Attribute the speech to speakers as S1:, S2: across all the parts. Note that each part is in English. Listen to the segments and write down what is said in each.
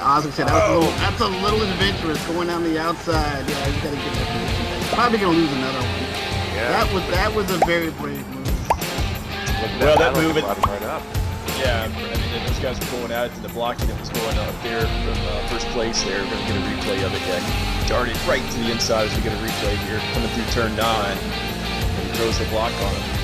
S1: Oscar said that's a little adventurous going on the outside. Yeah, he's got to get that position back. He's probably going to lose another one. Yeah. That was a very brave move.
S2: Well, that move it.
S3: Right up.
S2: Yeah, I mean, those guys were going at it, and the blocking that was going up there from first place there. We're going to get a replay of it. Yeah, darted right to the inside as we get a replay here. Coming through turn 9, and he throws the block on him.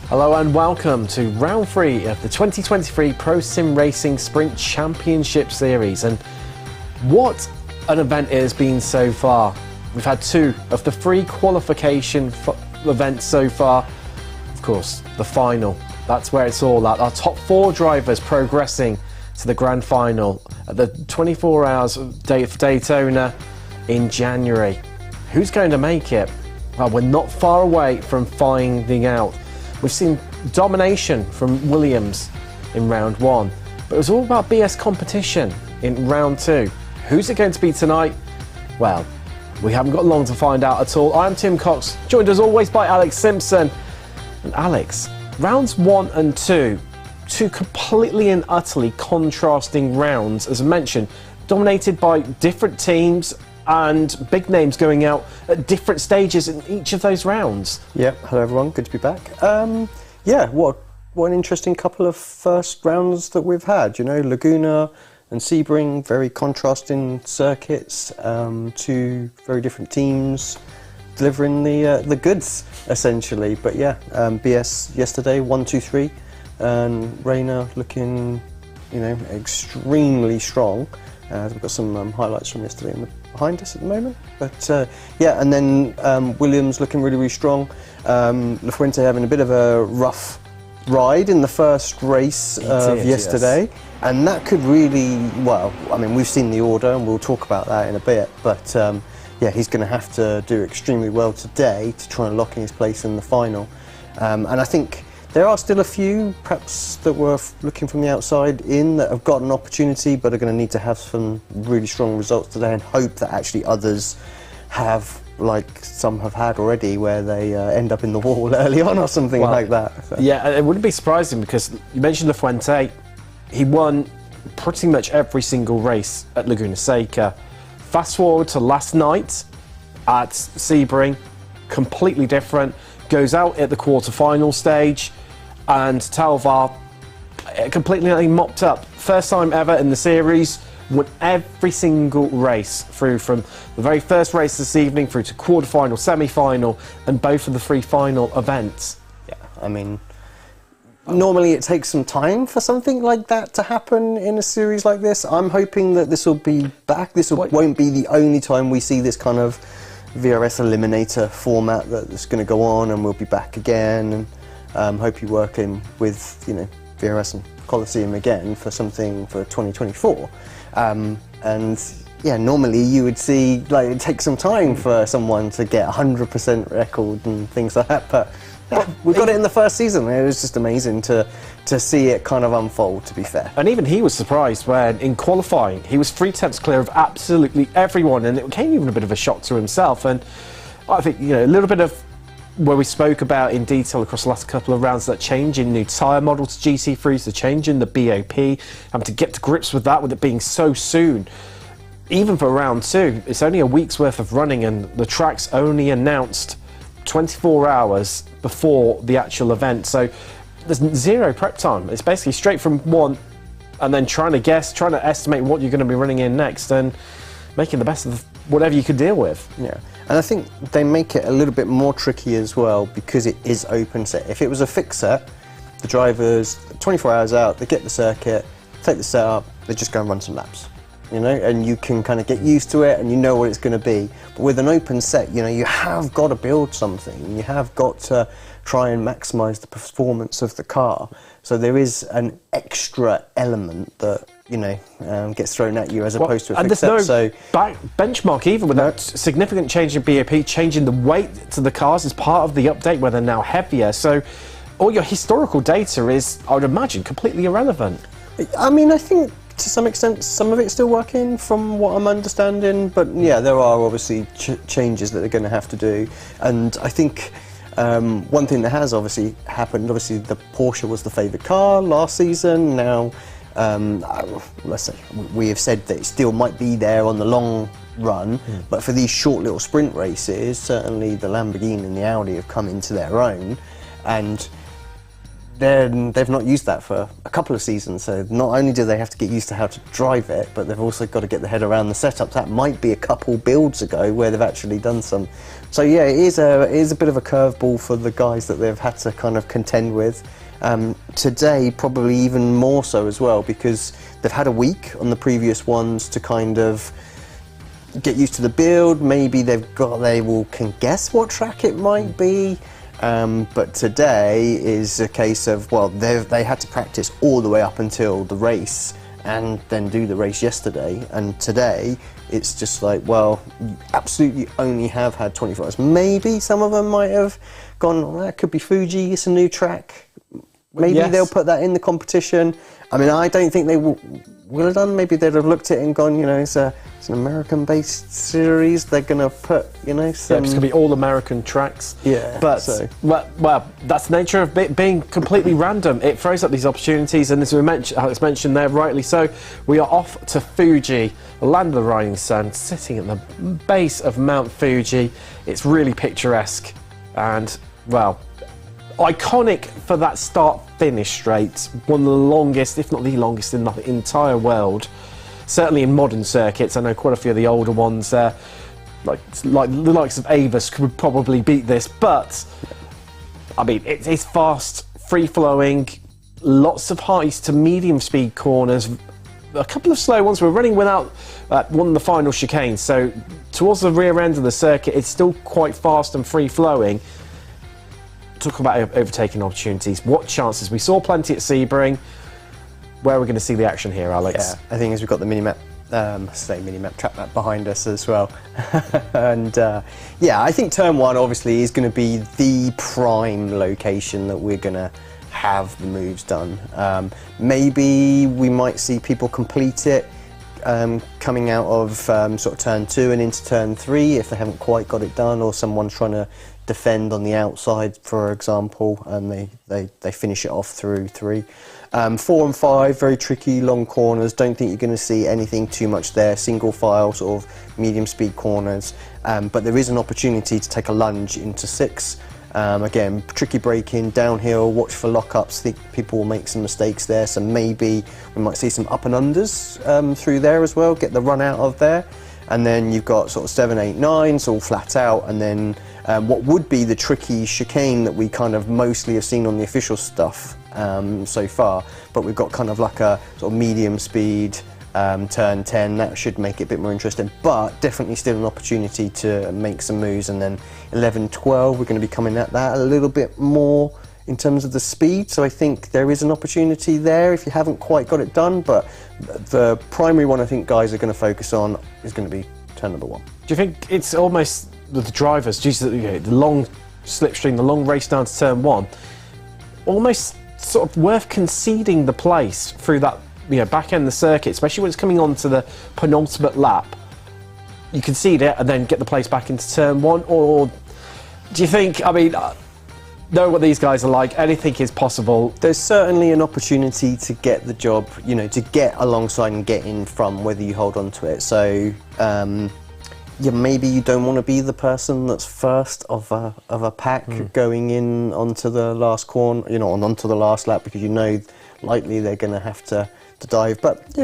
S4: Hello and welcome to round 3 of the 2023 Pro Sim Racing Sprint Championship Series. And what an event it has been so far. We've had 2 of the 3 qualification events so far. Of course, the final, that's where it's all at. Our top 4 drivers progressing to the grand final at the 24 hours of Daytona in January. Who's going to make it? Well, we're not far away from finding out. We've seen domination from Williams in round 1, but it was all about BS competition in round 2. Who's it going to be tonight? Well, we haven't got long to find out at all. I'm Tim Cox, joined as always by Alex Simpson. And Alex, rounds 1 and 2 completely and utterly contrasting rounds, as I mentioned, dominated by different teams and big names going out at different stages in each of those rounds.
S5: Yeah, hello everyone, good to be back. Yeah, what an interesting couple of first rounds that we've had. You know, Laguna and Sebring, very contrasting circuits, 2 very different teams delivering the goods essentially. But yeah, BS yesterday 1, 2, 3, and Reina looking, you know, extremely strong. We've got some highlights from yesterday behind us at the moment, but yeah, and then Williams looking really, really strong. La Fuente having a bit of a rough ride in the first race of yesterday, yes. And that could really, well, I mean, we've seen the order and we'll talk about that in a bit, but yeah, he's going to have to do extremely well today to try and lock in his place in the final. And I think there are still a few, perhaps, that were looking from the outside in that have got an opportunity but are going to need to have some really strong results today and hope that actually others have, like some have had already, where they end up in the wall early on or something like that. So.
S4: Yeah, it wouldn't be surprising because you mentioned La Fuente. He won pretty much every single race at Laguna Seca. Fast forward to last night at Sebring, completely different. Goes out at the quarter-final stage, and Talvar completely mopped up. First time ever in the series, won every single race through from the very first race this evening through to quarter-final, semi-final, and both of the 3 final events.
S5: Yeah, I mean, normally it takes some time for something like that to happen in a series like this. I'm hoping that this will be back. This won't be the only time we see this kind of VRS eliminator format that's going to go on, and we'll be back again, and hope you work in with, you know, VRS and Coliseum again for something for 2024. And yeah, normally you would see, like, it takes some time for someone to get 100% record and things like that, but yeah, we got it in the first season. It was just amazing to see it kind of unfold, to be fair.
S4: And even he was surprised when, in qualifying, he was 3 tenths clear of absolutely everyone, and it came even a bit of a shock to himself. And I think, you know, a little bit of where we spoke about in detail across the last couple of rounds, that change in new tyre model to GT3s, the change in the BOP, having to get to grips with that, with it being so soon. Even for round 2, it's only a week's worth of running, and the track's only announced 24 hours before the actual event, so there's 0 prep time. It's basically straight from 1 and then trying to estimate what you're going to be running in next and making the best of whatever you could deal with.
S5: Yeah, and I think they make it a little bit more tricky as well because it is open set. If it was a fixed set, the drivers 24 hours out, they get the circuit, take the setup, they just go and run some laps. you know, and you can kind of get used to it and you know what it's going to be. But with an open set, you know, you have got to build something. You have got to try and maximise the performance of the car. So there is an extra element that, you know, gets thrown at you as opposed to a fixed set.
S4: And there's no benchmark either with that significant change in BOP, changing the weight to the cars is part of the update where they're now heavier. So all your historical data is, I would imagine, completely irrelevant.
S5: I mean, I think to some extent some of it's still working from what I'm understanding, but yeah, there are obviously changes that they're going to have to do. And I think one thing that has obviously happened, obviously the Porsche was the favoured car last season. Now, let's say we have said that it still might be there on the long run, but for these short little sprint races, certainly the Lamborghini and the Audi have come into their own, and then they've not used that for a couple of seasons. So not only do they have to get used to how to drive it, but they've also got to get their head around the setup. That might be a couple builds ago where they've actually done some. So yeah, it is a bit of a curveball for the guys that they've had to kind of contend with. Today, probably even more so as well, because they've had a week on the previous ones to kind of get used to the build. Maybe they can guess what track it might be. But today is a case of, well, they had to practice all the way up until the race and then do the race yesterday, and today it's just like, well, you absolutely only have had 24 hours. Maybe some of them might have gone, well, that could be Fuji, it's a new track, maybe they'll put that in the competition. I mean, I don't think they will have done. Maybe they'd have looked at it and gone, you know, it's an American-based series. They're going to put, you know, some...
S4: Yeah, it's going to be all American tracks.
S5: Yeah,
S4: but well, that's the nature of being completely random. It throws up these opportunities, and as Alex mentioned there, rightly so, we are off to Fuji, the land of the rising sun, sitting at the base of Mount Fuji. It's really picturesque, and well, iconic for that start-finish straight. One of the longest, if not the longest, in the entire world. Certainly in modern circuits. I know quite a few of the older ones, like the likes of Avis, could probably beat this. But I mean, it's fast, free-flowing, lots of high to medium-speed corners, a couple of slow ones. We're running without one of the final chicanes, so towards the rear end of the circuit, it's still quite fast and free-flowing. Talk about overtaking opportunities. What chances? We saw plenty at Sebring. Where are we going to see the action here, Alex?
S5: Yeah, I think as we've got the track map behind us as well. And yeah, I think turn one obviously is going to be the prime location that we're going to have the moves done. Maybe we might see people complete it coming out of sort of turn two and into turn three if they haven't quite got it done, or someone's trying to defend on the outside, for example, and they finish it off through three. 4 and 5, very tricky, long corners. Don't think you're going to see anything too much there. Single file, sort of medium speed corners. But there is an opportunity to take a lunge into 6. Again, tricky braking, downhill, watch for lockups. Think people will make some mistakes there. So maybe we might see some up and unders through there as well. Get the run out of there. And then you've got sort of 7, 8, 9s all flat out, and then what would be the tricky chicane that we kind of mostly have seen on the official stuff so far, but we've got kind of like a sort of medium speed turn 10. That should make it a bit more interesting, but definitely still an opportunity to make some moves. And then 11, 12, we're going to be coming at that a little bit more in terms of the speed, so I think there is an opportunity there if you haven't quite got it done, but the primary one I think guys are going to focus on is going to be turn number 1.
S4: Do you think it's almost the drivers, due to the long slipstream, the long race down to turn 1, almost sort of worth conceding the place through that back end of the circuit, especially when it's coming on to the penultimate lap? You concede it and then get the place back into turn 1, or do you think, I mean, know what these guys are like, anything is possible?
S5: There's certainly an opportunity to get the job, to get alongside and get in from, whether you hold on to it. So maybe you don't want to be the person that's first of a pack going in onto the last corner, onto the last lap, because likely they're going to have to dive. But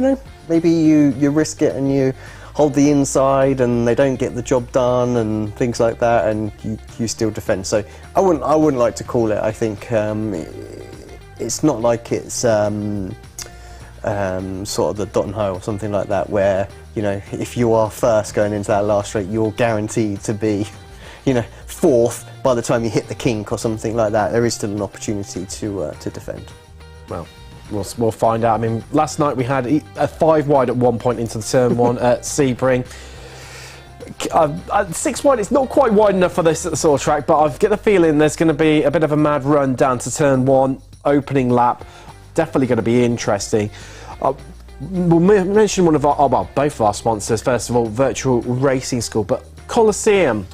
S5: maybe you risk it and you hold the inside and they don't get the job done and things like that, and you still defend. So I wouldn't like to call it. I think it's not like it's sort of the Dot and Hoe or something like that, where, you know, if you are first going into that last straight, you're guaranteed to be, you know, fourth by the time you hit the kink or something like that. There is still an opportunity to defend.
S4: Well, we'll find out. I mean, last night we had a 5 wide at one point into the turn 1 at Sebring. 6 wide, it's not quite wide enough for this sort of track, but I get the feeling there's going to be a bit of a mad run down to turn 1, opening lap. Definitely going to be interesting. We'll mention one of our, both of our sponsors. First of all, Virtual Racing School, but Coliseum.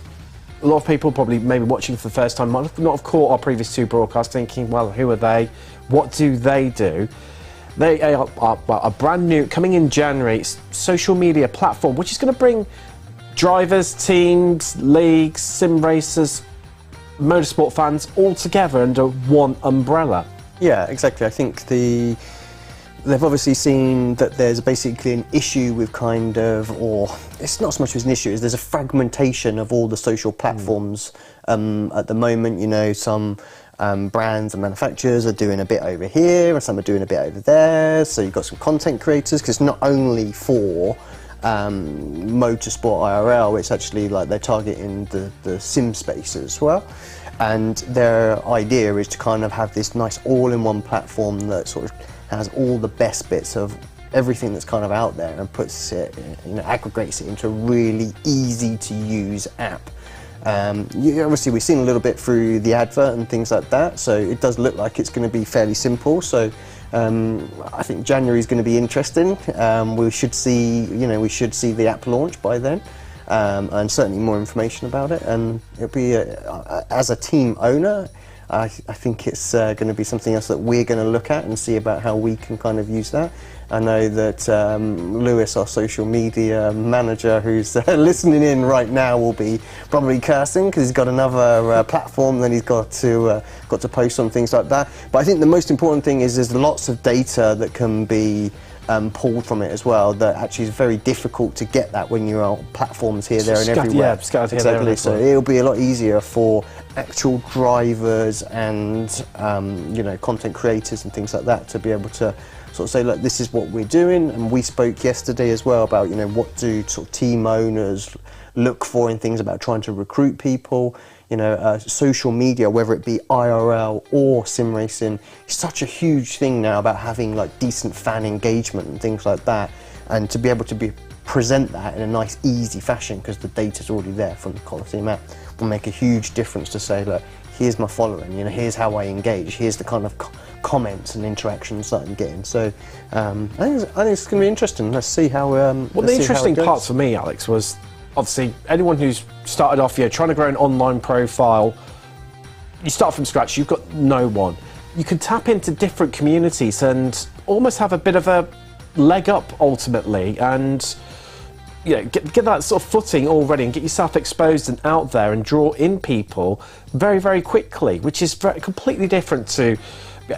S4: A lot of people probably maybe watching for the first time might not have caught our previous 2 broadcasts, thinking, well, who are they? What do they do? They are a brand new, coming in January, social media platform, which is going to bring drivers, teams, leagues, sim racers, motorsport fans all together under one umbrella.
S5: Yeah, exactly. I think they've obviously seen that there's basically an issue with kind of, or it's not so much as an issue, is there's a fragmentation of all the social platforms at the moment. You know, some brands and manufacturers are doing a bit over here and some are doing a bit over there. So you've got some content creators, because not only for motorsport IRL, it's actually like they're targeting the sim space as well. And their idea is to kind of have this nice all-in-one platform that sort of has all the best bits of everything that's kind of out there and puts it, you know, aggregates it into a really easy to use app. Obviously we've seen a little bit through the advert and things like that, so it does look like it's going to be fairly simple. So I think January is going to be interesting. We should see the app launch by then. And certainly more information about it, and it'll be as a team owner, I think it's going to be something else that we're going to look at and see about how we can kind of use that. I know that Lewis, our social media manager, who's listening in right now, will be probably cursing because he's got another platform that he's got to post on, things like that. But I think the most important thing is there's lots of data that can be pulled from it as well, that actually is very difficult to get that when you're on platforms here, there and everywhere.
S4: Yeah, scattered here,
S5: exactly.
S4: There,
S5: so it'll be a lot easier for actual drivers and you know, content creators and things like that to be able to sort of say, look, this is what we're doing. And we spoke yesterday as well about, you know, what do sort of team owners look for in things about trying to recruit people. You know, social media, whether it be IRL or sim racing, is such a huge thing now about having like decent fan engagement and things like that, and to be able to present that in a nice, easy fashion, because the data's already there from the Coliseum app, will make a huge difference to say, look, here's my following, you know, here's how I engage, here's the kind of comments and interactions that I'm getting. So I think it's going to be interesting. Let's see how. Well,
S4: the interesting part for me, Alex, was obviously anyone who's started off here trying to grow an online profile, you start from scratch, you've got no one. You can tap into different communities and almost have a bit of a leg up ultimately, and you know, get that sort of footing already and get yourself exposed and out there and draw in people very, very quickly, which is completely different to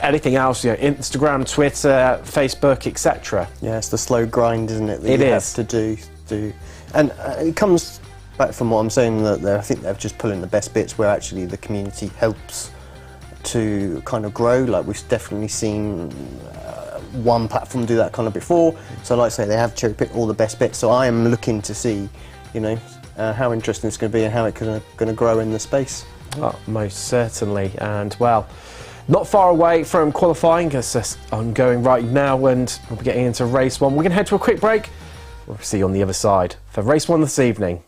S4: anything else, you know, Instagram, Twitter, Facebook, etc.
S5: Yeah, it's the slow grind, isn't it, that you have to do. And it comes back from what I'm saying, that I think they're just pulling the best bits where actually the community helps to kind of grow. Like we've definitely seen one platform do that kind of before. So like I say, they have cherry picked all the best bits. So I am looking to see, you know, how interesting it's going to be and how it's going to grow in the space.
S4: Oh, most certainly. And well, not far away from qualifying, it's just ongoing right now, and we'll be getting into race 1. We're going to head to a quick break. We'll see you on the other side for race 1 this evening.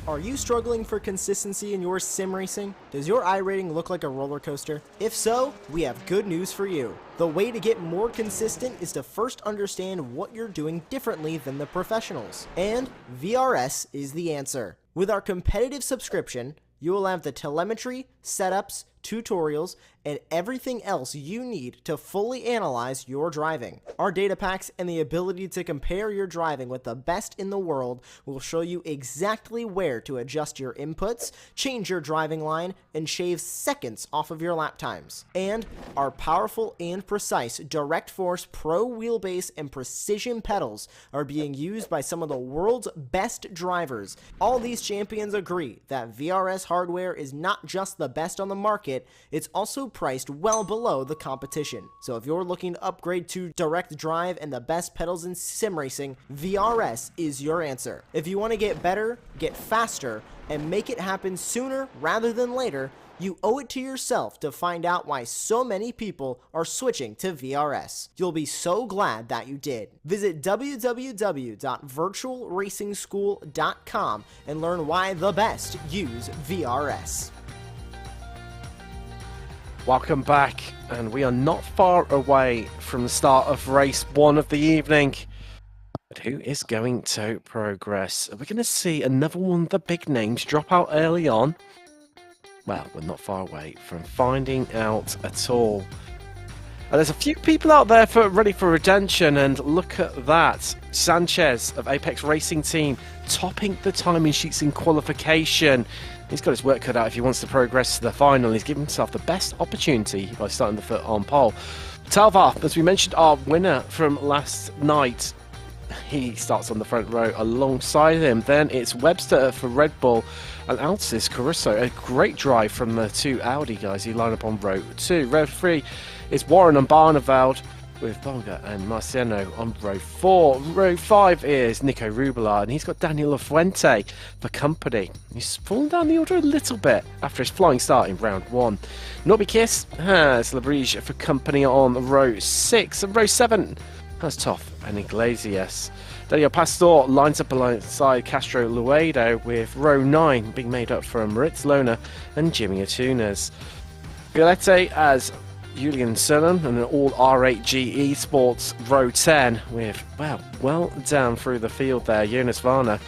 S3: Are you struggling for consistency in your sim racing? Does your iRating look like a roller coaster? If so, we have good news for you. The way to get more consistent is to first understand what you're doing differently than the professionals. And VRS is the answer. With our competitive subscription, you will have the telemetry, setups, tutorials, and everything else you need to fully analyze your driving. Our data packs and the ability to compare your driving with the best in the world will show you exactly where to adjust your inputs, change your driving line, and shave seconds off of your lap times. And our powerful and precise Direct Force Pro wheelbase and precision pedals are being used by some of the world's best drivers. All these champions agree that VRS hardware is not just the best on the market, kit, it's also priced well below the competition. So if you're looking to upgrade to direct drive and the best pedals in sim racing, VRS is your answer. If you want to get better, get faster, and make it happen sooner rather than later, you owe it to yourself to find out why so many people are switching to VRS. You'll be so glad that you did. Visit www.virtualracingschool.com and learn why the best use VRS.
S4: Welcome back, and we are not far away from the start of race 1 of the evening. But who is going to progress? Are we going to see another one of the big names drop out early on? Well, we're not far away from finding out at all. And there's a few people out there ready for redemption, and look at that. Sanchez of Apex Racing Team topping the timing sheets in qualification. He's got his work cut out if he wants to progress to the final. He's given himself the best opportunity by starting the foot on pole. Talvar, as we mentioned, our winner from last night, he starts on the front row alongside him. Then it's Webster for Red Bull and Altis Caruso. A great drive from the two Audi guys who line up on row 2. Row 3 is Warren and Barneveld with Bonga and Marciano on row 4. Row 5 is Nico Rubala, and he's got Daniel Lafuente for company. He's fallen down the order a little bit after his flying start in round 1. Norby Kiss has Labrige for company on row 6. And row 7 has Toff and Iglesias. Daniel Pastor lines up alongside Castro Luedo, with row 9 being made up from Moritz Lona and Jimmy Atunas. Violette as Julian Sullen and an all R8G Esports row 10 with, well down through the field there, Jonas Varner.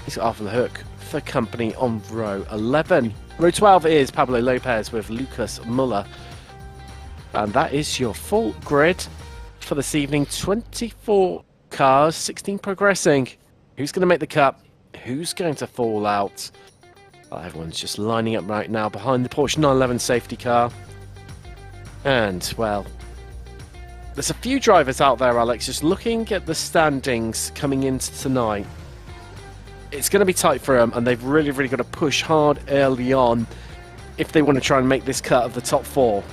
S4: He's got off the hook for company on row 11. Row 12 is Pablo Lopez with Lucas Muller. And that is your full grid for this evening. 24 cars, 16 progressing. Who's going to make the cut? Who's going to fall out? Well, everyone's just lining up right now behind the Porsche 911 safety car. And, well, there's a few drivers out there, Alex, just looking at the standings coming into tonight. It's going to be tight for them, and they've really got to push hard early on if they want to try and make this cut of the top 4.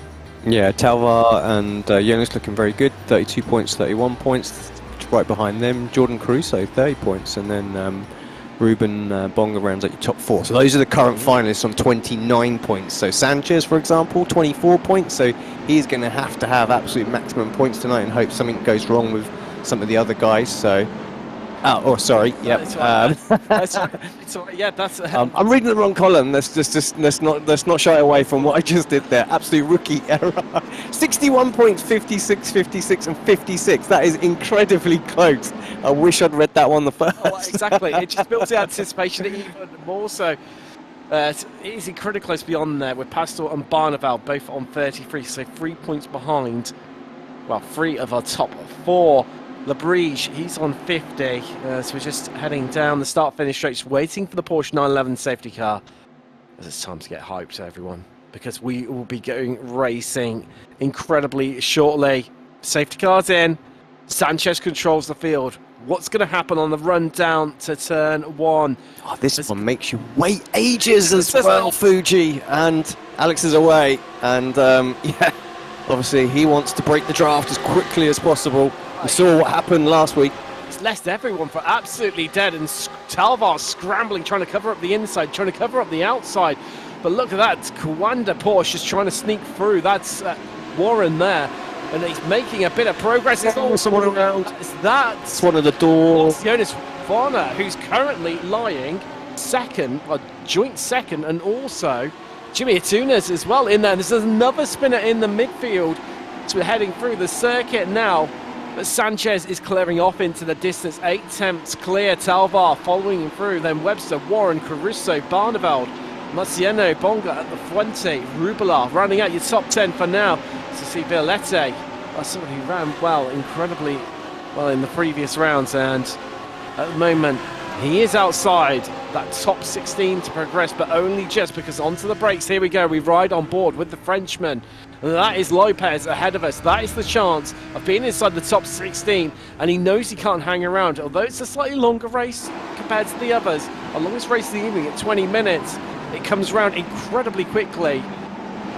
S5: Yeah, Talvar and Jonas looking very good. 32 points, 31 points. Right behind them, Jordan Caruso, 30 points. And then Ruben Bonga rounds out your top 4. So those are the current finalists on 29 points. So Sanchez, for example, 24 points. So he's going to have absolute maximum points tonight and hope something goes wrong with some of the other guys. So, sorry, yep. I'm reading the wrong column. Let's not shy away from what I just did there. Absolute rookie error. 61 points, 56, 56, and 56. That is incredibly close. I wish I'd read that one the first.
S4: Oh, exactly. It just builds the anticipation even more so. It is incredibly close beyond there with Pastor and Barneval both on 33, so 3 points behind. Well, 3 of our top 4. Labrige, he's on 50, so we're just heading down the start-finish straight, waiting for the Porsche 911 safety car. As it's time to get hyped, everyone, because we will be going racing incredibly shortly. Safety car's in. Sanchez controls the field. What's going to happen on the run down to turn 1?
S5: Oh, this one makes you wait ages as well, Fuji. And Alex is away. And, yeah, obviously he wants to break the draft as quickly as possible. We saw what happened last week.
S4: It's left everyone for absolutely dead, and Talvar scrambling, trying to cover up the inside, trying to cover up the outside. But look at that, Kawanda Porsche just trying to sneak through. That's Warren there, and he's making a bit of progress. It's all
S5: someone around.
S4: That's
S5: one of the doors.
S4: Jonas Varner, who's currently lying second, a joint second, and also Jimmy Atunas as well in there. And there's another spinner in the midfield. So we're heading through the circuit now. But Sanchez is clearing off into the distance. 8 attempts clear. Talvar following him through. Then Webster, Warren, Caruso, Barneveld, Marciano, Bonga at the Fuente, Rubala running out your top 10 for now. To see Violette, someone who ran incredibly well in the previous rounds, and at the moment he is outside that top 16 to progress, but only just because onto the brakes. Here we go. We ride on board with the Frenchman. That is Lopez ahead of us. That is the chance of being inside the top 16, and he knows he can't hang around. Although it's a slightly longer race compared to the others, our longest race of the evening at 20 minutes, it comes around incredibly quickly.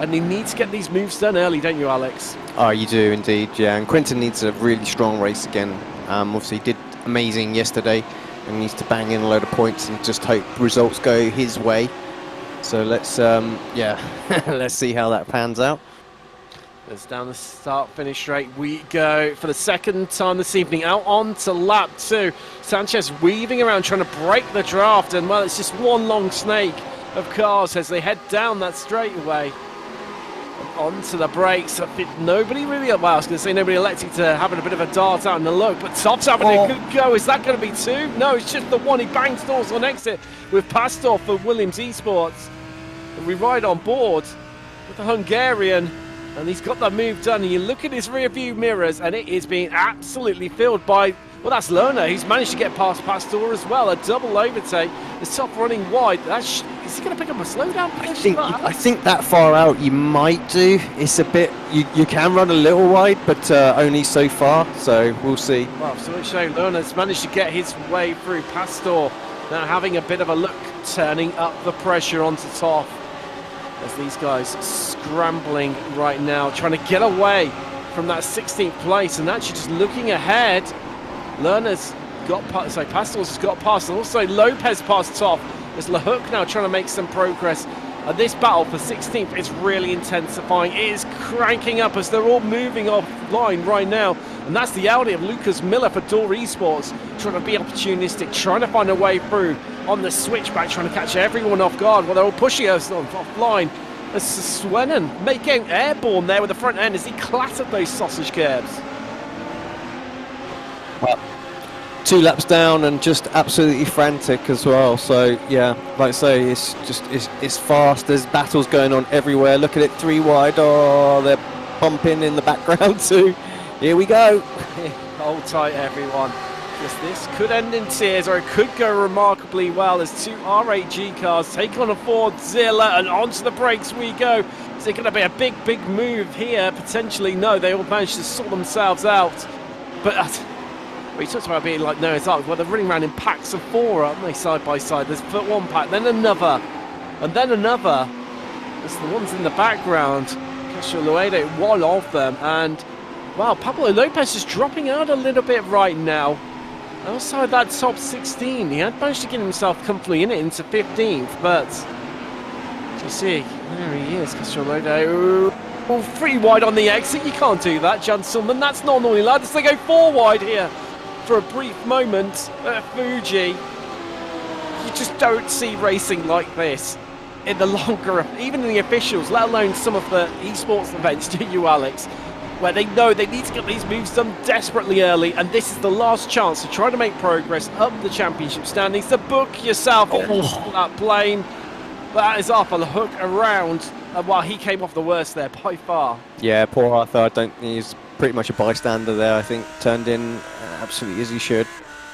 S4: And he needs to get these moves done early, don't you, Alex?
S5: Oh, you do indeed, yeah. And Quinton needs a really strong race again. Obviously, he did amazing yesterday and needs to bang in a load of points and just hope results go his way. So let's, yeah, let's see how that pans out.
S4: As down the start-finish straight we go for the second time this evening, out on to lap 2. Sanchez weaving around trying to break the draft, and well, it's just one long snake of cars as they head down that straightaway. Onto the brakes. Nobody really, well, I was going to say nobody elected to having a bit of a dart out in the look, but Top's having a good go. Is that going to be 2? No, it's just the one. He bangs doors on exit with Pastor for Williams Esports. And we ride on board with the Hungarian, and he's got that move done. And you look at his rear view mirrors, and it is being absolutely filled by, well, that's Lerner. He's managed to get past Pastor as well. A double overtake. The Top running wide. Is he going to pick up a slowdown?
S5: I think that far out you might do. It's a bit, you can run a little wide, but only so far, so we'll see.
S4: Well, so it's showing Lerner's managed to get his way through Pastor. Now having a bit of a look, turning up the pressure onto Top. As these guys scrambling right now, trying to get away from that 16th place, and actually just looking ahead. Lerner's got past, so Pastor's has got past, and also Lopez past Top. There's LeHook now trying to make some progress. And this battle for 16th is really intensifying. It is cranking up as they're all moving offline right now. And that's the Audi of Lucas Miller for Door Esports, trying to be opportunistic, trying to find a way through on the switchback, trying to catch everyone off guard while they're all pushing us offline. As Swennen making airborne there with the front end as he clattered those sausage curbs.
S5: Well, 2 laps down and just absolutely frantic as well. So yeah, like I say, it's just it's fast. There's battles going on everywhere. Look at it, 3 wide. Oh, they're pumping in the background too. Here we go.
S4: Hold tight, everyone. Because this could end in tears, or it could go remarkably well as 2 R8G cars take on a Ford Zilla, and onto the brakes we go. Is it going to be a big move here? Potentially. No, they all managed to sort themselves out. But we talked about being like Noah's Ark. Well, they're running around in packs of 4, aren't they, side by side? There's one pack, then another, and then another. There's the ones in the background. Cascioluede, one of them, and wow, Pablo Lopez is dropping out a little bit right now. Outside that top 16, he had managed to get himself comfortably in it into 15th, but you see, there he is, Cascioluede. Oh, 3 wide on the exit, you can't do that, Jan Sulman. That's not normally allowed. They go 4 wide here for a brief moment at Fuji. You just don't see racing like this in the longer, even in the officials, let alone some of the esports events, do you, Alex? Where they know they need to get these moves done desperately early, and this is the last chance to try to make progress up the championship standings, to book yourself on that plane. That is off a hook around, while he came off the worst there by far.
S5: Yeah, poor Arthur. He's pretty much a bystander there. I think turned in absolutely as he should.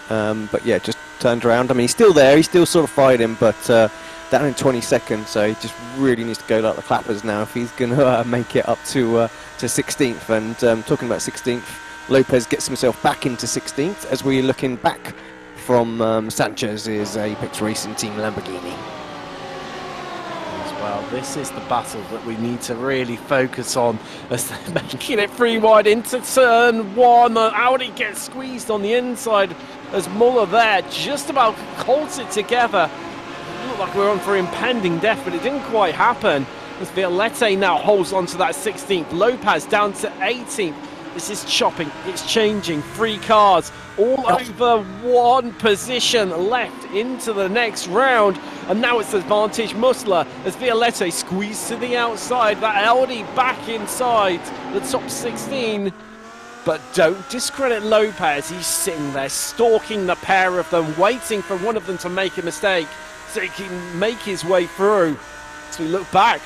S5: But yeah, just turned around. I mean, he's still there. He's still sort of fighting, but down in 20 seconds. So he just really needs to go like the clappers now if he's going to make it up to 16th. And talking about 16th, Lopez gets himself back into 16th as we're looking back from Sanchez's Apex Racing Team Lamborghini.
S4: Well, this is the battle that we need to really focus on as they're making it 3 wide into turn 1. The Audi gets squeezed on the inside as Muller there just about holds it together. It looked like we were on for impending death, but it didn't quite happen. As Violette now holds on to that 16th. Lopez down to 18th. This is chopping, it's changing. 3 cars all over 1 position left into the next round. And now it's advantage Musler as Violette squeezed to the outside. That Audi back inside the top 16. But don't discredit Lopez. He's sitting there stalking the pair of them, waiting for one of them to make a mistake so he can make his way through. So we look back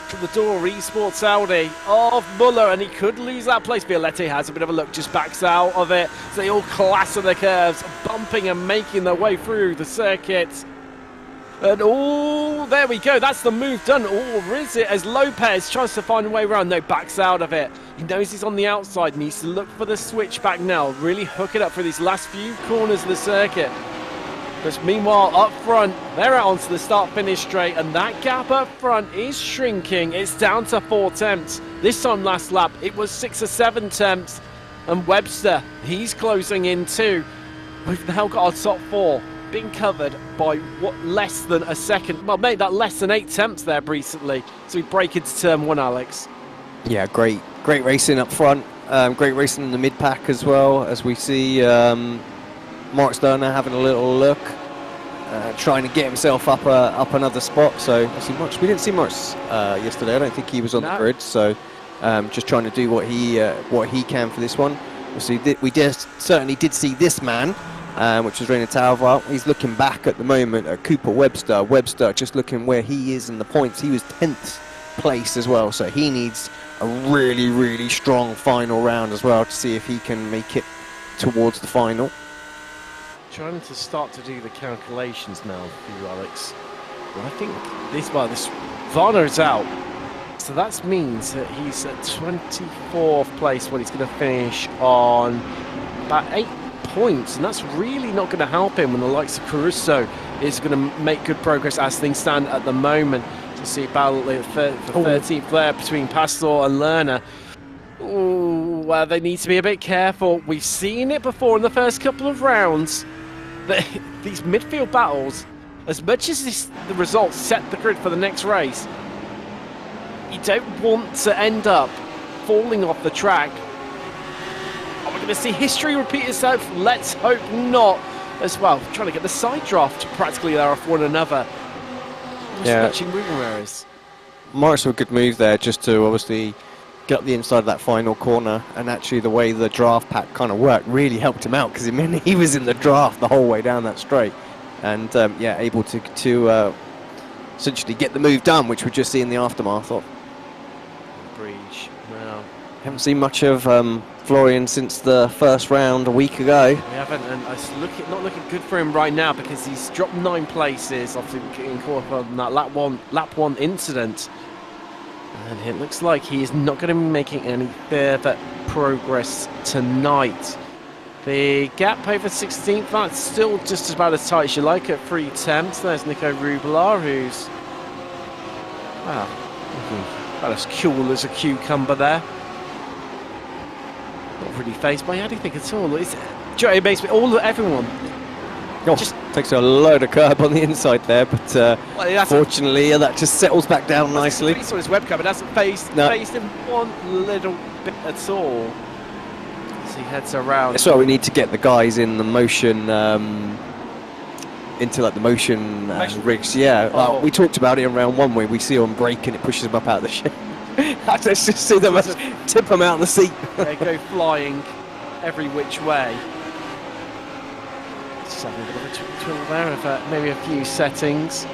S4: from the Door Esports Audi of Muller, and he could lose that place. Violette has a bit of a look, just backs out of it. So they all clatter the curves, bumping and making their way through the circuit. And oh, there we go. That's the move done. Or is it as Lopez tries to find a way around? No, backs out of it. He knows he's on the outside, needs to look for the switchback now. Really hook it up for these last few corners of the circuit. But meanwhile, up front, they're out onto the start-finish straight, and that gap up front is shrinking. It's down to 4 tenths. This time last lap, it was 6 or 7 tenths. And Webster, he's closing in too. We've now got our top 4 being covered by what, less than a second. Well, mate, that less than 8 tenths there recently. So we break into turn 1, Alex.
S5: Yeah, great racing up front. Great racing in the mid-pack as well, as we see Mark Sterner having a little look, trying to get himself up another spot. So we didn't see Marks yesterday. I don't think he was on the grid. So just trying to do what he can for this one. We certainly did see this man, which was Rainer Tauber. He's looking back at the moment at Cooper Webster. Webster just looking where he is in the points. He was 10th place as well. So he needs a really, really strong final round as well to see if he can make it towards the final.
S4: Trying to start to do the calculations now for you, Alex. Well, I think this Varner is out, so that means that he's at 24th place when he's going to finish on about 8 points, and that's really not going to help him when the likes of Caruso is going to make good progress as things stand at the moment. To see battle for 13th there between Pastor and Lerner. Ooh, well, they need to be a bit careful. We've seen it before in the first couple of rounds. These midfield battles, as much as the results set the grid for the next race, you don't want to end up falling off the track. Are we going to see history repeat itself? Let's hope not. As well, trying to get the side draft practically there off one another. Matching moving errors.
S5: Morris with a good move there, just to obviously get up the inside of that final corner, and actually the way the draft pack kind of worked really helped him out, because it meant he was in the draft the whole way down that straight, and able to essentially get the move done, which we just see in the aftermath of.
S4: Breach. Wow.
S5: Haven't seen much of Florian since the first round a week ago.
S4: We haven't, and it's not looking good for him right now, because he's dropped 9 places after getting caught up on that lap one incident. And it looks like he is not going to be making any further progress tonight. The gap over 16th, that's still just about as tight as you like at 3 tenths. There's Nico Rubelar, who's about as cool as a cucumber there. Not really phased by anything at all. It makes me everyone.
S5: Just takes a load of curb on the inside there, but fortunately that just settles back down nicely.
S4: He saw his webcam, it hasn't phased him one little bit at all as he heads around.
S5: That's why we need to get the guys in the motion, into like the motion rigs. Yeah, we talked about it in round 1 where we see them brake and it pushes them up out of the ship. Let's just see them tip them out of the seat.
S4: They go flying every which way. Just having a bit of a twiddle there of maybe a few settings.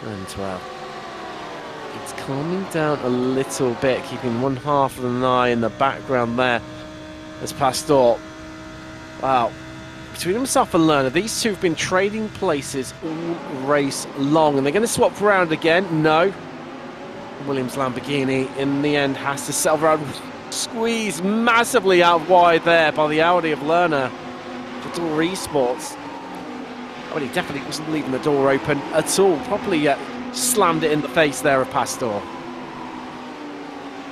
S4: And well, it's calming down a little bit, keeping one half of the eye in the background there as Pastor. Wow. Between himself and Lerner, these two have been trading places all race long, and they're going to swap around again. No. Williams Lamborghini in the end has to settle around, squeezed massively out wide there by the Audi of Lerner for Door Esports. I mean, he definitely wasn't leaving the door open at all. Probably slammed it in the face there of Pastor.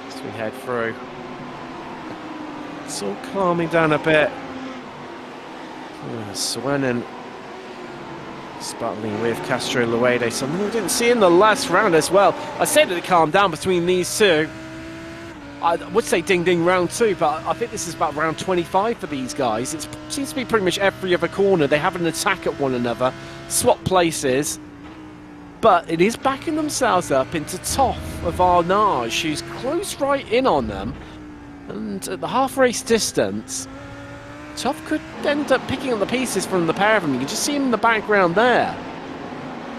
S4: As we head through, it's all calming down a bit. Swennen battling with Castro Luede, something we didn't see in the last round as well. I said that it calmed down between these two. I would say ding ding round 2, but I think this is about round 25 for these guys. It seems to be pretty much every other corner they have an attack at one another, swap places, but it is backing themselves up into Toff of Arnage, who's close right in on them, and at the half race distance Toff could end up picking up the pieces from the pair of them. You can just see him in the background there.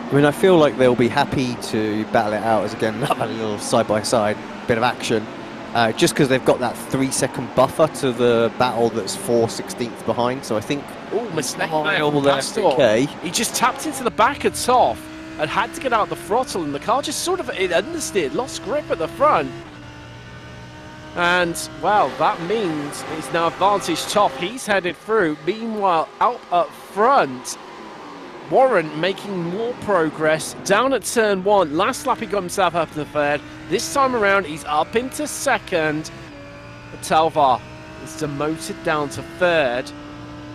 S5: I mean, I feel like they'll be happy to battle it out as, again, another little side-by-side bit of action. Just because they've got that 3-second buffer to the battle that's 4/16 behind. So I think...
S4: Oh, mistake there.
S5: Okay.
S4: He just tapped into the back of Toff and had to get out the throttle, and the car just sort of understeered, lost grip at the front.
S6: And, well, that means it's now advantage top. He's headed through. Meanwhile, out up front, Warren making more progress down at turn 1. Last lap he got himself up to third. This time around he's up into second. But Talvar is demoted down to third.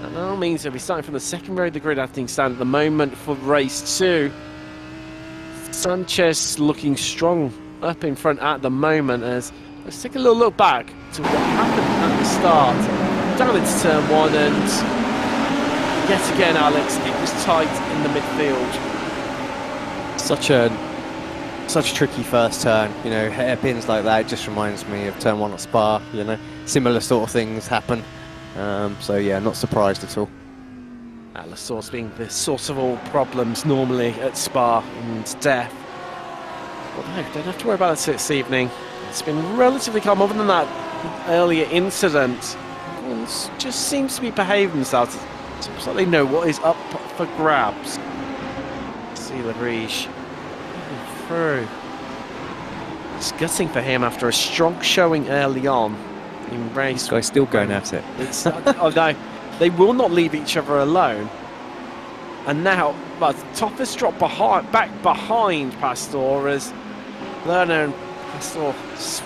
S6: And that means he'll be starting from the second row of the grid as things stand at the moment for race 2. Sanchez looking strong up in front at the moment. As let's take a little look back to what happened at the start. Down into turn 1 and yet again, Alex, it was tight in the midfield.
S5: Such a tricky first turn, you know, hairpins like that. It just reminds me of turn 1 at Spa. You know, similar sort of things happen. So yeah, not surprised at all.
S6: The source being the source of all problems normally at Spa and death. Well, no, don't have to worry about it this evening. It's been relatively calm. Other than that earlier incident, everyone just seems to be behaving themselves. It's almost like they know what is up for grabs. See Labrige through. It's gutting for him after a strong showing early on in race.
S5: This guy's still going at it.
S6: It's, oh no, they will not leave each other alone. And now, but Toffers dropped back behind Pastor as Lerner and Pastor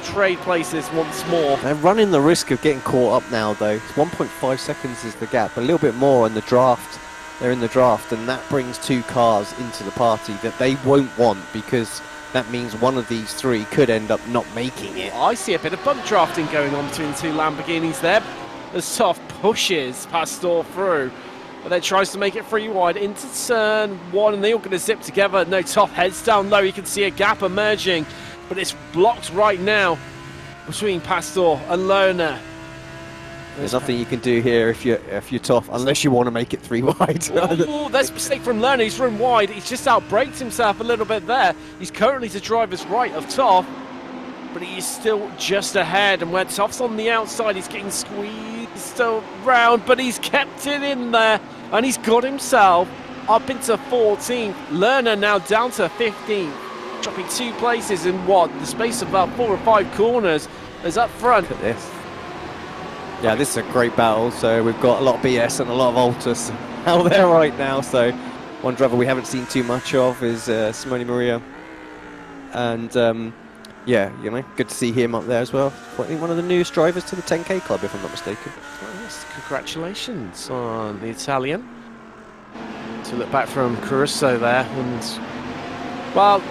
S6: trade places once more.
S5: They're running the risk of getting caught up now, though. 1.5 seconds is the gap, a little bit more in the draft. They're in the draft, and that brings 2 cars into the party that they won't want, because that means one of these 3 could end up not making it.
S6: I see a bit of bump drafting going on between the 2 Lamborghinis there. As Toff pushes Pastor through, but then tries to make it 3 wide into turn 1, and they're all going to zip together. No, Toff heads down low. You can see a gap emerging, but it's blocked right now between Pastor and Lerner.
S5: There's nothing you can do here if you're Toff, unless you want to make it 3 wide.
S6: Oh, there's a mistake from Lerner. He's run wide. He's just outbraked himself a little bit there. He's currently to driver's right of Toff, but he is still just ahead. And where Toff's on the outside, he's getting squeezed around, but he's kept it in there, and he's got himself up into 14th. Lerner now down to 15th, dropping 2 places in the space of about 4 or 5 corners. As up front.
S5: Look at this. Yeah, this is a great battle. So we've got a lot of BS and a lot of Altus out there right now. So one driver we haven't seen too much of is Simone Maria. And yeah, you know, good to see him up there as well. I think one of the newest drivers to the 10K club, if I'm not mistaken.
S6: Well, yes, congratulations on the Italian. To look back from Caruso there, and well,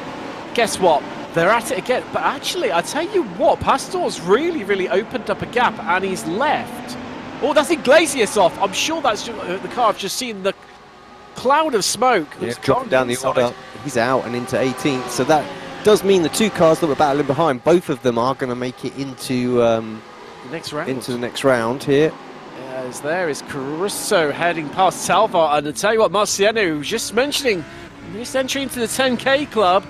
S6: guess what? They're at it again. But actually, I tell you what, Pastor's really opened up a gap, and he's left. Oh, that's Iglesias off. I'm sure that's the car. I've just seen the cloud of smoke.
S5: Yeah, dropping down the order. He's out and into 18th. So that does mean the 2 cars that were battling behind, both of them are going to make it into
S6: the next round.
S5: Into the next round here.
S6: As there is Caruso heading past Talvar, and I tell you what, Marciano was just mentioning this entry into the 10K club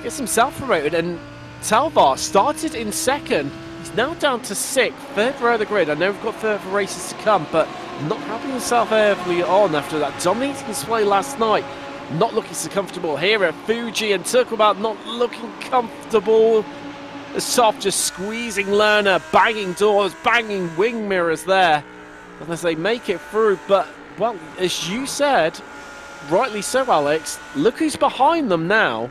S6: gets himself promoted, and Talvar started in 2nd. He's now down to 6th, 3rd row of the grid. I know we've got further races to come, but not having himself early on after that dominating display last night. Not looking so comfortable here at Fuji, and talk about not looking comfortable. The soft just squeezing Lerner, banging doors, banging wing mirrors there. Unless they make it through, but, well, as you said, rightly so, Alex, look who's behind them now.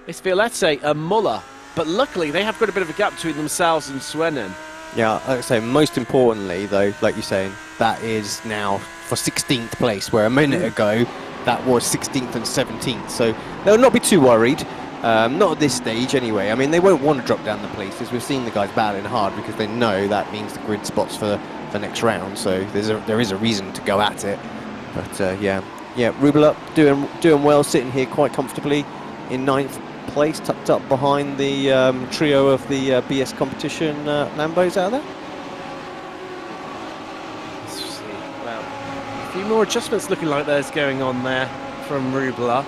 S6: It's Violette and Muller, but luckily they have got a bit of a gap between themselves and Swennen.
S5: Yeah, like I say, most importantly, though, like you're saying, that is now for 16th place, where a minute ago that was 16th and 17th. So they'll not be too worried, not at this stage anyway. I mean, they won't want to drop down the places. We've seen the guys battling hard because they know that means the grid spots for the next round. So there is a reason to go at it. But yeah, Rubela doing well, sitting here quite comfortably in 9th place, tucked up behind the trio of the BS competition Lambos out there.
S6: Let's see. Well, a few more adjustments looking like there's going on there from Rubela.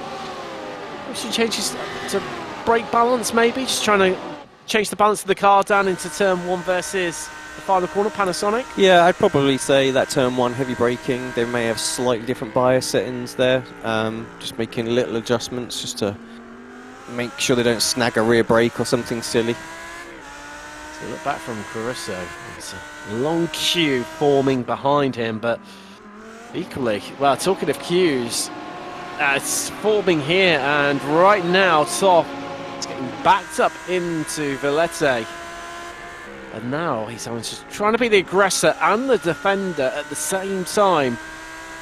S6: We should change his to brake balance, maybe, just trying to change the balance of the car down into turn 1 versus the final corner, Panasonic.
S5: Yeah, I'd probably say that turn 1 heavy braking, they may have slightly different bias settings there, just making little adjustments just to make sure they don't snag a rear brake or something silly.
S6: So look back from Caruso. It's a long queue forming behind him, but equally, well, talking of queues, it's forming here, and right now, Top is getting backed up into Villette. And now he's just trying to be the aggressor and the defender at the same time.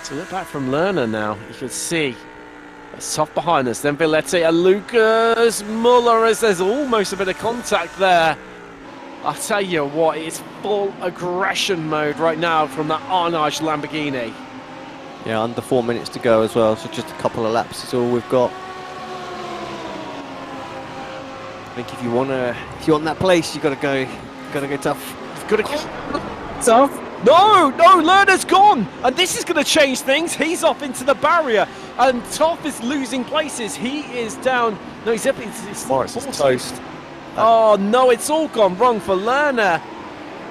S6: So look back from Lerner now. You can see Top behind us, then Villette and Lucas Muller, as there's almost a bit of contact there. I'll tell you what, it's full aggression mode right now from that Arnage Lamborghini.
S5: Yeah, under 4 minutes to go as well, so just a couple of laps is all we've got. I think if you want that place, you gotta go tough.
S6: You've got to go tough. No, Lerner's gone, and this is going to change things. He's off into the barrier, and Toff is losing places. He is down. No, he's up. It's
S5: Morris is toast.
S6: Oh no, it's all gone wrong for Lerner.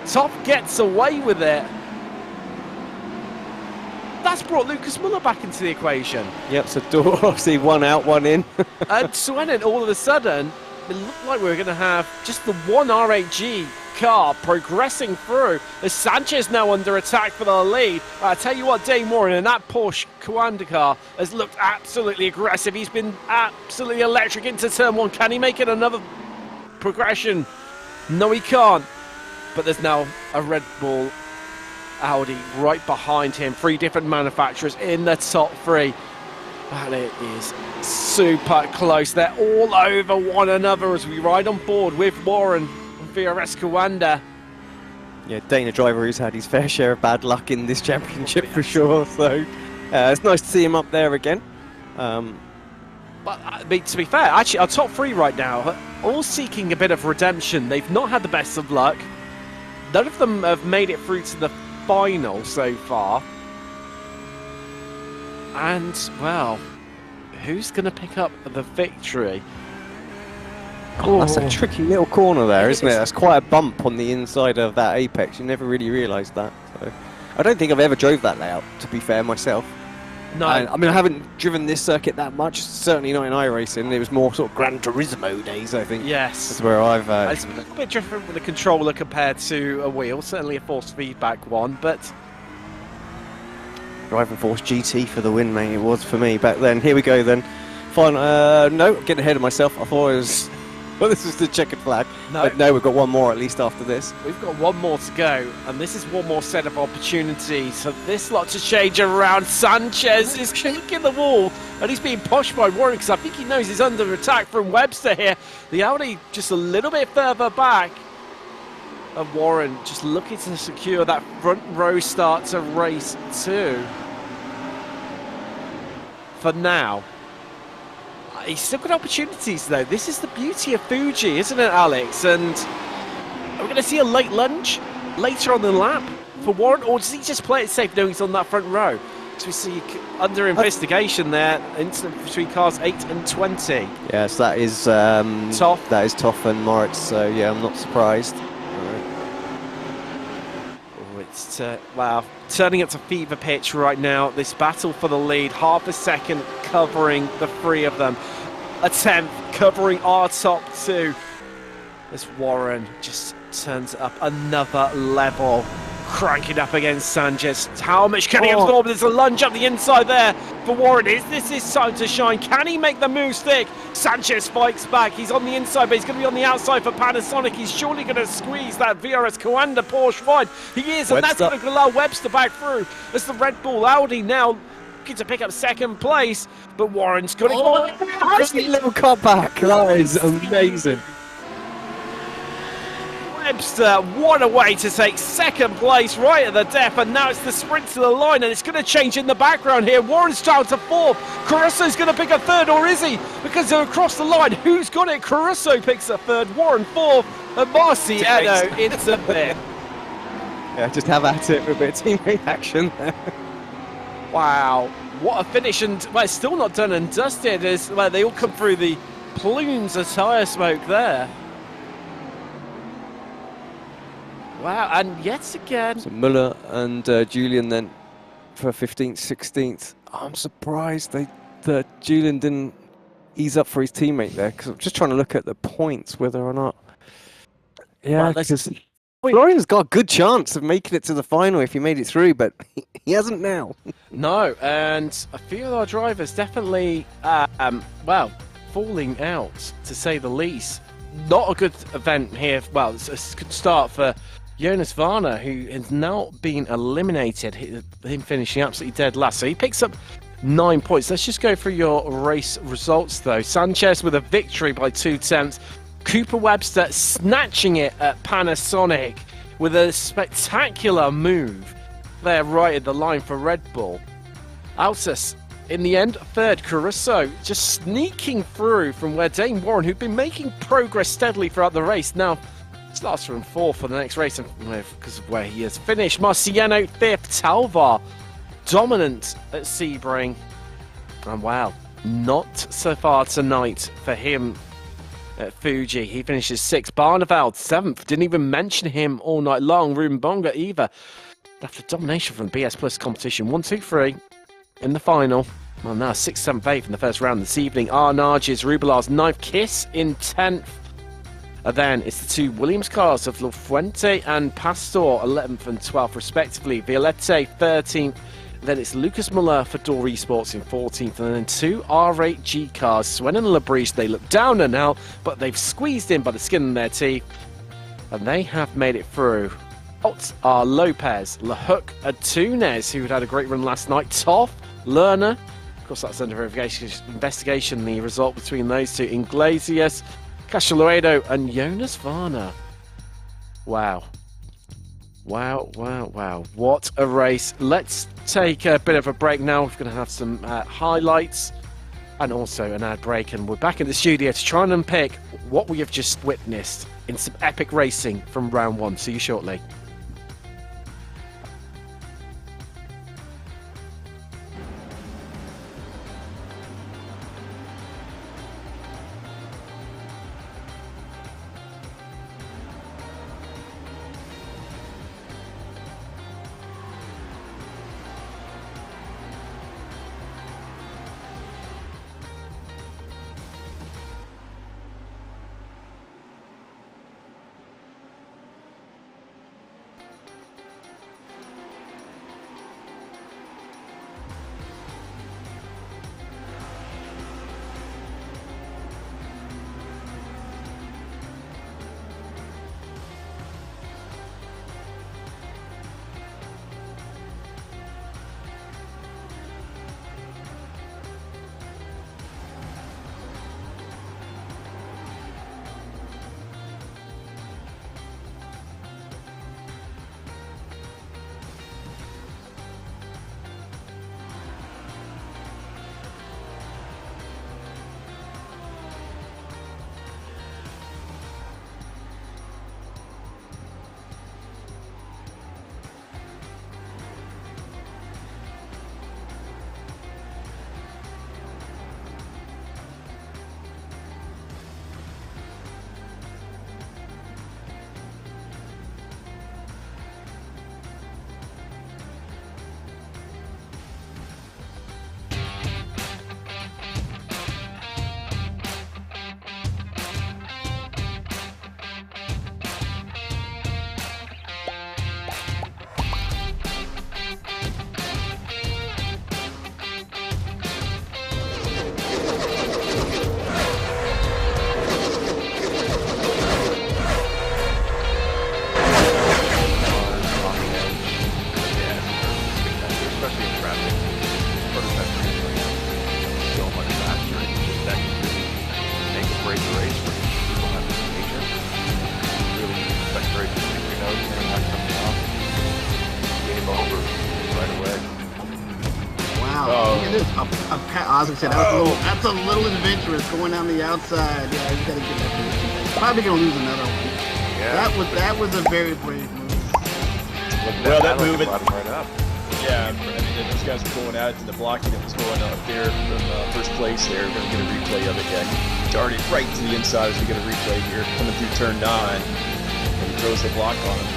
S6: Toff gets away with it. That's brought Lucas Muller back into the equation.
S5: Yep, so obviously one out, one in.
S6: And Swennen, all of a sudden, it looked like we were going to have just the one R8G car progressing through as Sanchez now under attack for the lead. I tell you what, Dave Morin and that Porsche Coanda car has looked absolutely aggressive. He's been absolutely electric into turn one. Can he make it another progression? No, he can't. But there's now a Red Bull Audi right behind him. 3 different manufacturers in the top 3. And it is super close. They're all over one another as we ride on board with Warren and VRS Coanda.
S5: Yeah, Dana driver who's had his fair share of bad luck in this championship for sure. So it's nice to see him up there again.
S6: But to be fair, actually, our top 3 right now, all seeking a bit of redemption. They've not had the best of luck. None of them have made it through to the final so far. And, well, who's going to pick up the victory?
S5: Oh, that's a tricky little corner there, isn't it? That's quite a bump on the inside of that apex. You never really realised that. So, I don't think I've ever drove that layout, to be fair, myself.
S6: No.
S5: I mean, I haven't driven this circuit that much, certainly not in iRacing. It was more sort of Gran Turismo days, I think.
S6: Yes.
S5: That's where I've...
S6: It's a little bit different with a controller compared to a wheel, certainly a force feedback one, but...
S5: Driving Force GT for the win, mate. It was for me back then. Here we go then. Fine. No, getting ahead of myself. I thought it was... Well, this was the checkered flag.
S6: No.
S5: But no, we've got one more at least after this.
S6: We've got one more to go, and this is one more set of opportunities for this lot to change around. Sanchez is kicking the wall, and he's being pushed by Warren, because I think he knows he's under attack from Webster here. The Audi just a little bit further back. And Warren just looking to secure that front row start to race 2. For now. He's still got opportunities though. This is the beauty of Fuji, isn't it, Alex? And are we going to see a late lunge later on the lap for Warren, or does he just play it safe knowing he's on that front row? So we see under investigation there, incident between cars 8 and 20.
S5: Yes, that is
S6: Toff.
S5: That is Toff and Moritz. So yeah, I'm not surprised.
S6: It's wow, turning up to fever pitch right now. This battle for the lead, half a second covering the 3 of them. A 10th covering our top 2. As Warren just turns up another level, cranking up against Sanchez. How much can he absorb? There's a lunge up the inside there for Warren. Is this his time to shine? Can he make the move stick? Sanchez fights back. He's on the inside, but he's going to be on the outside for Panasonic. He's surely going to squeeze that VRS Coanda Porsche wide. He is, and that's going to allow Webster back through as the Red Bull Audi now looking to pick up second place. But Warren's got it.
S5: Little cutback. That is amazing.
S6: Webster, what a way to take second place right at the depth, and now it's the sprint to the line, and it's going to change in the background here. Warren's down to 4th. Caruso's going to pick a 3rd, or is he? Because they're across the line. Who's got it? Caruso picks a 3rd, Warren 4th, and Marciano into 5th.
S5: Yeah, just have at it with a bit of teammate action there.
S6: Wow, what a finish, and well, it's still not done and dusted as well, they all come through the plumes of tyre smoke there. Wow, and yet again...
S5: So Muller and Julian then for 15th, 16th. I'm surprised that Julian didn't ease up for his teammate there, because I'm just trying to look at the points, whether or not
S4: Yeah,
S6: Well, this
S4: because
S6: is
S7: Florian's got a good chance of making it to the final if he made it through, but he hasn't now.
S6: no, and a few of our drivers definitely, well, falling out to say the least. Not a good event here. Well, it's a good start for Jonas Varner, who has now been eliminated. Him finishing absolutely dead last. So he picks up 9 points. Let's just go through your race results, though. Sanchez with a victory by 2/10. Cooper Webster snatching it at Panasonic with a spectacular move there right at the line for Red Bull. Altus, in the end, third. Caruso just sneaking through from where Dane Warren, who'd been making progress steadily throughout the race, now starts from fourth for the next race because of where he has finished. Marciano fifth. Talvar dominant at Sebring. And wow, not so far tonight for him at Fuji. He finishes sixth. Barneveld seventh. Didn't even mention him all night long. Ruben Bonga either. After domination from the BS Plus competition. 1, 2, 3 in the final. Well, now 6th, 7th, 8th in the first round this evening. Arnages, Rubilar's 9th. Kiss in 10th. And then it's the two Williams cars of La Fuente and Pastor, 11th and 12th respectively. Violette 13th. Then it's Lucas Muller for Door Esports in 14th, and then two R8G cars, Swen and Labrie. They look down and out, but they've squeezed in by the skin of their teeth, and they have made it through. Out are Lopez, LaHook, and Tunes, who had a great run last night. Toff, Lerner, of course that's under investigation, the result between those two. Iglesias, Castelluedo, and Jonas Varner. Wow. Wow, wow, wow. What a race. Let's take a bit of a break now. We're going to have some highlights and also an ad break. And we're back in the studio to try and unpick what we have just witnessed in some epic racing from round one. See you shortly.
S1: Said, that's a little adventurous going down the outside. Yeah, he's got to get that position. Probably gonna lose another one. Yeah. That was a very brave move.
S2: Well, that move, right up. Yeah, I mean, those guys were going at it, and the blocking that was going up there from first place there. We're gonna get a replay of it. Yeah, darted right to the inside as we get a replay here, coming through turn 9, and he throws the block on him.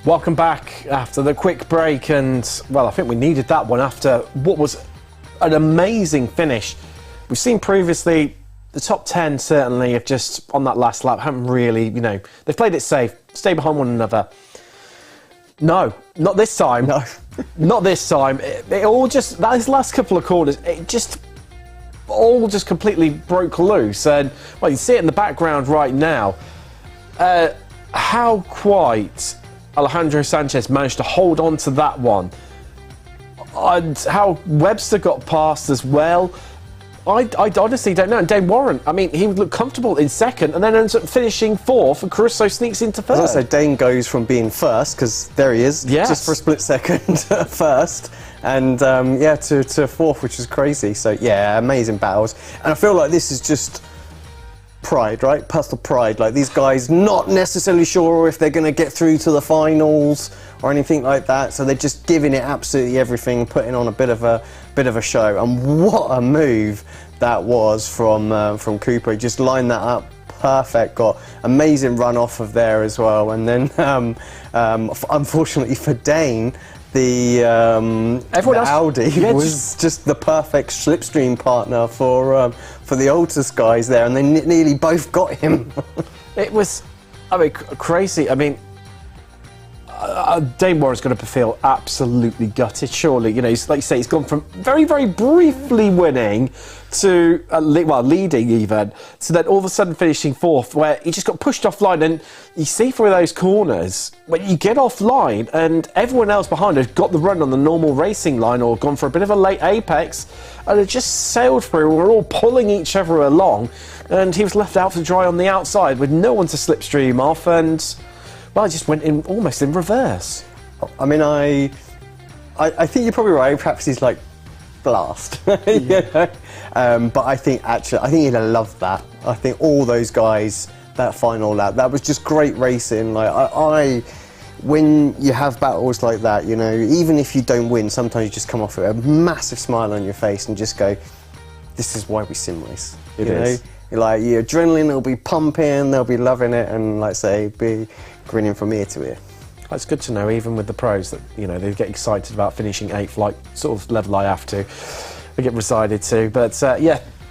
S4: Welcome back after the quick break, and well, I think we needed that one after what was an amazing finish. We've seen previously the top 10 certainly have just on that last lap haven't really, they've played it safe, stay behind one another. No, not this time.
S5: No.
S4: Not this time. It all just, those last couple of corners, it just all just completely broke loose. And well, you see it in the background right now. How quite Alejandro Sanchez managed to hold on to that one, and how Webster got past as well. I honestly don't know. And Dane Warren, I mean, he would look comfortable in second and then ends up finishing fourth, and Caruso sneaks into third.
S5: Also, Dane goes from being first, because there he is, just for a split second, first, and to fourth, which is crazy. So yeah, amazing battles. And I feel like this is just pride, right? Personal pride. Like, these guys not necessarily sure if they're going to get through to the finals or anything like that, so they're just giving it absolutely everything, putting on a bit of a show. And what a move that was from Cooper. He just lined that up perfect, got amazing run off of there as well. And then unfortunately for Dane, the Audi was just the perfect slipstream partner for the Altus guys there, and they nearly both got him.
S4: It was, I mean, crazy. I mean, Dane Warren's going to feel absolutely gutted, surely. He's, like you say, he's gone from very, very briefly winning to, leading even, to then all of a sudden finishing fourth, where he just got pushed offline. And you see through those corners, when you get offline and everyone else behind has got the run on the normal racing line or gone for a bit of a late apex, and it just sailed through. We're all pulling each other along, and he was left out to dry on the outside with no one to slipstream off, and well, I just went in almost in reverse.
S5: I mean, I think you're probably right. Perhaps he's like blast, but I think he'd have loved that. I think all those guys, that final lap, that was just great racing. Like when you have battles like that, even if you don't win, sometimes you just come off with a massive smile on your face and just go, "This is why we sim race." It is. Like, your adrenaline will be pumping, they'll be loving it, and like say, be grinning from ear to ear.
S4: It's good to know, even with the pros, that they get excited about finishing 8th, like sort of level I have to. I get recited to, but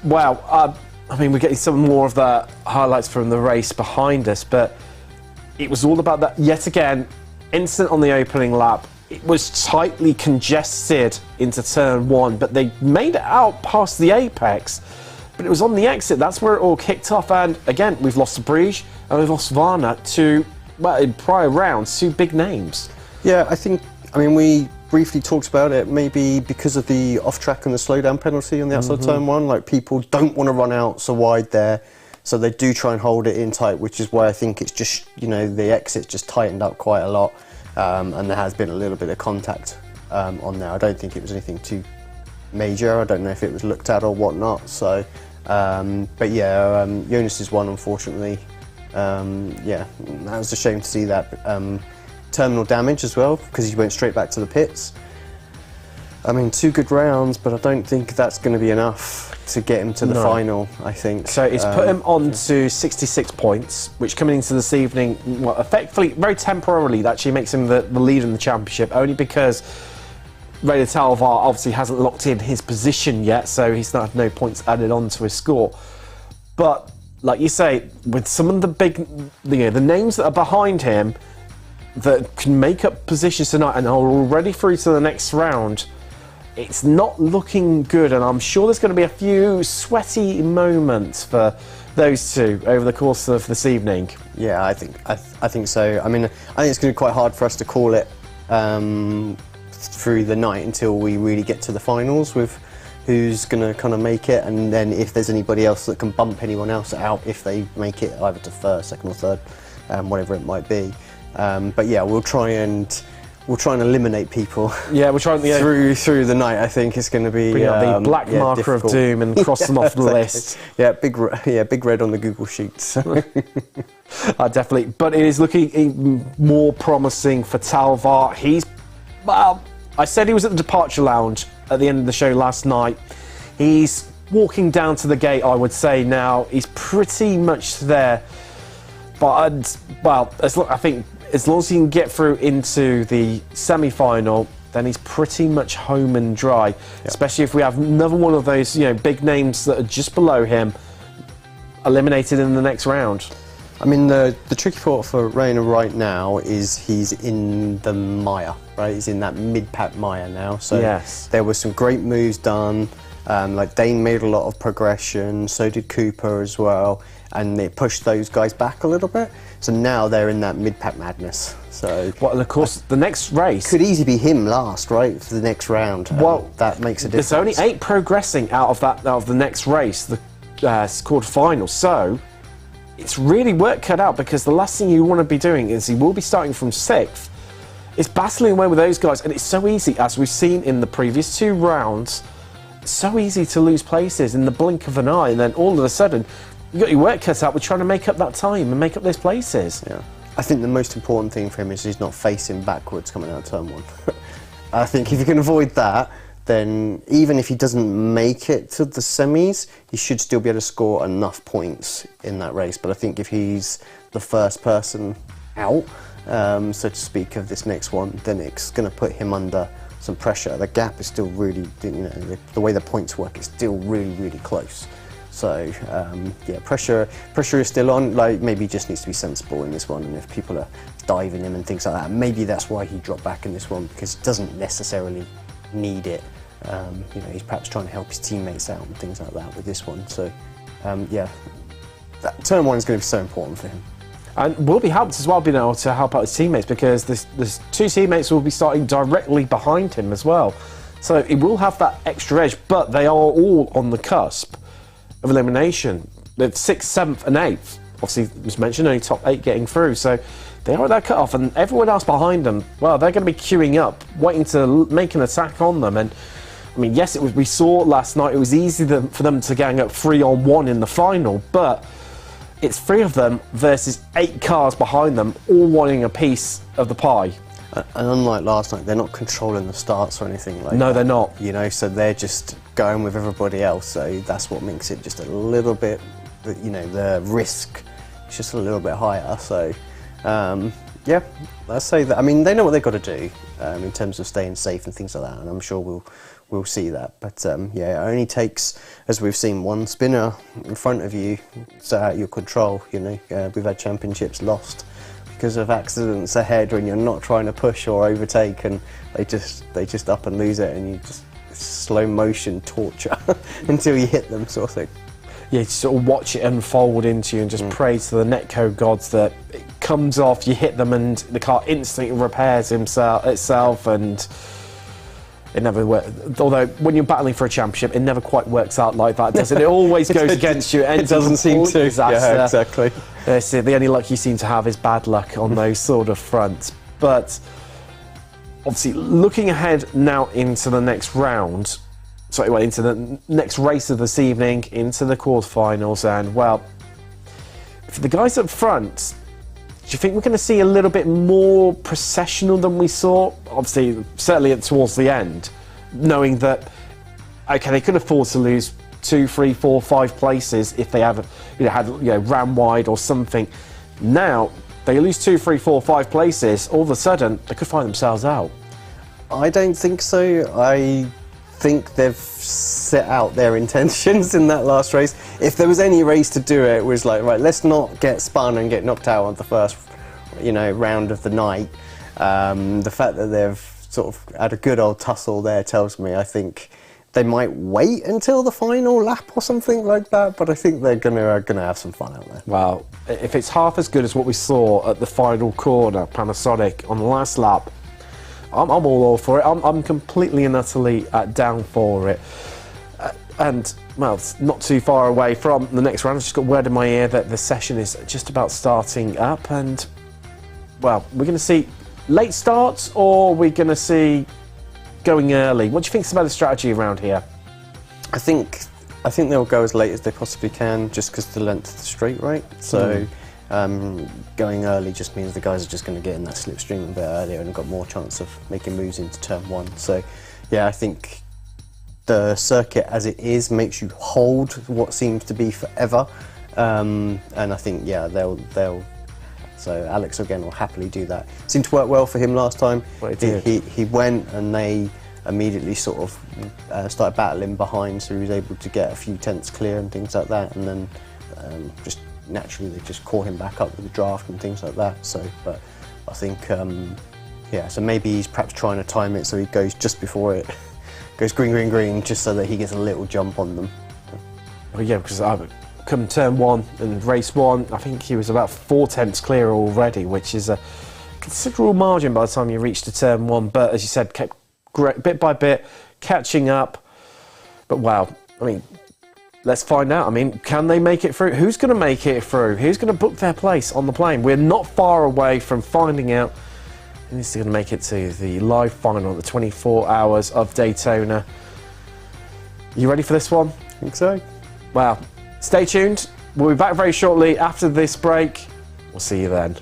S4: wow. I mean, we're getting some more of the highlights from the race behind us, but it was all about that yet again. Instant on the opening lap. It was tightly congested into turn 1, but they made it out past the apex. But it was on the exit, that's where it all kicked off. And again, we've lost Brige and we've lost Varna to, well, in prior rounds, 2 big names. Yeah,
S5: I mean, we briefly talked about it, maybe because of the off-track and the slowdown penalty on the outside turn 1. Like, people don't want to run out so wide there, so they do try and hold it in tight, which is why I think it's just, the exit just tightened up quite a lot. And there has been a little bit of contact on there. I don't think it was anything too major. I don't know if it was looked at or whatnot. So, but yeah, Jonas's one, unfortunately. Yeah, that was a shame to see that. Terminal damage as well, because he went straight back to the pits. I mean, 2 good rounds, but I don't think that's going to be enough to get him to the final, I think.
S4: So it's put him on to 66 points, which coming into this evening, well, effectively, very temporarily, that actually makes him the leader in the championship, only because Rayder Talvar obviously hasn't locked in his position yet, so he's not had no points added on to his score. But, like you say, with some of the big, the names that are behind him that can make up positions tonight and are already through to the next round, it's not looking good, and I'm sure there's going to be a few sweaty moments for those two over the course of this evening.
S5: Yeah, I think so. I mean, I think it's going to be quite hard for us to call it through the night until we really get to the finals with who's going to kind of make it, and then if there's anybody else that can bump anyone else out if they make it either to first, second or third, whatever it might be. But yeah, we'll try and eliminate people.
S4: Yeah, we'll try
S5: through the night. I think it's going to be
S4: bring out the black marker difficult. Of doom and cross them off the list.
S5: Yeah, big red on the Google Sheets.
S4: Definitely, but it is looking even more promising for Talvar. I said he was at the departure lounge at the end of the show last night. He's walking down to the gate, I would say now. He's pretty much there. But, I think as long as he can get through into the semi-final, then he's pretty much home and dry, especially if we have another one of those, big names that are just below him eliminated in the next round.
S5: I mean, the tricky part for Rayner right now is he's in the mire, right? He's in that mid-pack mire now. So
S4: yes.
S5: There were some great moves done. Like Dane made a lot of progression, so did Cooper as well, and it pushed those guys back a little bit. So now they're in that mid-pack madness. So,
S4: well, and of course, the next race
S5: could easily be him last, right, for the next round.
S4: Well,
S5: that makes a difference.
S4: There's only 8 progressing out of the next race, the quarter-final. So it's really work cut out, because the last thing you want to be doing is he will be starting from 6th. It's battling away with those guys, and it's so easy, as we've seen in the previous 2 rounds. It's so easy to lose places in the blink of an eye, and then all of a sudden you've got your work cut out with trying to make up that time and make up those places.
S5: Yeah. I think the most important thing for him is he's not facing backwards coming out of turn 1. I think if you can avoid that, then even if he doesn't make it to the semis, he should still be able to score enough points in that race. But I think if he's the first person out, so to speak, of this next one, then it's going to put him under some pressure. The gap is still really, the way the points work is still really, really close. So yeah, pressure is still on. Like, maybe he just needs to be sensible in this one, and if people are diving him and things like that, maybe that's why he dropped back in this one, because he doesn't necessarily need it. He's perhaps trying to help his teammates out and things like that with this one. So yeah, that turn 1 is going to be so important for him.
S4: And will be helped as well, being able to help out his teammates, because there's 2 teammates will be starting directly behind him as well. So he will have that extra edge, but they are all on the cusp of elimination. The 6th, 7th and 8th, obviously it was mentioned, only top 8 getting through, so they are at that cut-off, and everyone else behind them, well, they're going to be queuing up, waiting to make an attack on them. And I mean, yes, we saw last night it was easy for them to gang up 3-on-1 in the final, but it's 3 of them versus 8 cars behind them, all wanting a piece of the pie.
S5: And unlike last night, they're not controlling the starts or anything like that.
S4: No, they're not.
S5: So they're just going with everybody else. So that's what makes it just a little bit, the risk is just a little bit higher. So yeah, let's say that. I mean, they know what they've got to do in terms of staying safe and things like that, and I'm sure we'll see that. But yeah, it only takes, as we've seen, one spinner in front of you, so out of your control. We've had championships lost because of accidents ahead when you're not trying to push or overtake, and they just up and lose it, and you just slow motion torture until you hit them, sort of thing.
S4: Yeah, just sort of watch it unfold into you and just pray to the netcode gods that it comes off, you hit them, and the car instantly repairs itself, and it never works. Although when you're battling for a championship, it never quite works out like that, does it? It always goes against you.
S5: It doesn't seem to. Yeah, exactly.
S4: The only luck you seem to have is bad luck on those sort of fronts. But obviously, looking ahead now into the next round, into the next race of this evening, into the quarterfinals, and well, for the guys up front, do you think we're going to see a little bit more processional than we saw? Obviously, certainly towards the end, knowing that, okay, they could afford to lose 2, 3, 4, 5 places if they had ran wide or something. Now they lose 2, 3, 4, 5 places. All of a sudden, they could find themselves out.
S5: I don't think so. I think they've set out their intentions in that last race. If there was any race to do it, it was like, right, let's not get spun and get knocked out on the first, round of the night. The fact that they've sort of had a good old tussle there tells me, I think they might wait until the final lap or something like that, but I think they're gonna have some fun out there.
S4: Well, if it's half as good as what we saw at the final corner, Panasonic, on the last lap, I'm all for it. I'm completely and utterly down for it. And, well, it's not too far away from the next round. I've just got word in my ear that the session is just about starting up. And, well, we're going to see late starts, or we're going to see going early. What do you think's about the strategy around here? I
S5: think they'll go as late as they possibly can, just because of the length of the straight, right? So going early just means the guys are just going to get in that slipstream a bit earlier and got more chance of making moves into turn 1. So yeah, I think the circuit as it is makes you hold what seems to be forever, and I think they'll So Alex again will happily do that. Seemed to work well for him last time.
S4: Well, it did.
S5: He went and they immediately sort of started battling behind, so he was able to get a few tenths clear and things like that, and then just naturally they just caught him back up with the draft and things like that. So, but I think yeah, so maybe he's perhaps trying to time it so he goes just before it goes green, green, green, just so that he gets a little jump on them.
S4: Well, yeah, because come turn 1 and race 1, I think he was about 4 tenths clear already, which is a considerable margin by the time you reach to turn 1. But as you said, kept bit by bit catching up. But wow, I mean, let's find out. I mean, can they make it through? Who's going to make it through? Who's going to book their place on the plane? We're not far away from finding out who's going to make it to the live final, the 24 hours of Daytona. You ready for this one?
S5: I think so.
S4: Wow. Stay tuned. We'll be back very shortly after this break. We'll see you then.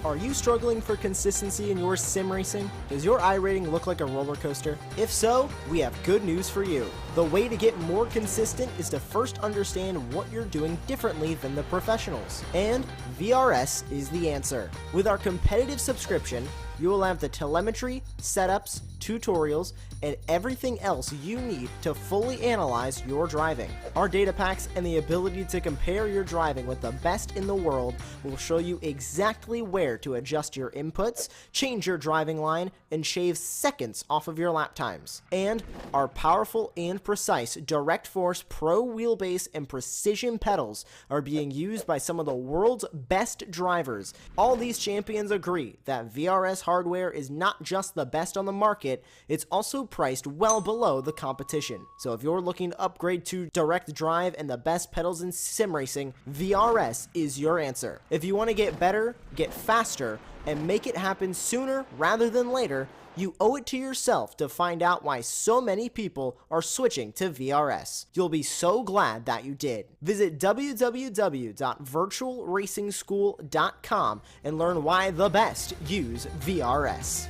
S3: Are you struggling for consistency in your sim racing? Does your iRating look like a roller coaster? If so, we have good news for you. The way to get more consistent is to first understand what you're doing differently than the professionals. And VRS is the answer. With our competitive subscription, you will have the telemetry, setups, tutorials, and everything else you need to fully analyze your driving. Our data packs and the ability to compare your driving with the best in the world will show you exactly where to adjust your inputs, change your driving line, and shave seconds off of your lap times. And our powerful and precise Direct Force Pro wheelbase and precision pedals are being used by some of the world's best drivers. All these champions agree that VRS hardware is not just the best on the market, it's also priced well below the competition. So if you're looking to upgrade to direct drive and the best pedals in sim racing, VRS is your answer. If you want to get better, get faster, and make it happen sooner rather than later, you owe it to yourself to find out why so many people are switching to VRS. You'll be so glad that you did. Visit www.virtualracingschool.com and learn why the best use VRS.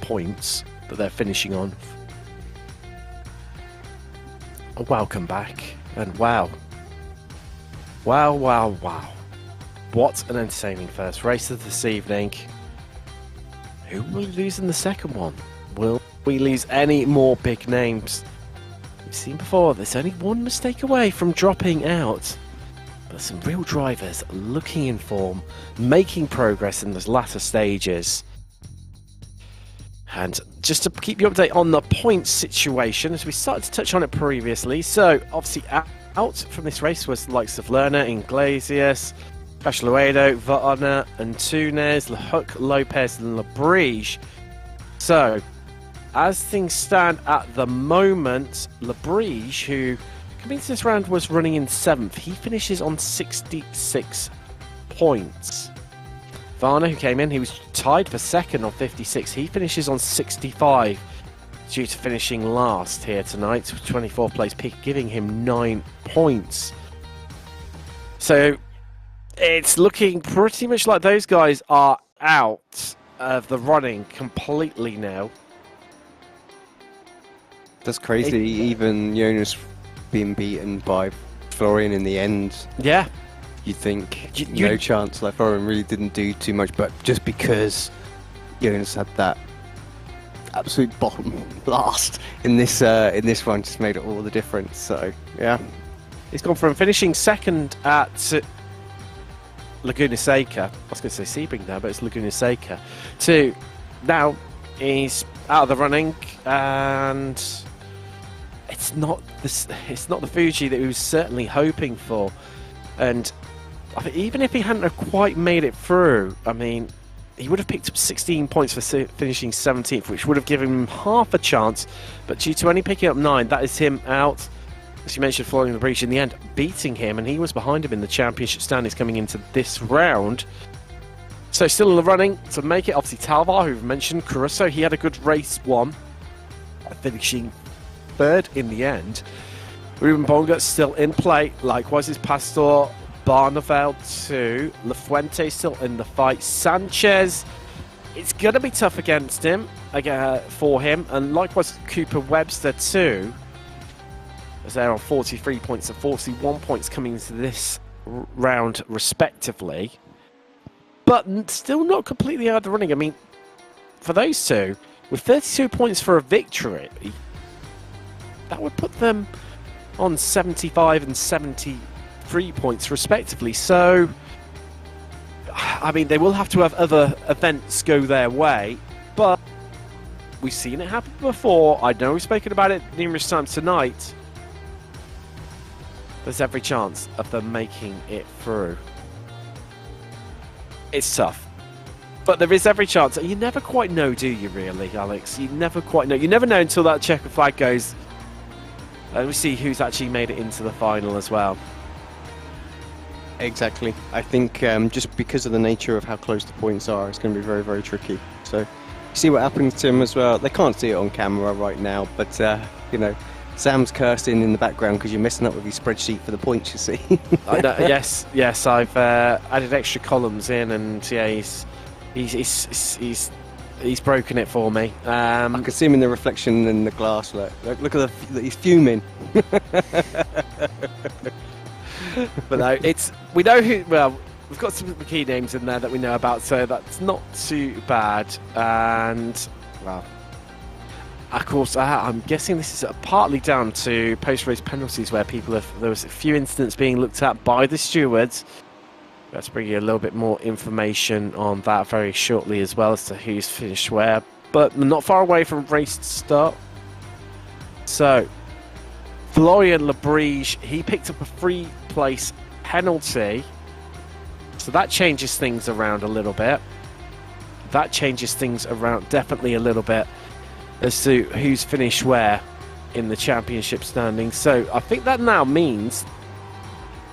S6: Points that they're finishing on. Welcome back, and wow, what an entertaining first race of this evening. Who will lose in the second one? Will we lose any more big names? We've seen before, there's only one mistake away from dropping out. But some real drivers looking in form, making progress in those latter stages. And just to keep you updated on the points situation, as we started to touch on it previously, so obviously out from this race was the likes of Lerner, Iglesias, Casluedo, Varna, Antunes, Lehook, Lopez, and Labrige. So, as things stand at the moment, Labrige, who coming into this round was running in 7th, he finishes on 66 points. Varna, who came in, he was tied for 2nd on 56. He finishes on 65 due to finishing last here tonight, 24th place pick, giving him 9 points. So it's looking pretty much like those guys are out of the running completely now.
S7: That's crazy. Even Jonas being beaten by Florian in the end.
S6: Yeah.
S7: You think no chance, like Florian really didn't do too much, but just because Jonas had that absolute bottom blast in this one just made it all the difference. So yeah,
S6: he's gone from finishing 2nd at Laguna Seca, I was going to say Sebring now, but it's Laguna Seca, to now he's out of the running, and it's not the Fuji that he was certainly hoping for. And I think even if he hadn't have quite made it through, I mean, he would have picked up 16 points for finishing 17th, which would have given him half a chance. But due to only picking up 9, that is him out. As you mentioned, Florian Labrige in the end beating him, and he was behind him in the championship standings coming into this round. So still in the running to make it, obviously Talvar, who we've mentioned, Caruso, he had a good race 1, finishing 3rd in the end. Ruben Bonga still in play, likewise is Pastor, Barneveld too, Lafuente still in the fight, Sanchez, it's going to be tough against him, for him, and likewise Cooper Webster too, as they're on 43 points and 41 points coming into this round respectively, but still not completely out of the running. I mean, for those two, with 32 points for a victory, that would put them on 75 and 73 points respectively. So, I mean, they will have to have other events go their way, but we've seen it happen before. I know we've spoken about it numerous times tonight. There's every chance of them making it through. It's tough, but there is every chance. You never quite know, do you, really, Alex? You never quite know. You never know until that checkered flag goes. And we see who's actually made it into the final as well.
S7: Exactly. I think just because of the nature of how close the points are, it's going to be very, very tricky. So, you see what happens to him as well. They can't see it on camera right now, but, you know, Sam's cursing in the background because you're messing up with his spreadsheet for the points, you see.
S6: I know, yes, I've added extra columns in, and yeah, he's broken it for me.
S7: I can see him in the reflection in the glass. Look at he's fuming.
S6: But no, we know who. Well, we've got some key names in there that we know about, so that's not too bad. And well, of course, I'm guessing this is partly down to post-race penalties, where there was a few incidents being looked at by the stewards. Let's bring you a little bit more information on that very shortly, as well as to who's finished where. But not far away from race start. So, Florian Lebrige, he picked up a free-place penalty. So that changes things around a little bit. That changes things around definitely a little bit as to who's finished where in the championship standings. So I think that now means,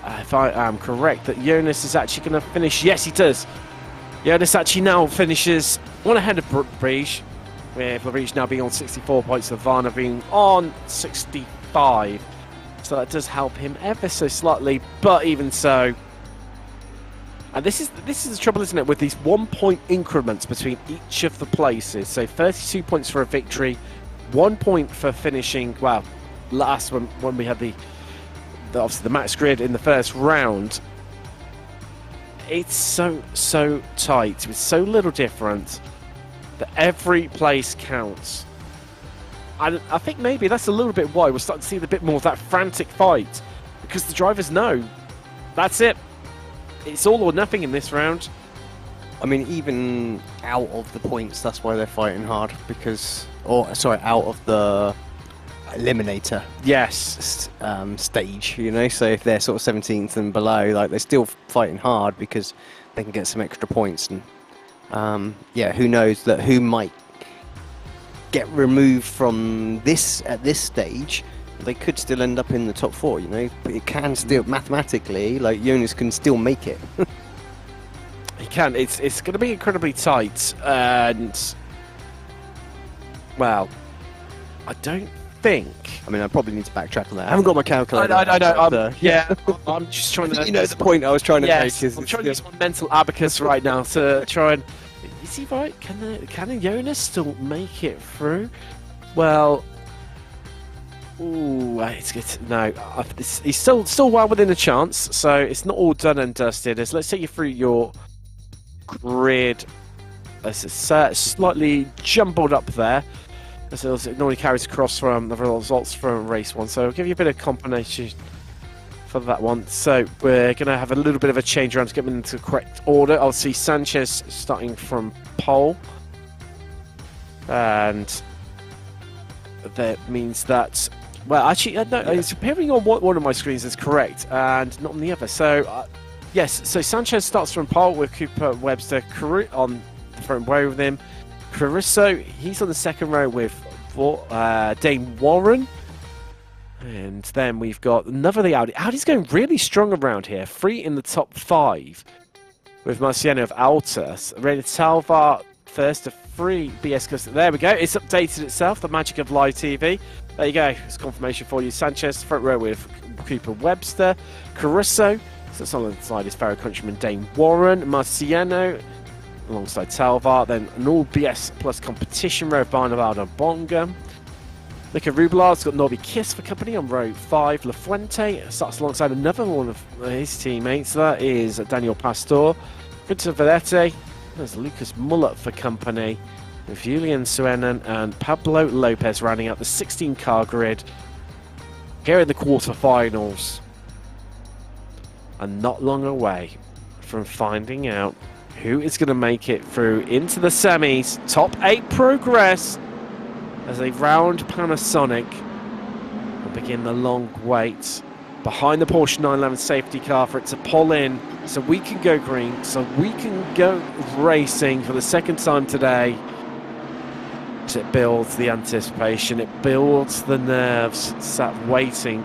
S6: if I am correct, that Jonas is actually going to finish. Yes, he does. Jonas actually now finishes one ahead of Lebrige, with Lebrige now being on 64 points and Varna being on 65. So that does help him ever so slightly, but even so. And this is the trouble, isn't it, with these 1 point increments between each of the places. So 32 points for a victory, 1 point for finishing, well, last when we had obviously the max grid in the first round. It's so tight with so little difference that every place counts. And I think maybe that's a little bit why we're starting to see a bit more of that frantic fight, because the drivers know that's it. It's all or nothing in this round.
S7: I mean, even out of the points, that's why they're fighting hard, because, out of the eliminator stage, you know, so if they're sort of 17th and below, like, they're still fighting hard because they can get some extra points. And who knows who might get removed from this at this stage. They could still end up in the top 4, you know, but it can still, mathematically, like, Jonas can still make it.
S6: He can. It's going to be incredibly tight, and, well, I don't think...
S7: I mean, I probably need to backtrack on that. I haven't got my calculator.
S6: I know. Yeah, I'm just trying to...
S7: You know, the point I was trying to make is...
S6: I'm trying to use my mental abacus right now to try and... Is he right? Can Jonas still make it through? Well... Ooh, it's good. No, he's still well within a chance, so it's not all done and dusted. Let's take you through your grid. It's slightly jumbled up there, as it normally carries across from the results from race 1. So I'll give you a bit of combination for that one. So we're going to have a little bit of a change around to get them into the correct order. I'll see Sanchez starting from pole, and that means that... Well, actually, no, it's appearing on one of my screens as correct, and not on the other. So, yes, so Sanchez starts from pole with Cooper Webster on the front row with him. Caruso, he's on the second row with Dane Warren. And then we've got another of the Audi. Audi's going really strong around here. 3 in the top 5 with Marciano of Altus. Reina Talvar first to 3 BS Custom. There we go. It's updated itself. The magic of live TV. There you go. It's confirmation for you. Sanchez, front row with Cooper Webster. Caruso. So it's on the side is fellow countryman Dane Warren. Marciano alongside Talvar. Then an all BS plus competition row of Barnabal and Bonga. Luca Rubilar's got Norby Kiss for company on row 5. La Fuente starts alongside another one of his teammates. That is Daniel Pastor. Victor Vedette. There's Lucas Muller for company. With Julian Suenan and Pablo Lopez rounding out the 16-car grid. Here in the quarterfinals. And not long away from finding out who is going to make it through into the semis. Top 8 progress as they round Panasonic and begin the long wait behind the Porsche 911 safety car for it to pull in so we can go green, so we can go racing for the second time today. It builds the anticipation, it builds the nerves. Sat waiting,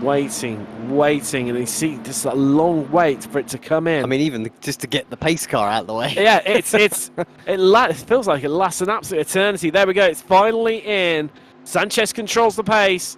S6: and you see just that long wait for it to come in.
S7: I mean, even just to get the pace car out of the way.
S6: Yeah, it feels like it lasts an absolute eternity. There we go, it's finally in. Sanchez controls the pace.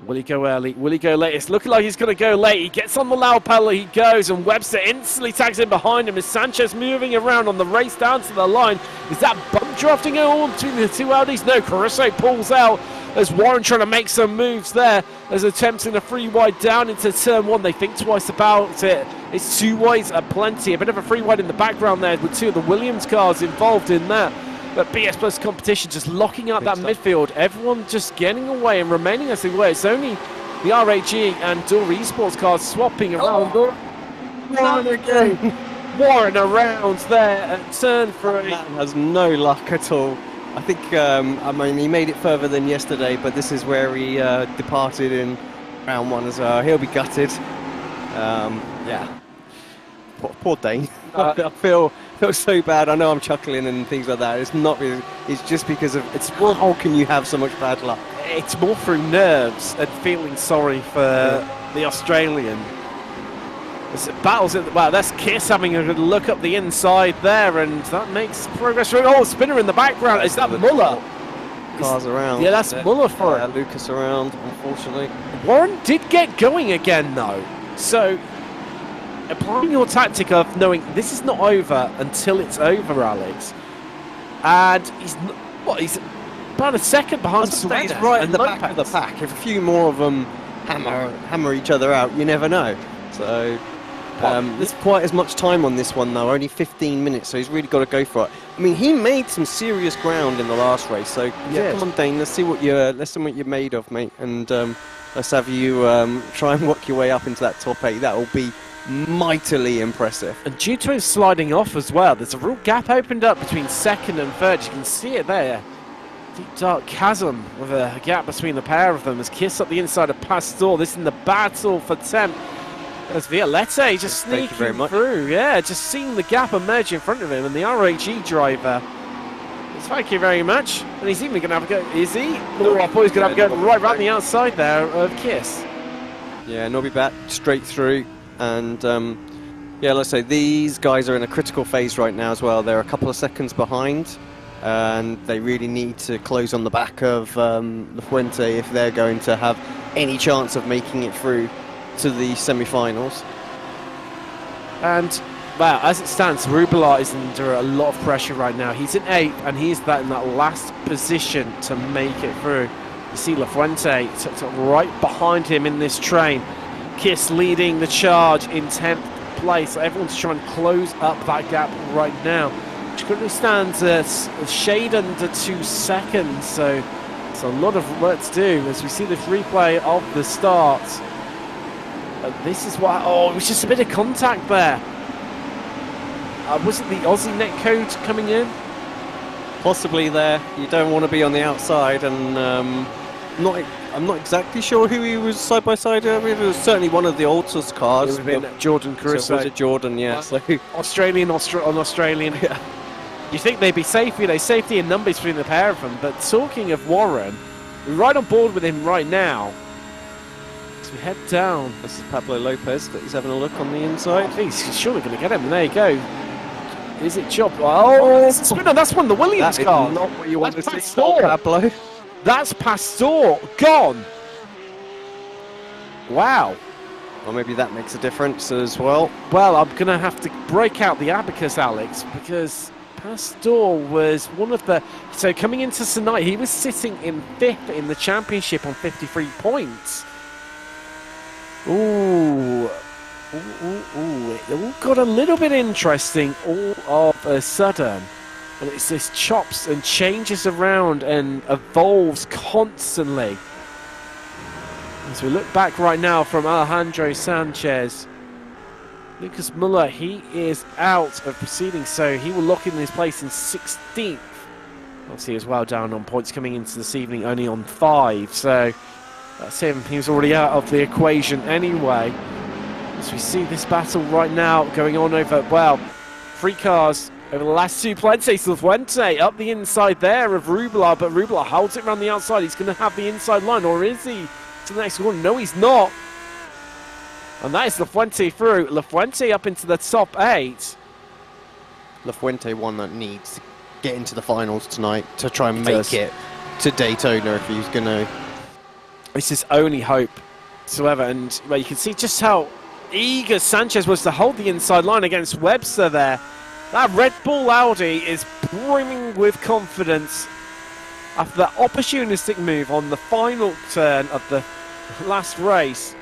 S6: Will he go early? Will he go late? It's looking like he's going to go late. He gets on the loud pedal, he goes, and Webster instantly tags in behind him. Is Sanchez moving around on the race down to the line? Is that bump drafting going on between the two Audis? No, Caruso pulls out. There's Warren trying to make some moves there. There's attempting a 3 wide down into turn 1. They think twice about it. It's 2 wides are plenty. A bit of a 3 wide in the background there with 2 of the Williams cars involved in that. But BS Plus competition just locking up that midfield. Everyone just getting away and remaining as they were. It's only the RAG and Door Esports cars swapping around. Warren again. Warren around there at turn 3.
S7: That has no luck at all. I think, I mean, he made it further than yesterday, but this is where he departed in round 1 as well. He'll be gutted. Yeah. Poor Dane. I feel so bad. I know I'm chuckling and things like that. It's not really. It's just because of. It's how can you have so much bad luck?
S6: It's more through nerves and feeling sorry for the Australian. As it battles it. Wow, that's Kiss having a good look up the inside there, and that makes progress. Oh, spinner in the background. Is that Muller?
S7: Cars around.
S6: Yeah, that's Muller for it.
S7: Lucas around, unfortunately.
S6: Warren did get going again though, so. Applying your tactic of knowing this is not over until it's over, Alex. And he's about a second behind.
S7: He's right at the back of the pack. If a few more of them hammer each other out, you never know. So there's quite as much time on this one though. Only 15 minutes, so he's really got to go for it. I mean, he made some serious ground in the last race. So yeah, come on, Dane. Let's see what you're made of, mate. And let's have you try and work your way up into that top 8. That will be mightily impressive.
S6: And due to him sliding off as well, there's a real gap opened up between second and third. You can see it there. Deep dark chasm with a gap between the pair of them as Kiss up the inside of Pastor. This in the battle for 10th. There's Violette just sneaking through. Yeah, just seeing the gap emerge in front of him. And the RHE driver, thank you very much. And he's even going to have a go. Is he? Oh, I thought he was going to have a go right around the outside there of Kiss.
S7: Yeah, Nobby back straight through. And yeah, let's say these guys are in a critical phase right now as well. They're a couple of seconds behind, and they really need to close on the back of La Fuente if they're going to have any chance of making it through to the semi-finals.
S6: And wow, as it stands, Rubilar is under a lot of pressure right now. He's in 8th, and he's in that last position to make it through. You see La Fuente right behind him in this train. Kiss leading the charge in 10th place. So everyone's trying to close up that gap right now, which currently stands at a shade under 2 seconds. So it's a lot of work to do as we see this replay of the start. This is why. Oh, it was just a bit of contact there. Was it the Aussie net code coming in?
S7: Possibly there. You don't want to be on the outside, and I'm not exactly sure who he was side by side with. It was certainly one of the Altus cars.
S6: It would have been Jordan Caruso.
S7: So was it Jordan? Yeah. So.
S6: Australian on Australian.
S7: Yeah.
S6: You think they'd be safe? You know, safety in numbers between the pair of them. But talking of Warren, we're right on board with him right now. So we head down.
S7: This is Pablo Lopez that he's having a look on the inside.
S6: I think he's surely going to get him. And there you go. Is it Job? Oh, it's a spinner. That's one of the Williams cars.
S7: Not what you want to see,
S6: Pablo. That's Pastor gone. Wow.
S7: Well, maybe that makes a difference as well.
S6: Well, I'm going to have to break out the abacus, Alex, because Pastor was one of the... So coming into tonight, he was sitting in 5th in the championship on 53 points. Ooh. It all got a little bit interesting all of a sudden. And it's this chops and changes around and evolves constantly. As we look back right now from Alejandro Sanchez, Lucas Muller, he is out of proceedings, so he will lock in his place in 16th. Obviously, as well down on points coming into this evening, only on 5. So that's him. He was already out of the equation anyway. As we see this battle right now going on over, well, 3 cars over the last 2 Puente. Fuente up the inside there of Rubelar, but Rubelar holds it around the outside. He's going to have the inside line, or is he to the next one? No, he's not. And that is Lafuente through. Lafuente up into the top 8.
S7: Lafuente, one that needs to get into the finals tonight to try and make it to Daytona if he's going to.
S6: It's his only hope whatsoever. And well, you can see just how eager Sanchez was to hold the inside line against Webster there. That Red Bull Audi is brimming with confidence after that opportunistic move on the final turn of the last race.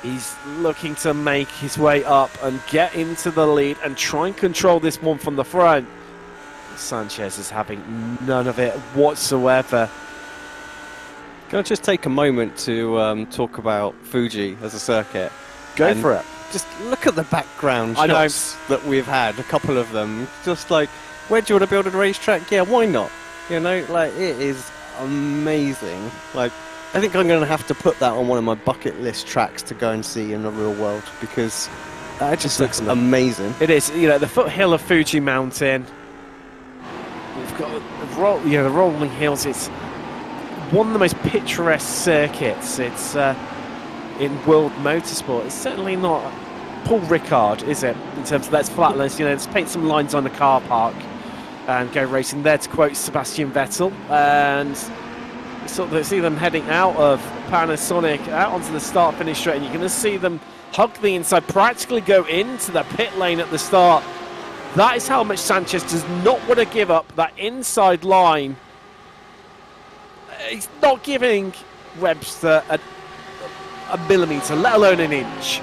S6: He's looking to make his way up and get into the lead and try and control this one from the front. Sanchez is having none of it whatsoever.
S7: Can I just take a moment to talk about Fuji as a circuit?
S6: Go for it.
S7: Just look at the background shots that we've had, a couple of them. Just like, where do you want to build a racetrack? Yeah, why not? You know, like, it is amazing. Like, I think I'm going to have to put that on one of my bucket list tracks to go and see in the real world, because it just looks amazing.
S6: It is, you know, the foothill of Fuji Mountain. We've got the rolling hills. It's one of the most picturesque circuits. It's in world motorsport. It's certainly not Paul Ricard, is it? In terms of that's flatlands. You know, let's paint some lines on the car park and go racing there, to quote Sebastian Vettel. And sort of see them heading out of Panasonic out onto the start-finish straight, and you're going to see them hug the inside, practically go into the pit lane at the start. That is how much Sanchez does not want to give up that inside line. He's not giving Webster a millimetre, let alone an inch.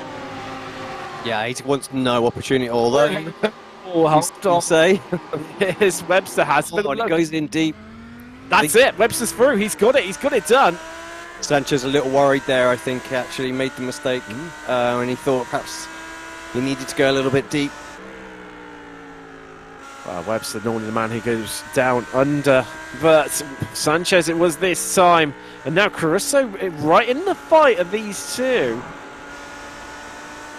S7: Yeah, he wants no opportunity, although
S6: hold
S7: say
S6: yes, Webster has.
S7: But he goes in deep.
S6: That's it. Webster's through. He's got it. He's got it done.
S7: Sanchez a little worried there, I think, actually made the mistake. And he thought perhaps he needed to go a little bit deep.
S6: Well, Webster, normally the man who goes down under. But Sanchez, it was this time. And now Caruso right in the fight of these two.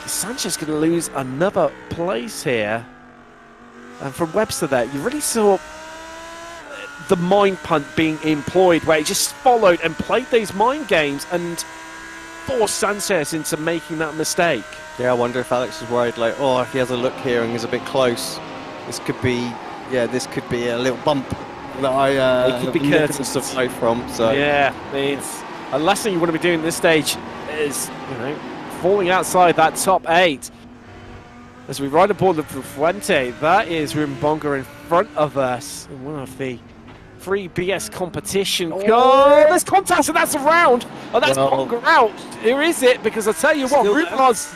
S6: Sanchez going to lose another place here. And from Webster there, you really saw the mind punt being employed, where he just followed and played those mind games and forced Sanchez into making that mistake.
S7: Yeah, I wonder if Alex is worried, like, oh, if he has a look here and is a bit close, this could be a little bump that
S6: it could be courteous
S7: to fight from. So
S6: yeah, it's a lesson you want to be doing at this stage is, you know, falling outside that top 8. As we ride aboard the Fuente, that is Rimbonga in front of us in one of the free BS competition. Oh, there's contact, and that's around. Oh, that's Bonga out. Here is it, because I tell you what, Rubelar's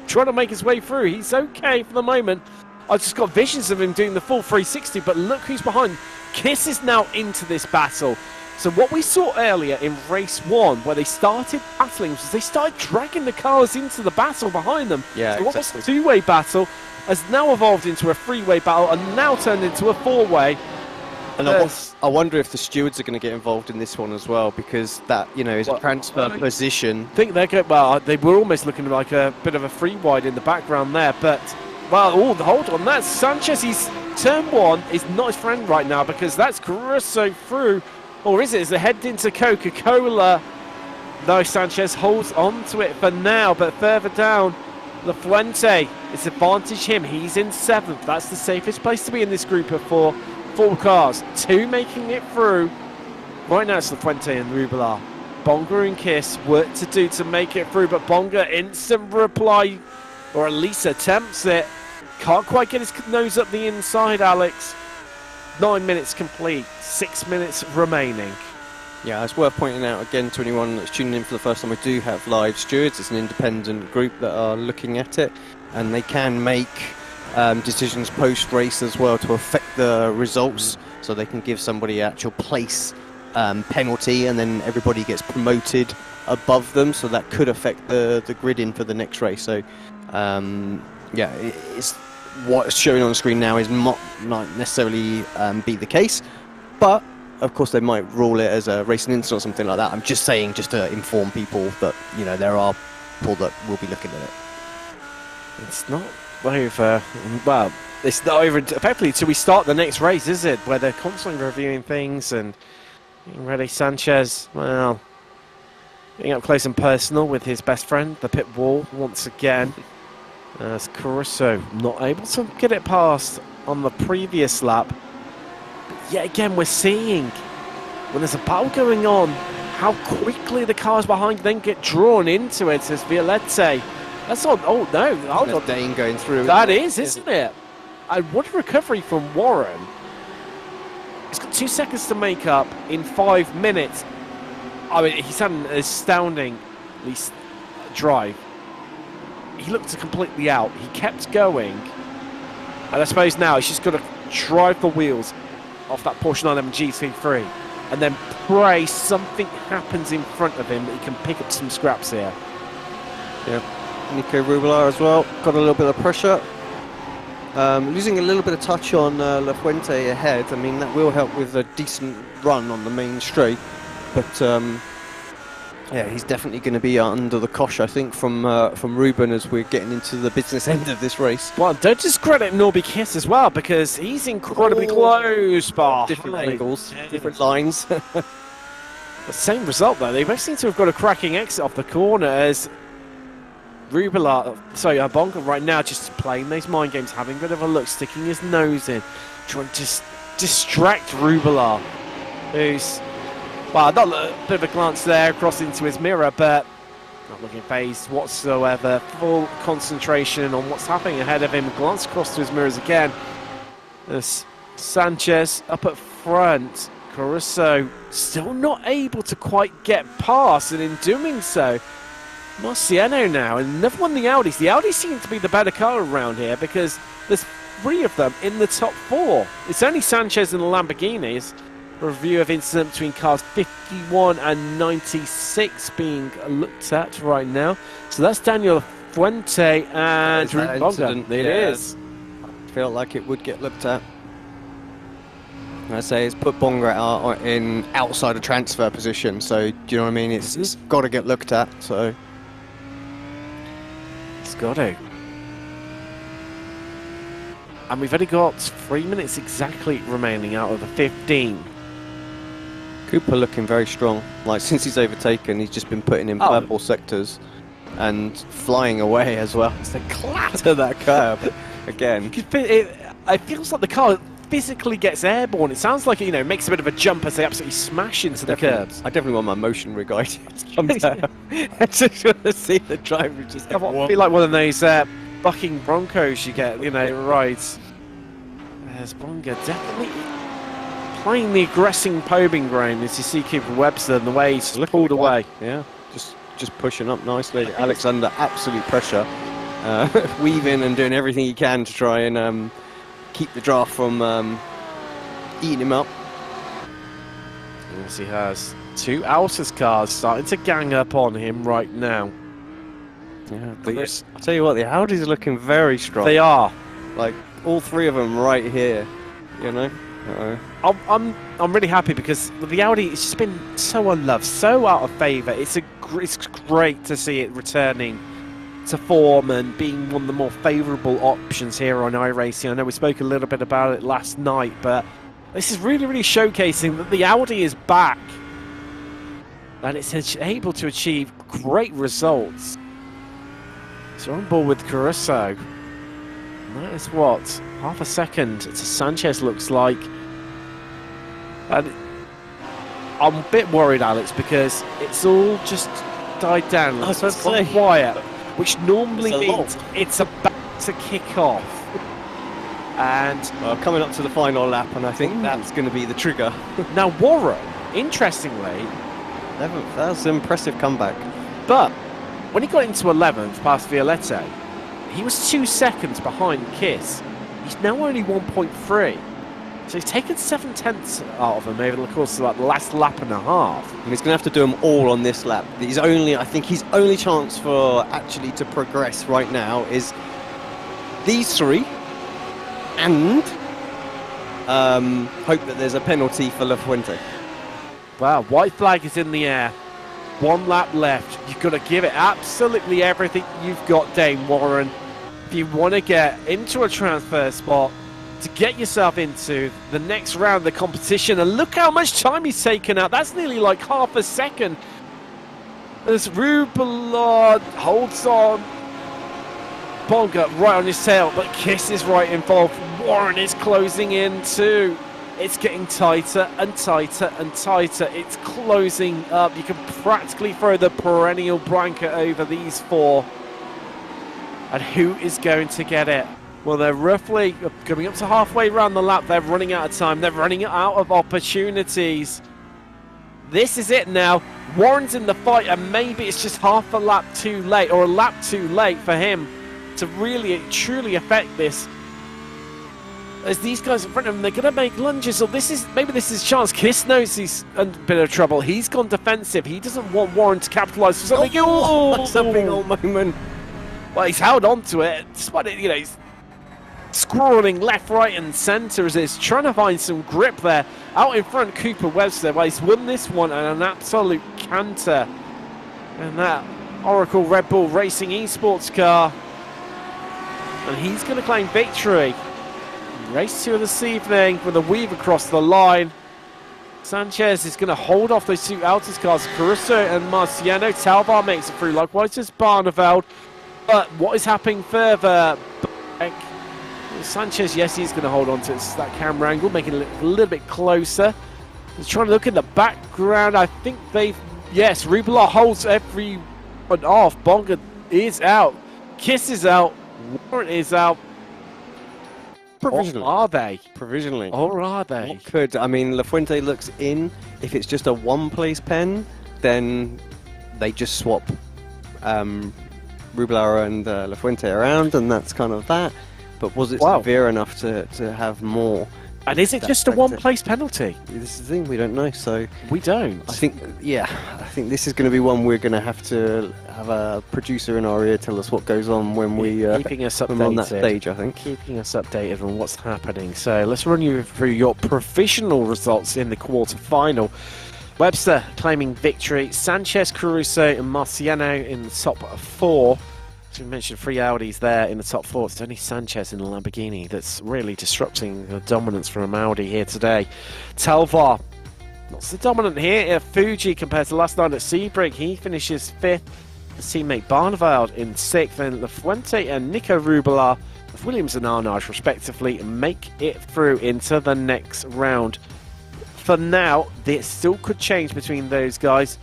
S6: trying to make his way through. He's okay for the moment. I've just got visions of him doing the full 360, but look who's behind. Kiss is now into this battle. So what we saw earlier in race 1, where they started battling, was they started dragging the cars into the battle behind them.
S7: Yeah,
S6: so what was a 2-way battle has now evolved into a 3-way battle and now turned into a 4-way.
S7: And I wonder if the stewards are going to get involved in this one as well, because that, you know, is a transfer position.
S6: I think they're good. Well, they were almost looking like a bit of a free wide in the background there, but well, hold on, that's Sanchez. He's turn 1 is not his friend right now, because that's Caruso through, or is it? Is it headed into Coca-Cola? No, Sanchez holds on to it for now, but further down, La Fuente, it's advantage him. He's in 7th. That's the safest place to be in this group of 4. 4 cars, 2 making it through. Right now it's La Fuente and Rubelar. Bonga and Kiss, work to do to make it through, but Bonga instant reply, or at least attempts it. Can't quite get his nose up the inside, Alex. 9 minutes complete, 6 minutes remaining.
S7: Yeah, it's worth pointing out again to anyone that's tuning in for the first time, we do have live stewards. It's an independent group that are looking at it, and they can make decisions post-race as well to affect the results, so they can give somebody actual place penalty, and then everybody gets promoted above them, so that could affect the gridding for the next race. So yeah, it's what's showing on the screen now is not necessarily be the case, but of course they might rule it as a racing incident or something like that. I'm just saying, just to inform people that, you know, there are people that will be looking at it.
S6: It's not over. Well, it's not over effectively till we start the next race, is it? Where they're constantly reviewing things and getting ready. Sanchez, well, getting up close and personal with his best friend, the pit wall, once again. As Caruso not able to get it past on the previous lap. But yet again, we're seeing when there's a battle going on, how quickly the cars behind then get drawn into it. As Violette, that's on. Oh no, hold on.
S7: Dane going through.
S6: That is, isn't it? And what a recovery from Warren. He's got 2 seconds to make up in 5 minutes. I mean, he's had an astounding, at least, drive. He looked completely out. He kept going. And I suppose now he's just got to drive the wheels off that Porsche 911 GT3 and then pray something happens in front of him that he can pick up some scraps here.
S7: Yeah, Nico Rubelar as well, got a little bit of pressure. Losing a little bit of touch on La Fuente ahead. I mean, that will help with a decent run on the main straight. But yeah, he's definitely going to be under the cosh, I think, from Ruben as we're getting into the business end of this race.
S6: Well, don't discredit Norby Kiss as well, because he's incredibly close.
S7: Different angles, different lines.
S6: The same result, though. They both seem to have got a cracking exit off the corner as Bonga right now just playing those mind games, having a bit of a look, sticking his nose in, trying to just distract Rubelar, who's, well, not a bit of a glance there across into his mirror, but not looking phased whatsoever. Full concentration on what's happening ahead of him. Glance across to his mirrors again. There's Sanchez up at front. Caruso still not able to quite get past, and in doing so, Marciano now, and another one of the Audis. The Audis seem to be the better car around here because there's 3 of them in the top 4. It's only Sanchez and the Lamborghinis. A review of incident between cars 51 and 96 being looked at right now. So that's Daniel Fuente and Ruben Bonga. It is.
S7: I feel like it would get looked at. I say it's put Bonga in outside a transfer position, so do you know what I mean? It's got to get looked at. So
S6: it's got to. And we've only got 3 minutes exactly remaining out of the 15.
S7: Cooper looking very strong. Like, since he's overtaken, he's just been putting in purple sectors and flying away as well.
S6: It's a clatter that curb
S7: again.
S6: It feels like the car physically gets airborne. It sounds like it, makes a bit of a jump as they absolutely smash into the curbs.
S7: I definitely want my motion rig guy to jump down. I just want to see the driver just
S6: I feel like one of those bucking Broncos you get, rides. There's Bonga definitely playing the aggressing probing game as you see Cooper Webster and the way he's pulled away.
S7: Yeah, just pushing up nicely. Alex under absolute pressure, weaving and doing everything he can to try and keep the draft from eating him up.
S6: Yes, he has 2 Alsa's cars starting to gang up on him right now.
S7: Yeah, I'll tell you what, the Audis are looking very strong.
S6: They are.
S7: Like, all 3 of them right here,
S6: I'm really happy because the Audi has just been so unloved, so out of favour. It's great to see it returning to form and being one of the more favourable options here on iRacing. I know we spoke a little bit about it last night, but this is really, really showcasing that the Audi is back and it's able to achieve great results. So on board with Caruso. That is what, half a second to Sanchez looks like. And I'm a bit worried, Alex, because it's all just died down. It's gone quiet, which normally means it's about to kick off. And
S7: coming up to the final lap, and I think that's going to be the trigger.
S6: now Warren, interestingly,
S7: 11th, that was an impressive comeback.
S6: but when he got into 11th past Violette, he was 2 seconds behind Kiss. He's now only 1.3. So he's taken 7/10 out of him over the course of like the last lap and a half.
S7: And he's going to have to do them all on this lap. I think his only chance for actually to progress right now is these 3, and hope that there's a penalty for La Fuente.
S6: Wow, white flag is in the air. 1 lap left. You've got to give it absolutely everything you've got, Dane Warren, if you want to get into a transfer spot, to get yourself into the next round of the competition. And look how much time he's taken out. That's nearly like half a second. As Rubelard holds on. Bonga right on his tail, but Kiss is right involved. Warren is closing in too. It's getting tighter and tighter and tighter. It's closing up. You can practically throw the perennial blanket over these 4. And who is going to get it? Well, they're roughly coming up to halfway around the lap. They're running out of time. They're running out of opportunities. This is it now. Warren's in the fight, and maybe it's just half a lap too late, or a lap too late for him to really, truly affect this. As these guys in front of him, they're going to make lunges. So maybe this is chance. Kiss knows he's in a bit of trouble. He's gone defensive. He doesn't want Warren to capitalise for something.
S7: That's a big old moment.
S6: Well, he's held on to it, despite it, he's scrolling left, right, and centre as he's trying to find some grip there. Out in front, Cooper Webster, well, he's won this one and an absolute canter. And that Oracle Red Bull Racing Esports car. And he's going to claim victory. Race 2 of this evening with a weave across the line. Sanchez is going to hold off those 2 Altus cars, Caruso and Marciano. Talvar makes it through, likewise does Barneveld. But what is happening further back? Sanchez, yes, he's going to hold on to that camera angle, making it a little bit closer. He's trying to look in the background. I think yes, Rubelard holds everyone off. Bonga is out. Kiss is out. Warren is out.
S7: Provisionally.
S6: Or are they?
S7: Provisionally.
S6: Or are they?
S7: I mean, La Fuente looks in. If it's just a 1-place pen, then they just swap Rubelard and La Fuente around, and that's kind of that. But was it severe enough to have more?
S6: And is it just a 1-place penalty?
S7: This is the thing, we don't know, so...
S6: We don't.
S7: I think this is going to be one we're going to have a producer in our ear tell us what goes on when
S6: keeping us updated.
S7: when we're on that stage, I think.
S6: Keeping us updated on what's happening. So let's run you through your provisional results in the quarter-final. Webster claiming victory. Sanchez, Caruso and Marciano in the top 4. We mentioned 3 Audis there in the top 4. It's only Sanchez in the Lamborghini that's really disrupting the dominance from Audi here today. Talvar, not so dominant here. Fuji compared to last night at Sebring. He finishes 5th. His teammate Barneveld in 6th. And La Fuente and Nico Rubelard of Williams and Arnage respectively make it through into the next round. For now, this still could change between those guys.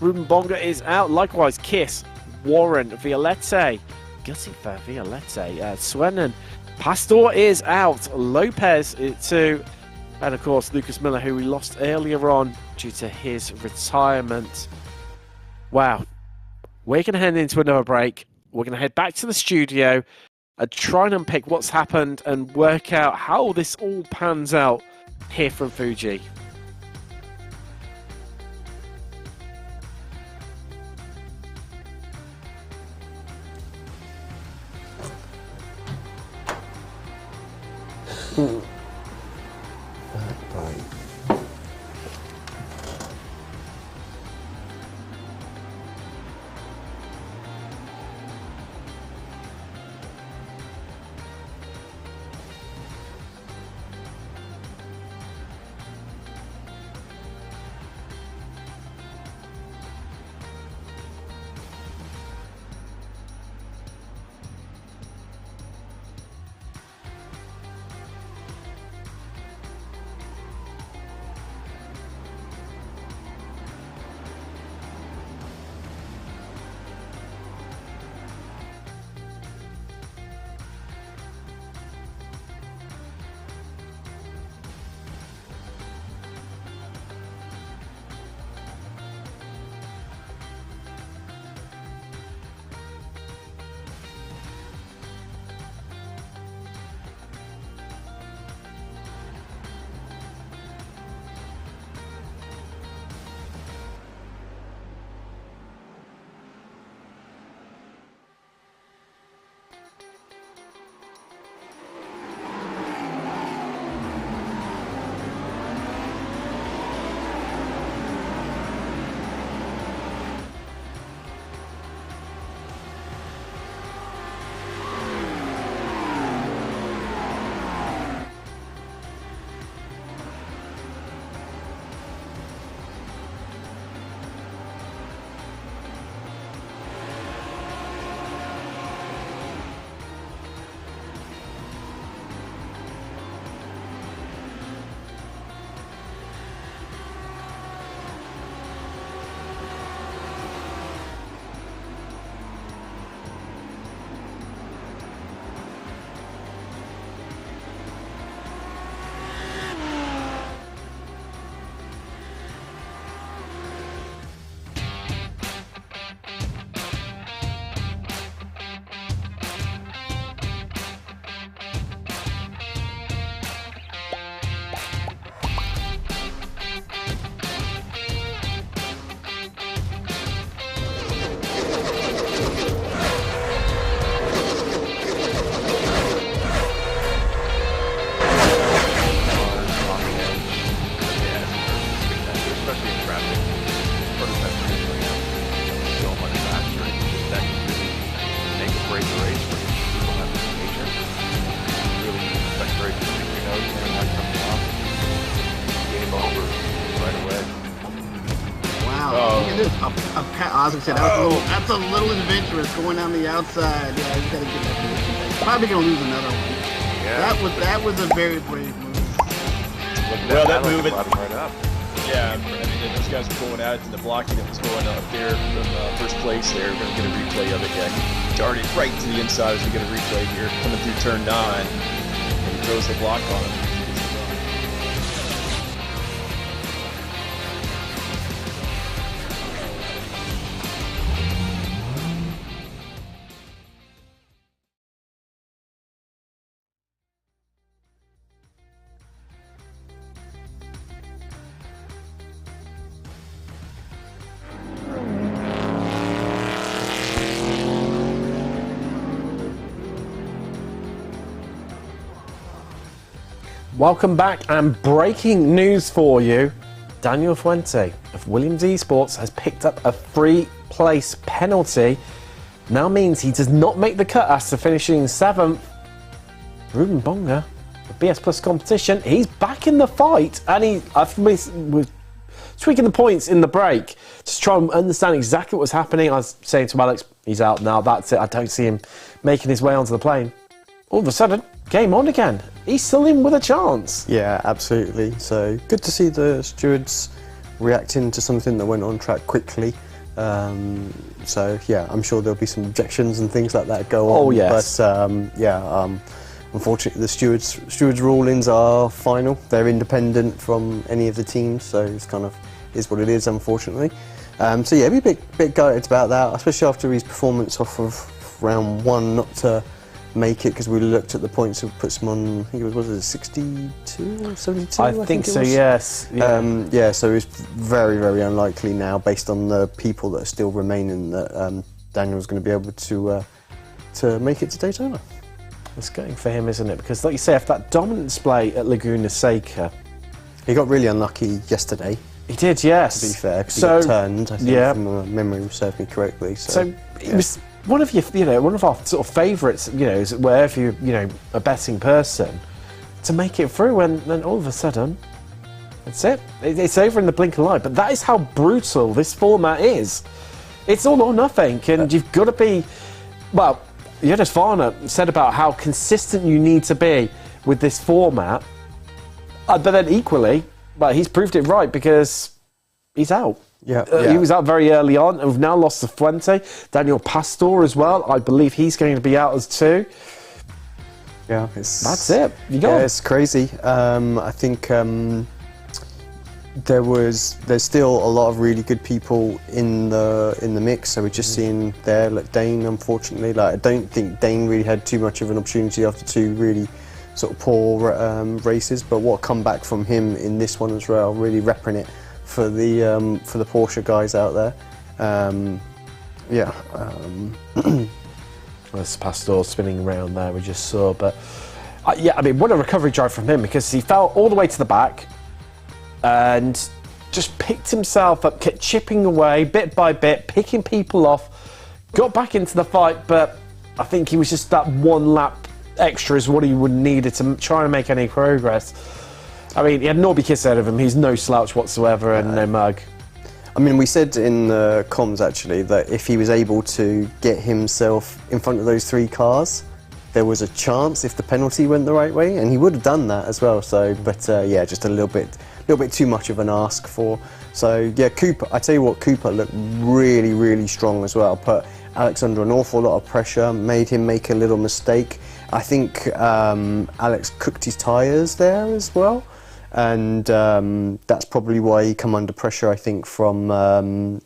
S6: Ruben Bonga is out. Likewise, Kiss, Warren, Violette, gutting for Violette, Swennen, Pastor is out, Lopez too, and of course Lucas Miller, who we lost earlier on due to his retirement. Wow, we're going to head into another break. We're going to head back to the studio and try and unpick what's happened and work out how this all pans out here from Fuji.
S1: was gonna say that's a little adventurous going down the outside. Yeah, he's got to get that position back. Probably gonna lose another one.
S8: Yeah.
S1: That was a very brave move.
S2: Well, that move,
S8: right up.
S2: yeah, I mean, those guys were going at it, and the blocking that was going up there from first place there. We're going to get a replay of it, yeah. Darted right to the inside as we get a replay here, coming through turn 9, and he throws the block on him.
S4: Welcome back, and breaking news for you. Daniel Fuente of Williams Esports has picked up a free place penalty. Now means he does not make the cut after finishing 7th. Ruben Bonga of BS Plus competition, he's back in the fight, and he was tweaking the points in the break to try and understand exactly what was happening. I was saying to Alex, he's out now, that's it. I don't see him making his way onto the plane. All of a sudden, game on again. He's still in with a chance.
S5: Yeah, absolutely. So good to see the stewards reacting to something that went on track quickly. So yeah, I'm sure there'll be some objections and things like that go on.
S4: Oh yes.
S5: But unfortunately, the stewards' rulings are final. They're independent from any of the teams, so it's kind of is what it is, unfortunately. So yeah, be a bit gutted about that, especially after his performance off of round 1, not to make it, because we looked at the points and puts him on, I think it was it 62 or 72?
S4: I think so, yes.
S5: Yeah. So it's very, very unlikely now, based on the people that are still remaining, that Daniel's going to be able to make it to Daytona.
S4: It's going for him, isn't it? Because like you say, after that dominant display at Laguna Seca,
S5: he got really unlucky yesterday.
S4: He did, yes.
S5: To be fair, because he got turned, I think, if my memory will serve me correctly. So
S4: it was one of one of our sort of favourites, is wherever you a betting person, to make it through, and then all of a sudden, that's it. It's over in the blink of an eye. But that is how brutal this format is. It's all or nothing, and you've got to be, well, Jonas Varner said about how consistent you need to be with this format, but then equally, well, he's proved it right, because he's out.
S5: Yeah.
S4: He was out very early on, and we've now lost to Fuente. Daniel Pastor as well. I believe he's going to be out as too.
S5: Yeah,
S4: that's it. You go.
S5: Yeah, it's crazy. I think there's still a lot of really good people in the mix. So we're just seeing there, like Dane. Unfortunately, I don't think Dane really had too much of an opportunity after 2 really sort of poor races. But what come back from him in this one as well, really repping it for the Porsche guys out there.
S4: There's Pastor spinning around there, we just saw. But I mean, what a recovery drive from him, because he fell all the way to the back and just picked himself up, kept chipping away bit by bit, picking people off, got back into the fight. But I think he was just that 1 lap extra is what he would needed to try and make any progress. I mean, he had Norby Kiss ahead of him. He's no slouch whatsoever, and no mug.
S5: I mean, we said in the comms, actually, that if he was able to get himself in front of those 3 cars, there was a chance if the penalty went the right way, and he would have done that as well. So, but yeah, just a little bit too much of an ask for. So yeah, Cooper. I tell you what, Cooper looked really, really strong as well. Put Alex under an awful lot of pressure, made him make a little mistake. I think Alex cooked his tyres there as well. And that's probably why he come under pressure, I think, from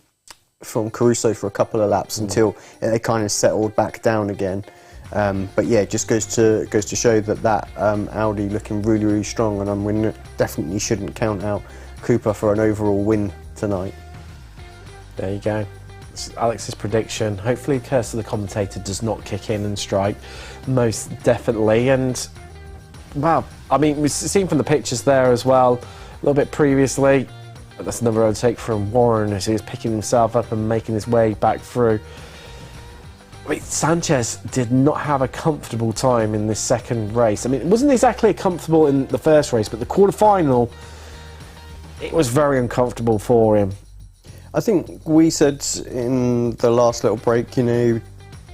S5: Caruso for a couple of laps until they kind of settled back down again. But yeah, it just goes to show that Audi looking really, really strong, and we definitely shouldn't count out Cooper for an overall win tonight.
S4: There you go. This is Alex's prediction. Hopefully, the curse of the commentator does not kick in and strike. Most definitely. And wow, I mean, we've seen from the pictures there as well, a little bit previously. That's another overtake from Warren as he was picking himself up and making his way back through. I mean, Sanchez did not have a comfortable time in this second race. I mean, it wasn't exactly comfortable in the first race, but the quarterfinal, it was very uncomfortable for him.
S5: I think we said in the last little break, you know,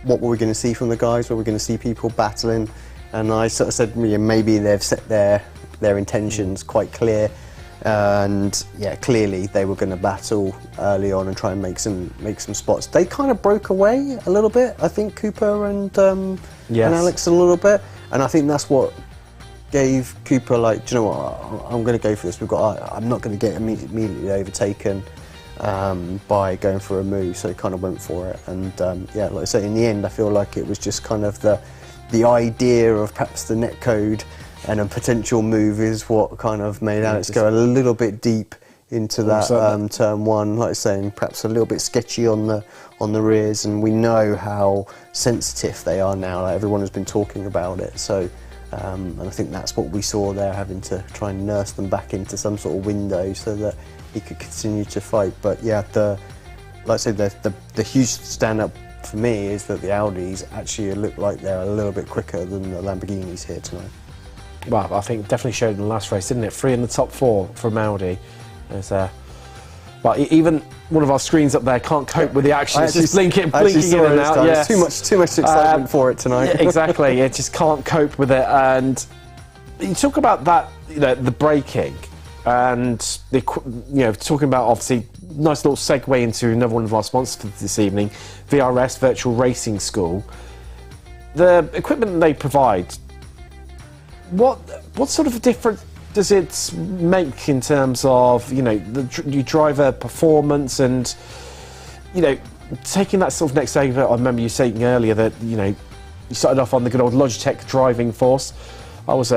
S5: what were we going to see from the guys? Were we going to see people battling? And I sort of said, maybe they've set their intentions quite clear, and yeah, clearly they were going to battle early on and try and make some spots. They kind of broke away a little bit, I think, Cooper and Alex a little bit, and I think that's what gave Cooper, like, do you know what, I'm going to go for this. I'm not going to get immediately overtaken by going for a move, so he kind of went for it. And yeah, like I say, in the end, I feel like it was just kind of the idea of perhaps the netcode and a potential move is what kind of made Alex go a little bit deep into that turn one, like saying, perhaps a little bit sketchy on the rears, and we know how sensitive they are now. Like, everyone has been talking about it, so and I think that's what we saw there, having to try and nurse them back into some sort of window so that he could continue to fight. But yeah, like I said, the huge stand-up for me is that the Audis actually look like they're a little bit quicker than the Lamborghinis here tonight.
S4: Well, I think definitely showed in the last race, didn't it? 3 in the top 4 from Audi. Well, even one of our screens up there can't cope with the action. It's just blinking in and out.
S5: Yeah, too much excitement for it tonight.
S4: Yeah, exactly. It just can't cope with it. And you talk about that, you know, the braking, and talking about, obviously, nice little segue into another one of our sponsors for this evening, VRS Virtual Racing School. The equipment that they provide, what sort of difference does it make in terms of, you know, your driver performance and, you know, taking that sort of next over? I remember you saying earlier that, you know, you started off on the good old Logitech driving force. I was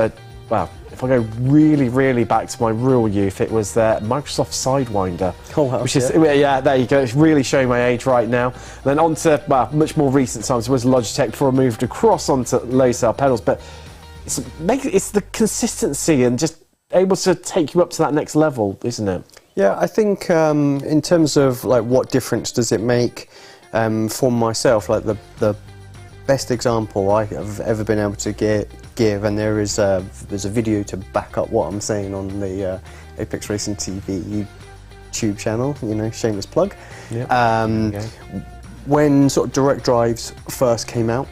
S4: well, if I go really, really back to my rural youth, it was the Microsoft Sidewinder.
S5: Oh, wow.
S4: Which is, yeah, there you go. It's really showing my age right now. And then on to, well, much more recent times, was Logitech before I moved across onto low cell pedals. But it's the consistency and just able to take you up to that next level, isn't it?
S5: Yeah, I think in terms of like what difference does it make for myself, like the best example I have ever been able to give, and there's a video to back up what I'm saying on the Apex Racing TV YouTube channel, you know, shameless plug.
S4: Yep.
S5: When sort of direct drives first came out,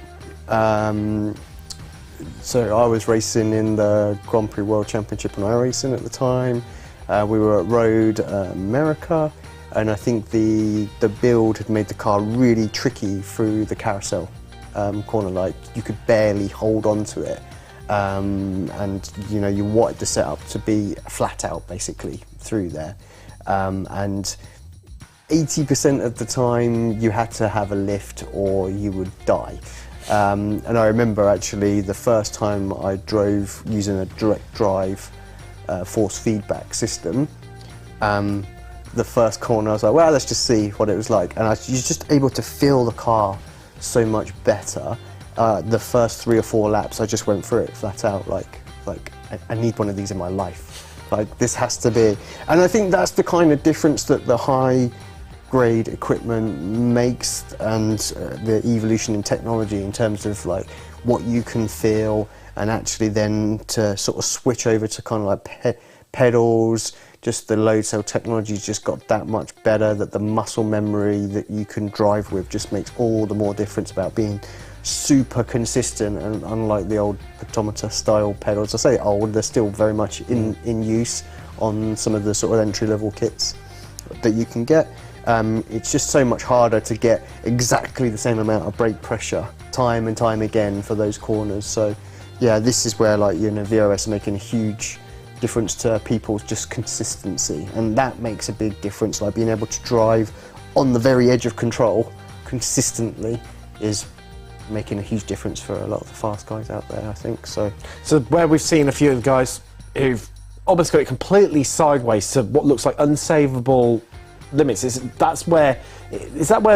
S5: so I was racing in the Grand Prix World Championship and iRacing at the time. We were at Road America, and I think the build had made the car really tricky through the carousel corner. Like, you could barely hold on to it, and you know, you wanted the setup to be flat out basically through there, and 80% of the time you had to have a lift or you would die. And I remember actually the first time I drove using a direct drive force feedback system, the first corner I was like, well, let's just see what it was like, and I was just able to feel the car so much better. The first 3 or 4 laps I just went through it flat out, like I need one of these in my life, like this has to be. And I think that's the kind of difference that the high grade equipment makes, and the evolution in technology in terms of like what you can feel, and actually then to sort of switch over to kind of like pedals. Just the load cell technology just got that much better, that the muscle memory that you can drive with just makes all the more difference about being super consistent. And unlike the old pedometer style pedals, I say old, they're still very much in use on some of the sort of entry level kits that you can get. It's just so much harder to get exactly the same amount of brake pressure time and time again for those corners. So yeah, this is where, like, you know, VRS are making a huge difference to people's just consistency, and that makes a big difference. Like, being able to drive on the very edge of control consistently is making a huge difference for a lot of the fast guys out there, I think. So
S4: where we've seen a few of the guys who've almost got it completely sideways to what looks like unsavable limits, is that where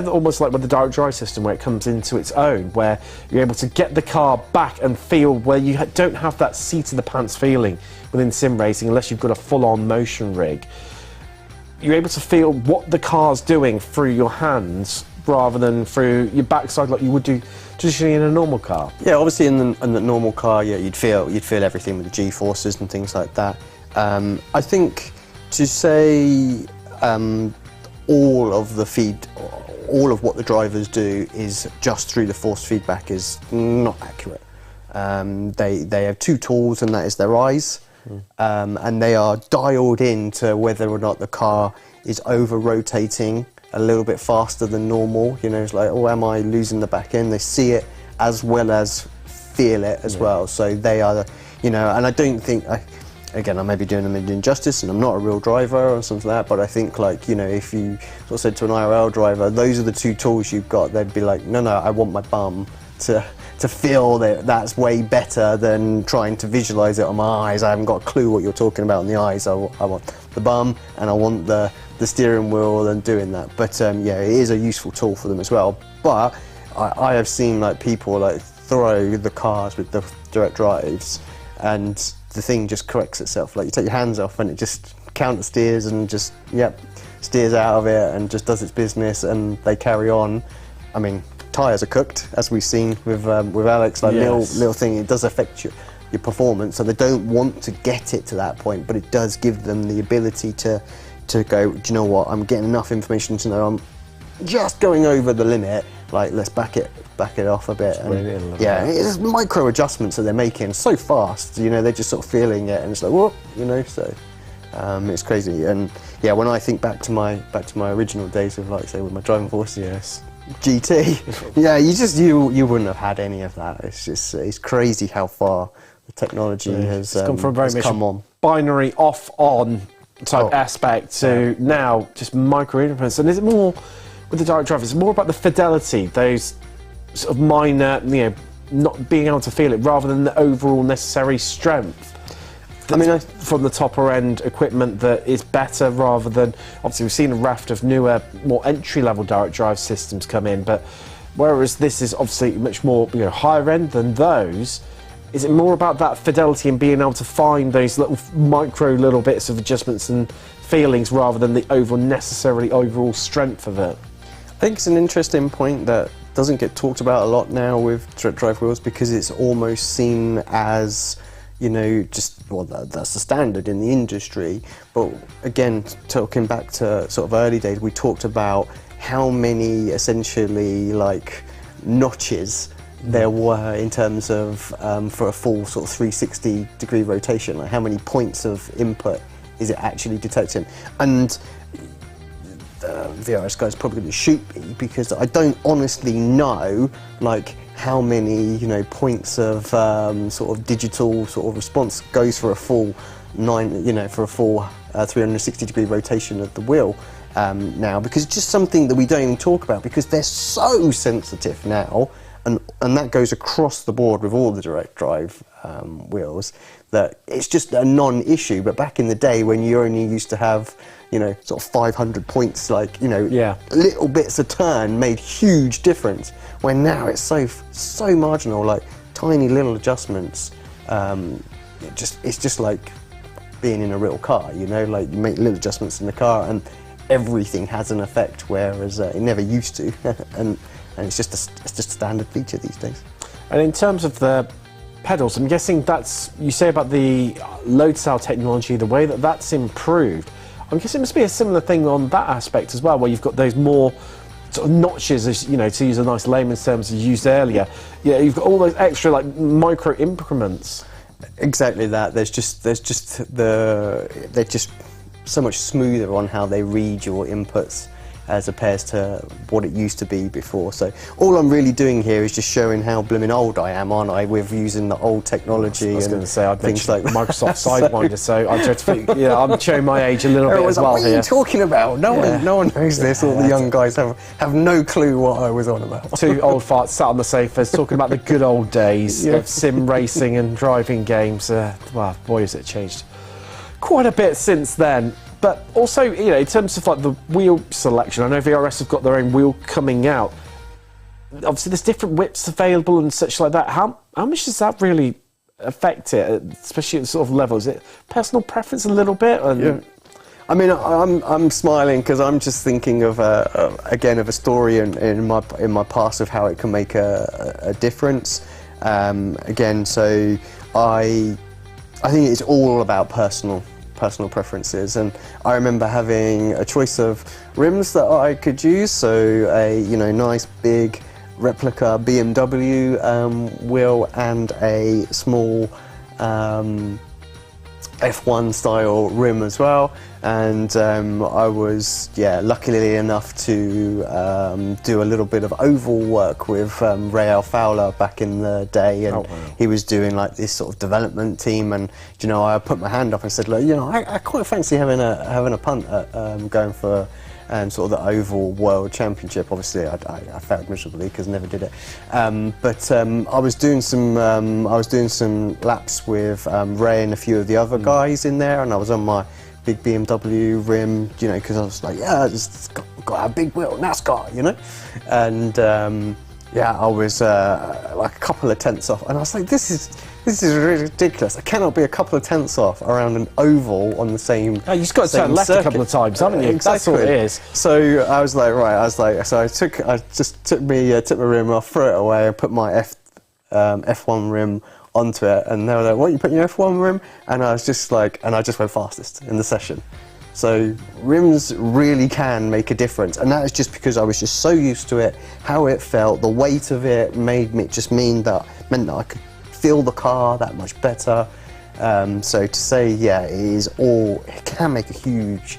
S4: almost like with the direct drive system, where it comes into its own, where you're able to get the car back and feel where you don't have that seat of the pants feeling within sim racing unless you've got a full-on motion rig. You're able to feel what the car's doing through your hands rather than through your backside like you would do traditionally in a normal car.
S5: Yeah, obviously in the normal car, yeah, you'd feel everything with the G-forces and things like that. I think to say all of the all of what the drivers do is just through the force feedback is not accurate. They have two tools, and that is their eyes, and they are dialed in to whether or not the car is over rotating a little bit faster than normal. You know, it's like, oh, am I losing the back end? They see it as well as feel it as well. So they are, you know, and I don't think, again, I may be doing them an injustice, and I'm not a real driver or something like that, but I think, like, you know, if you sort of said to an IRL driver, those are the two tools you've got, they'd be like, no, I want my bum to feel that that's way better than trying to visualize it on my eyes. I haven't got a clue what you're talking about on the eyes. I want the bum, and I want the steering wheel and doing that. But yeah, it is a useful tool for them as well. But I have seen, like, people like throw the cars with the direct drives, and the thing just corrects itself. Like, you take your hands off and it just counter steers and just, steers out of it and just does its business, and they carry on. I mean, tyres are cooked, as we've seen with Alex, like, little thing, it does affect your performance, so they don't want to get it to that point, but it does give them the ability to go, do you know what, I'm getting enough information to know I'm just going over the limit, like, let's back it off a bit. And it's micro adjustments that they're making so fast, you know, they're just sort of feeling it, and it's like, whoop, you know, so it's crazy. And yeah, when I think back to my original days of, like, say, with my driving force GT, you wouldn't have had any of that. It's crazy how far the technology has
S4: gone from very much
S5: come on
S4: binary off-on type aspect to now just micro implements. And is it more with the direct drive? It's more about the fidelity, those sort of minor, you know, not being able to feel it, rather than the overall necessary strength. I mean, from the topper end equipment that is better, rather than, obviously we've seen a raft of newer, more entry-level direct drive systems come in, but whereas this is obviously much more, you know, higher end than those, is it more about that fidelity and being able to find those little bits of adjustments and feelings, rather than the overall strength of it?
S5: I think it's an interesting point that doesn't get talked about a lot now with direct drive wheels, because it's almost seen as, you know, just, well, that's the standard in the industry. But again, talking back to sort of early days, we talked about how many essentially, like, notches there were in terms of for a full sort of 360 degree rotation, like how many points of input is it actually detecting. And the VRS guys probably going to shoot me, because I don't honestly know, like, how many, you know, points of sort of digital sort of response goes for a full 360 degree rotation of the wheel now, because it's just something that we don't even talk about, because they're so sensitive now, and that goes across the board with all the direct drive wheels, that it's just a non-issue. But back in the day, when you only used to have, you know, sort of 500 points, like, you know, little bits a turn made huge difference. When now it's so marginal, like tiny little adjustments. It's just like being in a real car, you know, like you make little adjustments in the car and everything has an effect, whereas it never used to. and it's just a standard feature these days.
S4: And in terms of the pedals, I'm guessing that's, you say about the load cell technology, the way that that's improved, I'm guessing it must be a similar thing on that aspect as well, where you've got those more sort of notches, as you know, to use a nice layman's terms you used earlier. Yeah, you've got all those extra, like, micro increments.
S5: Exactly that. They're just so much smoother on how they read your inputs, as opposed to what it used to be before. So all I'm really doing here is just showing how blimmin' old I am, aren't I, with using the old technology.
S4: I was going to say, I'd
S5: things
S4: like
S5: like
S4: Microsoft Sidewinder, so I just think, I'm showing my age a little bit as well.
S5: What are you talking about? No one knows this. All the young guys have no clue what I was on about.
S4: Two old farts sat on the sofas talking about the good old days of sim racing and driving games. Well, boy, has it changed quite a bit since then. But also, you know, in terms of, like, the wheel selection, I know VRS have got their own wheel coming out. Obviously, there's different whips available and such like that. How much does that really affect it, especially at the sort of level? Is it personal preference a little bit?
S5: Yeah. I mean, I'm smiling because I'm just thinking of again of a story in my past of how it can make a difference. Again, so I think it's all about personal personal preferences. And I remember having a choice of rims that I could use, so a nice big replica BMW wheel and a small F1 style rim as well. And I was luckily enough to do a little bit of oval work with Rael Fowler back in the day, and he was doing like this sort of development team, and I put my hand up and said, look, I quite fancy having a punt at going for sort of the oval world championship. Obviously I failed miserably because I never did it, but I was doing some laps with Ray and a few of the other guys in there, and I was on my big BMW rim, because I was like, it's got a big wheel, NASCAR, and I was like a couple of tenths off, and I was like, this is ridiculous. I cannot be a couple of tenths off around an oval on the same.
S4: Oh, you just got to turn left a couple of times, haven't you?
S5: Exactly. That's what it is. So I was like, so I just took my rim off, threw it away, and put my F1 rim onto it, and they were like, what, you put your F1 rim? And I was just like, and I just went fastest in the session. So rims really can make a difference, and that is just because I was just so used to it, how it felt, the weight of it meant that I could feel the car that much better. So to say, it can make a huge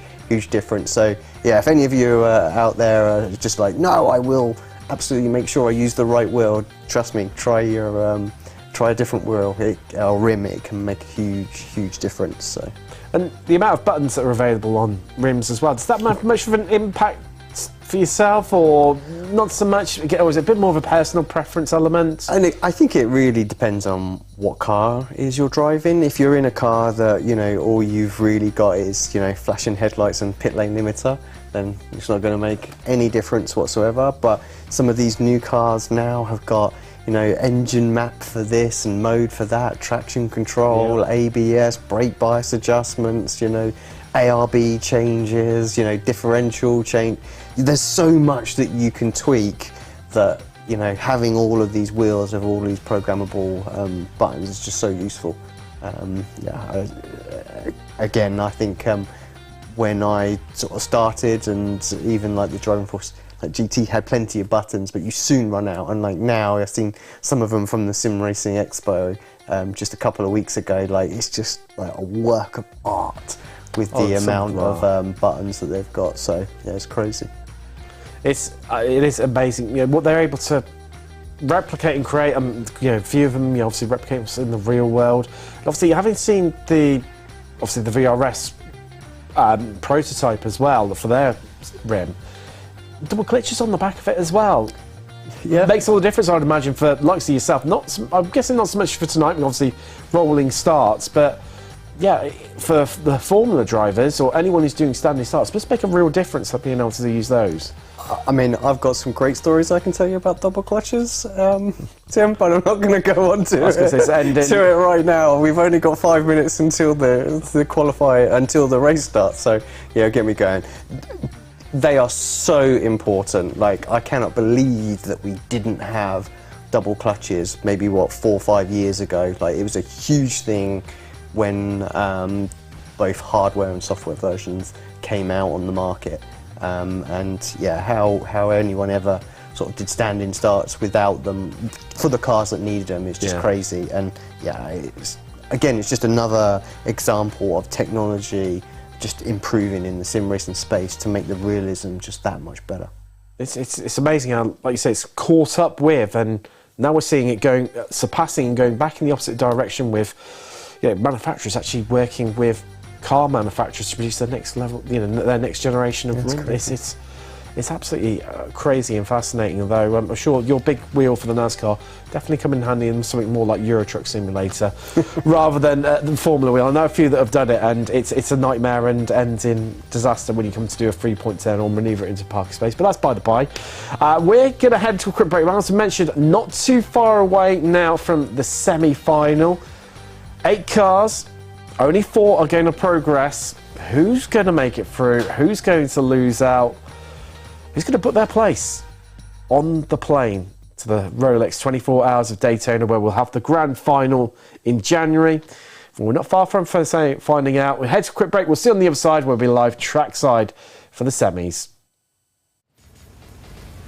S5: difference. So if any of you out there are just like, no, I will absolutely make sure I use the right wheel, trust me, try a different wheel or rim. It can make a huge difference. So.
S4: And the amount of buttons that are available on rims as well, does that have much of an impact for yourself, or not so much? Or is it a bit more of a personal preference element?
S5: I think it really depends on what car is you're driving. If you're in a car that all you've really got is flashing headlights and pit lane limiter, then it's not going to make any difference whatsoever. But some of these new cars now have got engine map for this and mode for that, traction control, ABS, brake bias adjustments, ARB changes, differential change. There's so much that you can tweak that, having all of these wheels of all these programmable buttons is just so useful. Again, I think when I sort of started, and even like the driving force, like GT had plenty of buttons, but you soon run out. And like now, I've seen some of them from the Sim Racing Expo just a couple of weeks ago. Like it's just like a work of art with the amount of buttons that they've got. So it's crazy.
S4: It is amazing. What they're able to replicate and create. A few of them, obviously replicate what's in the real world. Obviously, having seen the VRS prototype as well for their rim. Double glitches on the back of it as well. It makes all the difference, I'd imagine, for likes of yourself. I'm guessing not so much for tonight, obviously rolling starts, but for the Formula drivers or anyone who's doing standing starts, must make a real difference of being able to use those.
S5: I mean, I've got some great stories I can tell you about double clutches, Tim, but I'm not going to go on to it right now. We've only got 5 minutes until until the race starts, so get me going. They are so important. Like, I cannot believe that we didn't have double clutches maybe 4 or 5 years ago. Like, it was a huge thing when both hardware and software versions came out on the market. How anyone ever sort of did standing starts without them for the cars that needed them is just crazy. And it's just another example of technology just improving in the sim racing space to make the realism just that much better.
S4: It's amazing how, like you say, it's caught up with, and now we're seeing it surpassing and going back in the opposite direction with manufacturers actually working with car manufacturers to produce their next level, their next generation of rim. It's absolutely crazy and fascinating, though. I'm sure your big wheel for the NASCAR definitely come in handy in something more like Euro Truck Simulator rather than the Formula wheel. I know a few that have done it, and it's a nightmare and ends in disaster when you come to do a 3.10 or manoeuvre it into parking space, but that's by the by. We're going to head to a quick break. As I mentioned, not too far away now from the semi-final. 8 cars, only 4 are going to progress. Who's going to make it through? Who's going to lose out? Who's going to put their place on the plane to the Rolex 24 Hours of Daytona, where we'll have the grand final in January? Well, we're not far from finding out. We'll head to a quick break. We'll see you on the other side. We'll be live trackside for the semis.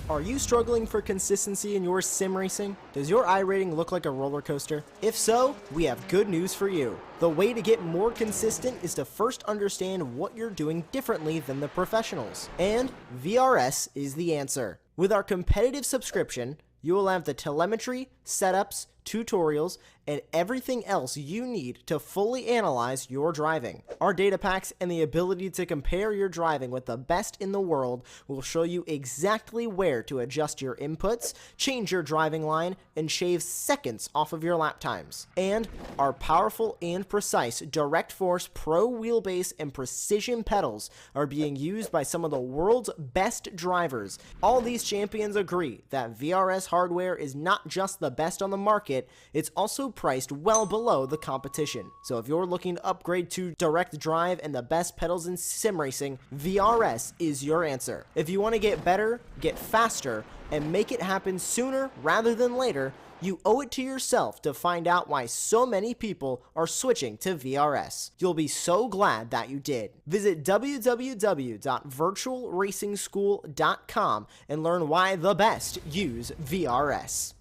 S3: Are you struggling for consistency in your sim racing? Does your iRating look like a roller coaster? If so, we have good news for you. The way to get more consistent is to first understand what you're doing differently than the professionals. And VRS is the answer. With our competitive subscription, you will have the telemetry, setups, tutorials, and everything else you need to fully analyze your driving. Our data packs and the ability to compare your driving with the best in the world will show you exactly where to adjust your inputs, change your driving line, and shave seconds off of your lap times. And our powerful and precise Direct Force Pro wheelbase and precision pedals are being used by some of the world's best drivers. All these champions agree that VRS hardware is not just the best on the market, it's also priced well below the competition. So if you're looking to upgrade to direct drive and the best pedals in sim racing, VRS is your answer. If you want to get better, get faster, and make it happen sooner rather than later, you owe it to yourself to find out why so many people are switching to VRS. You'll be so glad that you did. Visit www.virtualracingschool.com and learn why the best use VRS.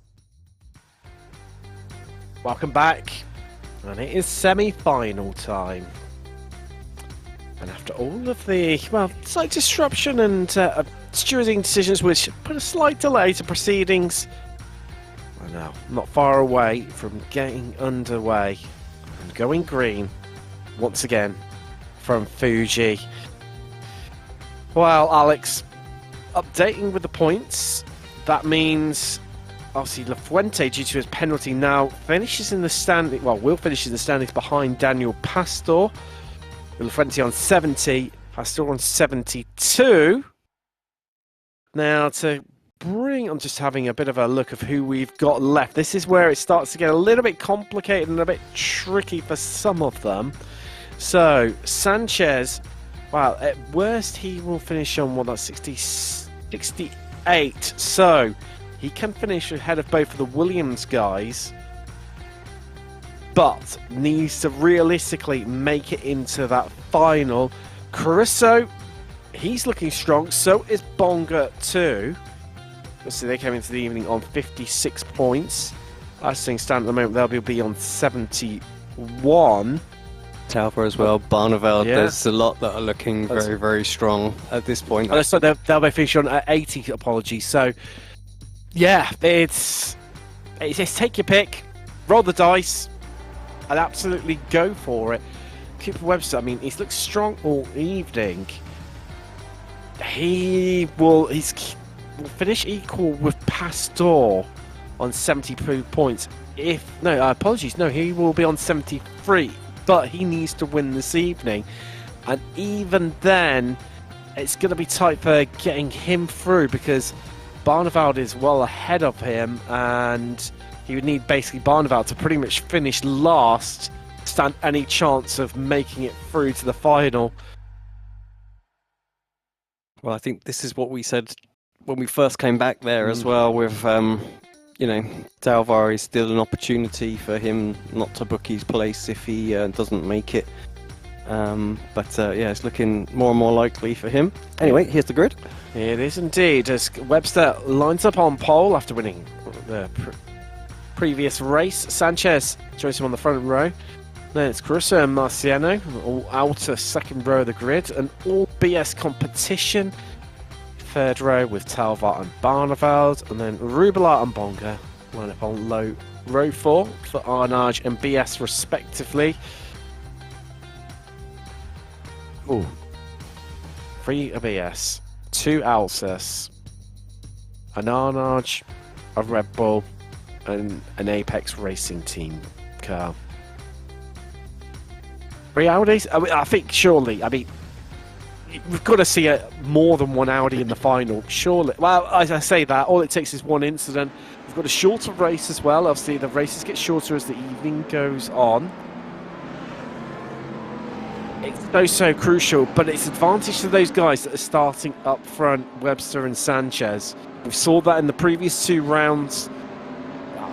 S6: Welcome back, and it is semi-final time. And after all of the, well, slight disruption and stewarding decisions which put a slight delay to proceedings, I know, not far away from getting underway and going green once again from Fuji. Well, Alex, updating with the points, that means obviously Lafuente, due to his penalty, now finishes in the standing. Well, will finish in the standings behind Daniel Pastor. Lafuente on 70, Pastor on 72. Now to bring, I'm just having a bit of a look of who we've got left. This is where it starts to get a little bit complicated and a bit tricky for some of them. So Sanchez, well, at worst he will finish on, well, that's 68. So he can finish ahead of both of the Williams guys, but needs to realistically make it into that final. Caruso, he's looking strong, so is Bonga too. So they came into the evening on 56 points. As things stand at the moment, they'll be on 71.
S7: Talbot as well, Barneveld,
S6: Yeah.
S7: There's a lot that are looking very, very strong at this point.
S6: So they'll be finishing on 80, apologies. So, yeah, it's take your pick, roll the dice, and absolutely go for it. Cooper Webster, I mean, he's looked strong all evening. He will finish equal with Pastor on 72 points. He will be on 73, but he needs to win this evening. And even then, it's going to be tight for getting him through because Barneveld is well ahead of him, and he would need basically Barneveld to pretty much finish last, stand any chance of making it through to the final.
S7: Well, I think this is what we said when we first came back there as well with, Dalvar is still an opportunity for him not to book his place if he doesn't make it. It's looking more and more likely for him. Anyway, here's the grid.
S6: It is indeed, as Webster lines up on pole after winning the previous race. Sanchez joins him on the front row. Then it's Caruso and Marciano, all outer second row of the grid, and all BS competition. Third row with Talvar and Barneveld, and then Rubila and Bonga line up on row 4 for Arnage and BS respectively. Ooh. 3 BS, 2 Alsace, an Arnage, a Red Bull, and an Apex Racing Team car. 3 Audis? I think surely, we've got to see more than one Audi in the final, surely. Well, as I say that, all it takes is one incident. We've got a shorter race as well. Obviously, the races get shorter as the evening goes on. It's so crucial, but it's advantage to those guys that are starting up front, Webster and Sanchez. We saw that in the previous 2 rounds,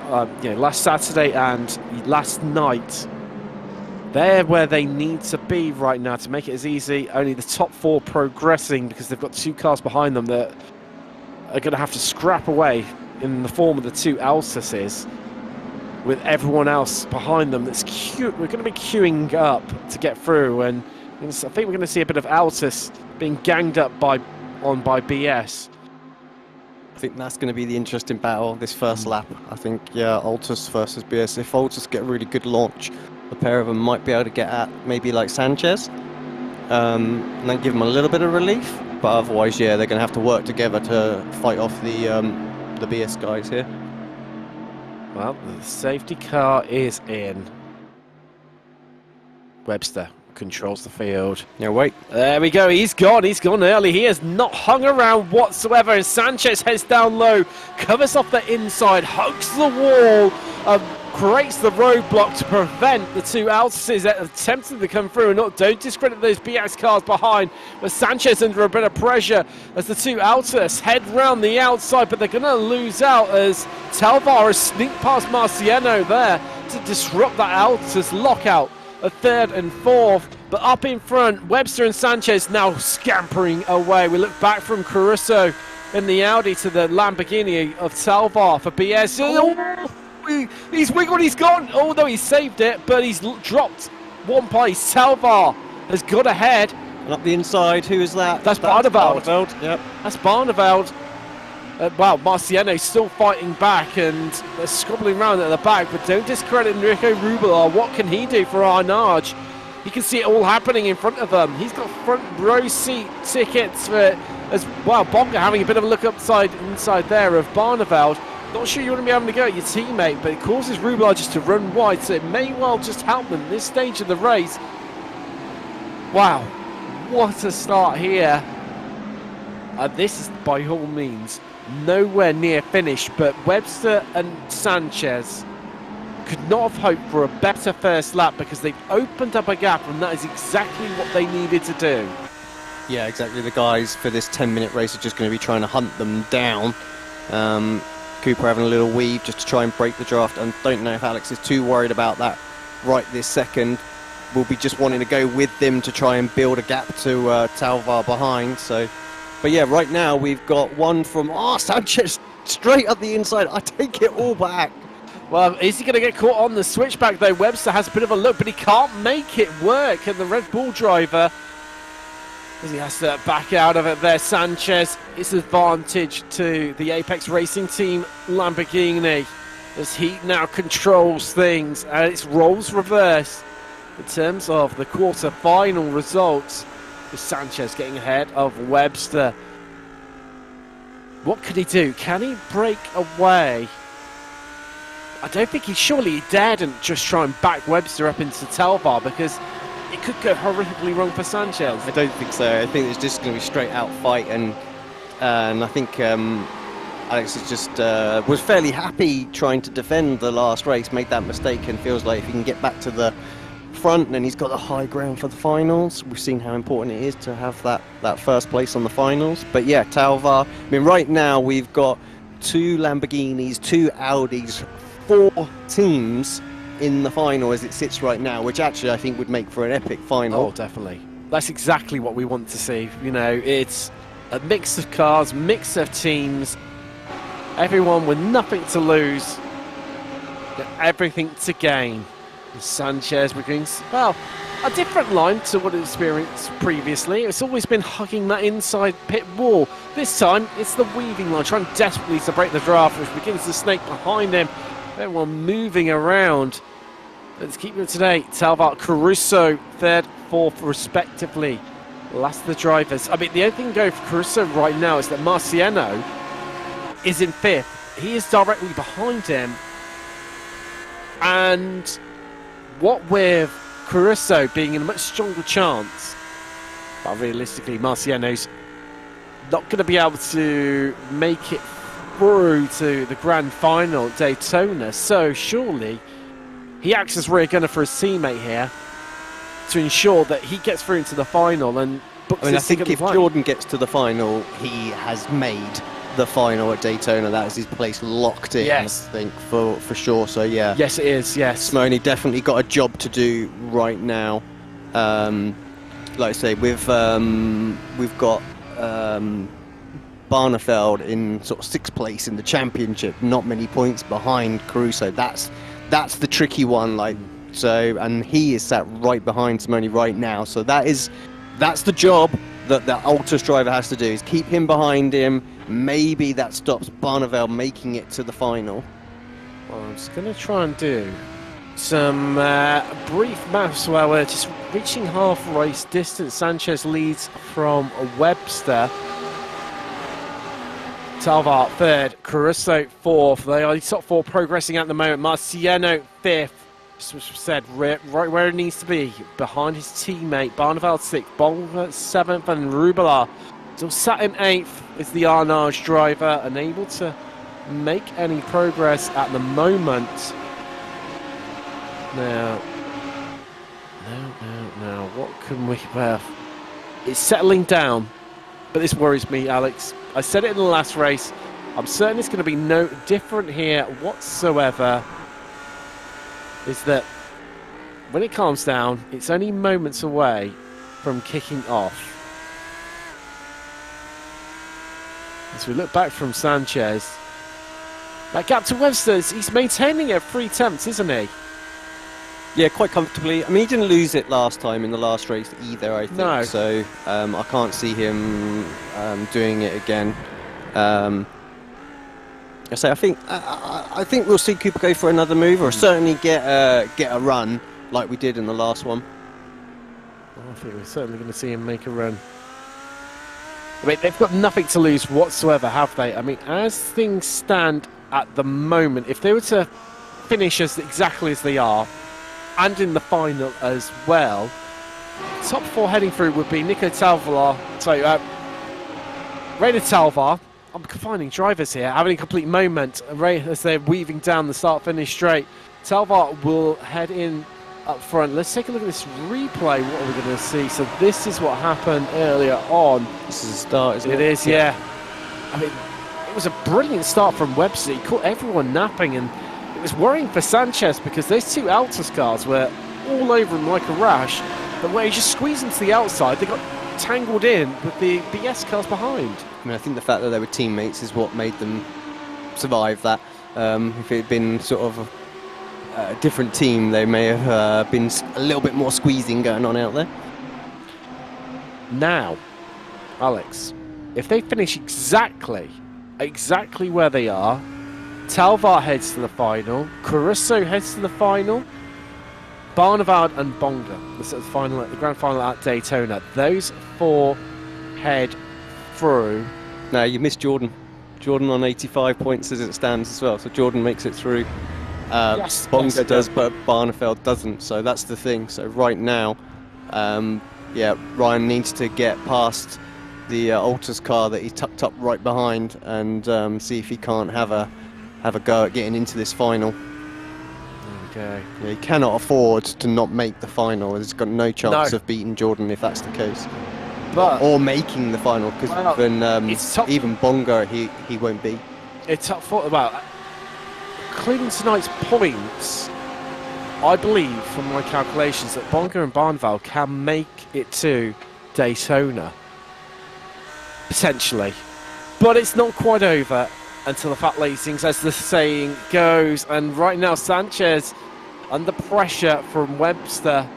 S6: last Saturday and last night. They're where they need to be right now to make it as easy. Only the top 4 progressing because they've got 2 cars behind them that are going to have to scrap away in the form of the 2 Alsaces, with everyone else behind them that's we're going to be queuing up to get through, and I think we're going to see a bit of Altus being ganged up by BS.
S7: I think that's going to be the interesting battle this first lap. I think, yeah, Altus versus BS. If Altus get a really good launch, the pair of them might be able to get at maybe like Sanchez, and then give them a little bit of relief. But otherwise, yeah, they're going to have to work together to fight off the BS guys here.
S6: Well, the safety car is in. Webster controls the field.
S7: Yeah, wait.
S6: There we go. He's gone early. He has not hung around whatsoever. And Sanchez heads down low, covers off the inside, hugs the wall, creates the roadblock to prevent the 2 Altuses that attempted to come through. And don't discredit those BX cars behind. But Sanchez under a bit of pressure as the 2 Altus head round the outside, but they're going to lose out as Talvar has sneaked past Marciano there to disrupt that Altus lockout. A 3rd and 4th, but up in front, Webster and Sanchez now scampering away. We look back from Caruso in the Audi to the Lamborghini of Talvar for BS. Oh, he's wiggled, he's gone. Oh no, he saved it, but he's dropped one place. Talvar has got ahead.
S7: And up the inside, who is that?
S6: That's Barneveld.
S7: Yep.
S6: That's Barneveld. Wow, Marciano still fighting back, and they're scribbling around at the back, but don't discredit Enrico Rubila. What can he do for Arnage? You can see it all happening in front of them. He's got front row seat tickets for, as well. Bonga having a bit of a look inside there of Barneveld. Not sure you want to be able to go at your teammate, but it causes Rubila just to run wide, so it may well just help them this stage of the race. Wow, what a start here. This is by all means nowhere near finished, but Webster and Sanchez could not have hoped for a better first lap because they've opened up a gap, and that is exactly what they needed to do.
S7: Yeah, exactly. The guys for this 10-minute race are just going to be trying to hunt them down. Cooper having a little weave just to try and break the draft, and don't know if Alex is too worried about that right this second. We'll be just wanting to go with them to try and build a gap to Talvar behind. So, but yeah, right now we've got one from Sanchez straight up the inside. I take it all back.
S6: Well, is he going to get caught on the switchback though? Webster has a bit of a look, but he can't make it work. And the Red Bull driver, as he has to back out of it there, Sanchez, it's advantage to the Apex Racing Team Lamborghini as he now controls things, and it's roles reverse in terms of the quarter-final results, with Sanchez getting ahead of Webster. What could he do? Can he break away? I don't think he daredn't just try and back Webster up into Talvar, because it could go horrifically wrong for Sanchez.
S7: I don't think so. I think it's just going to be straight out fight, and I think Alex is just was fairly happy trying to defend the last race, made that mistake, and feels like if he can get back to the front, then he's got the high ground for the finals. We've seen how important it is to have that first place on the finals. But yeah, Talvar, I mean, right now we've got 2 Lamborghinis, 2 Audis, 4 teams in the final as it sits right now, which actually I think would make for an epic final.
S6: Oh, definitely. That's exactly what we want to see. You know, it's a mix of cars, mix of teams, everyone with nothing to lose, everything to gain. Sanchez brings, well, a different line to what he experienced previously. It's always been hugging that inside pit wall. This time, it's the weaving line, trying desperately to break the draft, which begins to snake behind him. Everyone moving around. Let's keep it today. Talvar, Caruso, 3rd, 4th, respectively. Last of the drivers. I mean, the only thing going for Caruso right now is that Marciano is in 5th. He is directly behind him. And what with Caruso being in a much stronger chance, but realistically, Marciano's not going to be able to make it through to the grand final at Daytona, so surely he acts as rear gunner for his teammate here to ensure that he gets through into the final and books his
S7: I think if
S6: place.
S7: Jordan gets to the final, he has made the final at Daytona. That is his place locked in,
S6: Yes.
S7: I think, for sure. So yeah,
S6: Yes, it is. Yes.
S7: Simone definitely got a job to do right now. Like I say, we've got Barnefeld in sort of 6th place in the championship, not many points behind Caruso. That's the tricky one. Like so, and he is sat right behind Simone right now. So that's the job that the Altus driver has to do, is keep him behind him. Maybe that stops Barneveld making it to the final.
S6: Well, I'm just going to try and do some brief maths while we're just reaching half race distance. Sanchez leads from Webster. Talvar 3rd, Caruso 4th. They are the top 4 progressing at the moment. Marciano 5th. Said right where it needs to be, behind his teammate. Barneveld 6th, Bonga 7th, and Rubala still sat in 8th. Is the Arnage driver, unable to make any progress at the moment. Now, what can we? Well, it's settling down, but this worries me, Alex. I said it in the last race. I'm certain it's going to be no different here whatsoever. Is that when it calms down, it's only moments away from kicking off. As we look back from Sanchez, that gap to Webster, he's maintaining it 3 attempts, isn't he?
S7: Yeah, quite comfortably. I mean, he didn't lose it last time in the last race either, I think.
S6: No.
S7: So I can't see him doing it again. I think we'll see Cooper go for another move, or certainly get a run like we did in the last one.
S6: Well, I think we're certainly going to see him make a run. I mean, they've got nothing to lose whatsoever, have they? I mean, as things stand at the moment, if they were to finish exactly as they are, and in the final as well, top 4 heading through would be Nico Talvar, Rainer Talvar. I'm combining drivers here, having a complete moment as they're weaving down the start-finish straight. Talvar will head in up front. Let's take a look at this replay. What are we going to see? So this is what happened earlier on.
S7: This is a start, isn't it?
S6: It is, yeah. I mean, it was a brilliant start from Webster. He caught everyone napping, and it was worrying for Sanchez because those 2 Altus cars were all over him like a rash. But when he just squeezed into the outside, they got tangled in with the BS cars behind.
S7: I mean, I think the fact that they were teammates is what made them survive that. If it had been sort of a different team, they may have been a little bit more squeezing going on out there.
S6: Now, Alex, if they finish exactly where they are, Talvar heads to the final, Caruso heads to the final, Barneveld and Bonga, the grand final at Daytona. Those 4 head through.
S7: No, you missed Jordan. Jordan on 85 points as it stands as well. So Jordan makes it through.
S6: Yes,
S7: Bonga does, but Barnefeld doesn't. So that's the thing. So right now, Ryan needs to get past the Altus car that he tucked up right behind and see if he can't have a go at getting into this final.
S6: Okay.
S7: Yeah, he cannot afford to not make the final. He's got no chance of beating Jordan if that's the case. Or making the final, because even Bonga he won't be.
S6: It's tough for, including tonight's points, I believe from my calculations that Bonga and Barneveld can make it to Daytona. Potentially. But it's not quite over until the fat lacings, as the saying goes. And right now Sanchez under pressure from Webster.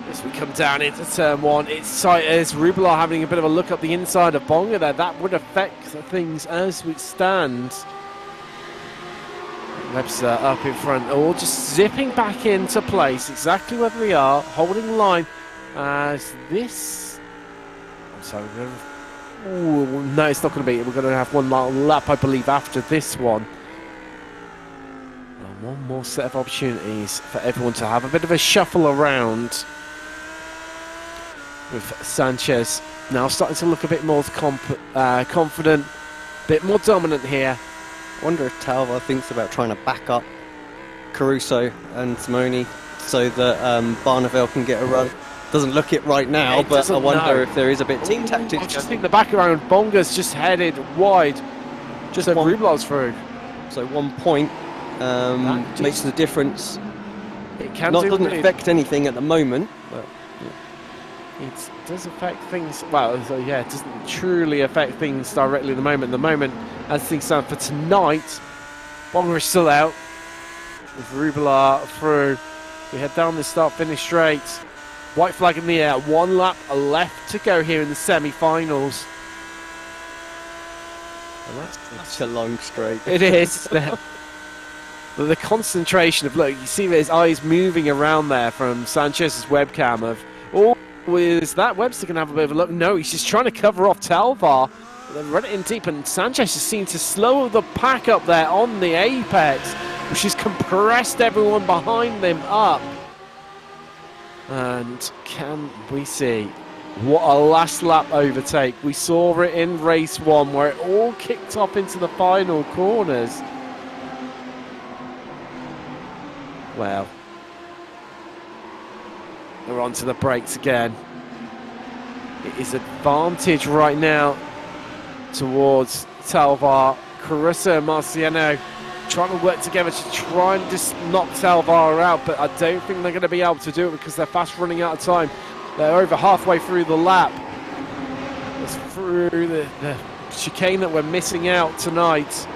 S6: As we come down into turn 1, it's tight as Rubala having a bit of a look up the inside of Bonga there. That would affect things as we stand. Webster up in front, all just zipping back into place, exactly where we are, holding line as this. I'm sorry, no, it's not going to be. We're going to have one lap, I believe, after this one. And one more set of opportunities for everyone to have a bit of a shuffle around. With Sanchez now starting to look a bit more confident, a bit more dominant here.
S7: I wonder if Talvar thinks about trying to back up Caruso and Simone so that Barneveld can get a run. Doesn't look it right now,
S6: It
S7: but I
S6: doesn't,
S7: wonder
S6: no.
S7: if there is a bit team tactics.
S6: I just think the back around Bonga's just headed wide.
S7: Just
S6: So
S7: one-
S6: Rublar's through.
S7: So 1 point
S6: That
S7: makes the difference.
S6: It can
S7: Not
S6: do
S7: doesn't
S6: it.
S7: affect anything at the moment, but
S6: It does affect things. Well, so yeah, it doesn't truly affect things directly at the moment. The moment, as things stand for tonight, Bonga is still out. With Rublar through. We head down the start-finish straight. White flag in the air. 1 lap left to go here in the semi-finals. And that's
S7: it's a long straight.
S6: It is. The concentration of, look, you see his eyes moving around there from Sanchez's webcam of, oh, is that Webster going to have a bit of a look? No, he's just trying to cover off Talvar. They run it in deep, and Sanchez just seemed to slow the pack up there on the apex, which has compressed everyone behind them up. And can we see what a last lap overtake? We saw it in race 1 where it all kicked off into the final corners. Well, they're onto the brakes again. It is advantage right now towards Talvar. Caruso and Marciano trying to work together to try and just knock Talvar out, but I don't think they're going to be able to do it because they're fast running out of time. They're over halfway through the lap. It's through the chicane that we're missing out tonight.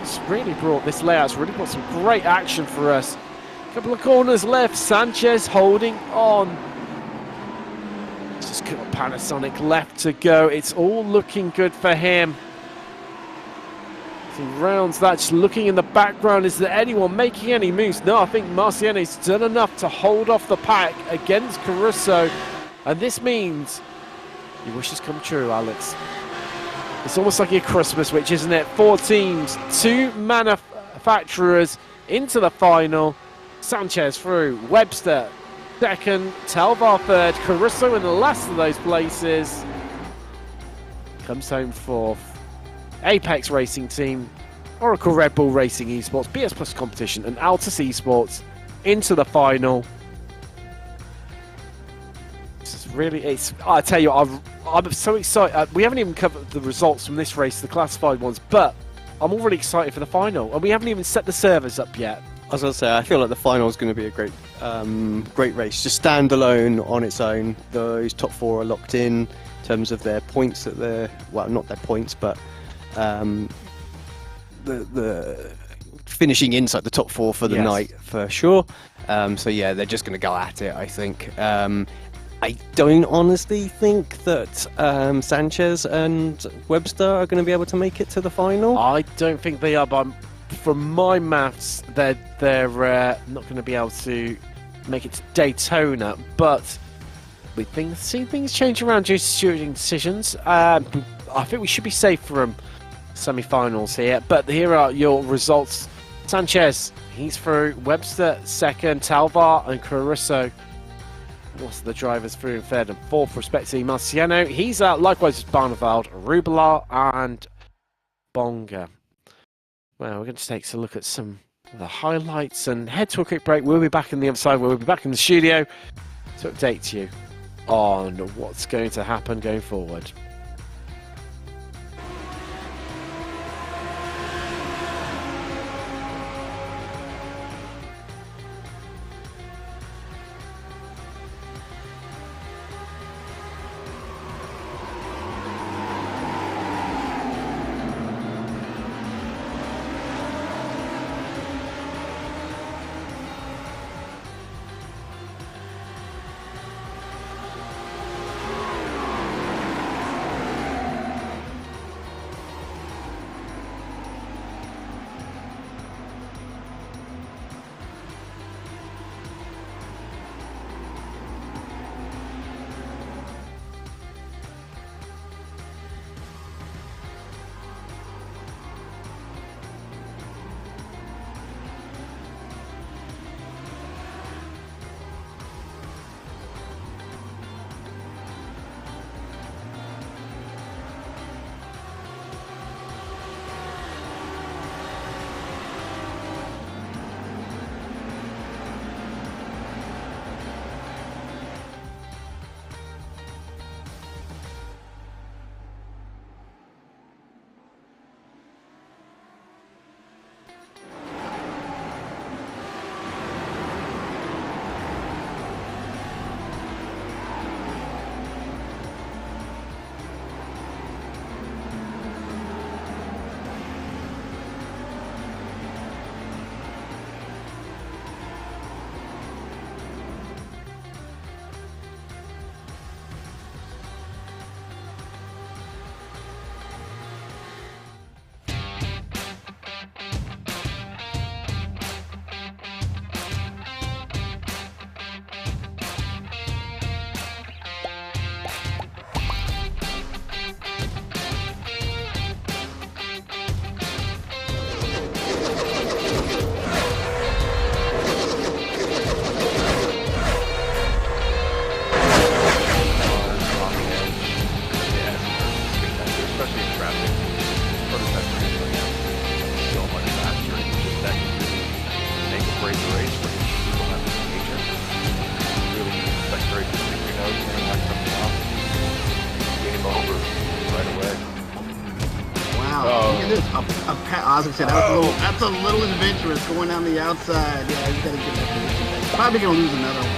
S6: It's really brought this layout's really brought some great action for us. Couple of corners left. Sanchez holding on. Just got Panasonic left to go. It's all looking good for him. He rounds that, just looking in the background. Is there anyone making any moves? No, I think Marciano's done enough to hold off the pack against Caruso. And this means your wishes come true, Alex. It's almost like your Christmas wish, isn't it? 4 teams, 2 manufacturers into the final. Sanchez through, Webster second, Talvar third, Caruso in the last of those places. Comes home fourth. Apex Racing Team, Oracle Red Bull Racing Esports, BS Plus Competition, and Altus Esports into the final. This is really, I tell you, I'm so excited. We haven't even covered the results from this race, the classified ones, but I'm already excited for the final, and we haven't even set the servers up yet.
S7: I was going to say, I feel like the final is going to be a great race. Just standalone on its own. Those top 4 are locked in terms of their points that they're, well, not their points, but the finishing inside the top 4 for the night for sure. So yeah, they're just going to go at it, I think. I don't honestly think that Sanchez and Webster are going to be able to make it to the final.
S6: I don't think they are, but from my maths, they're not going to be able to make it to Daytona. But we see things change around due to stewarding decisions. I think we should be safe from semi-finals here. But here are your results. Sanchez, he's through. Webster second. Talvar and Caruso, what's the drivers through in third and fourth respectively. Marciano, he's out. Likewise as Barneveld, Rublar and Bonga. Well, we're going to take a look at some of the highlights and head to a quick break. We'll be back on the other side. We'll be back in the studio to update you on what's going to happen going forward.
S1: was gonna say that's a little adventurous going down the outside. Yeah, he's got to get that position. Probably gonna lose another one.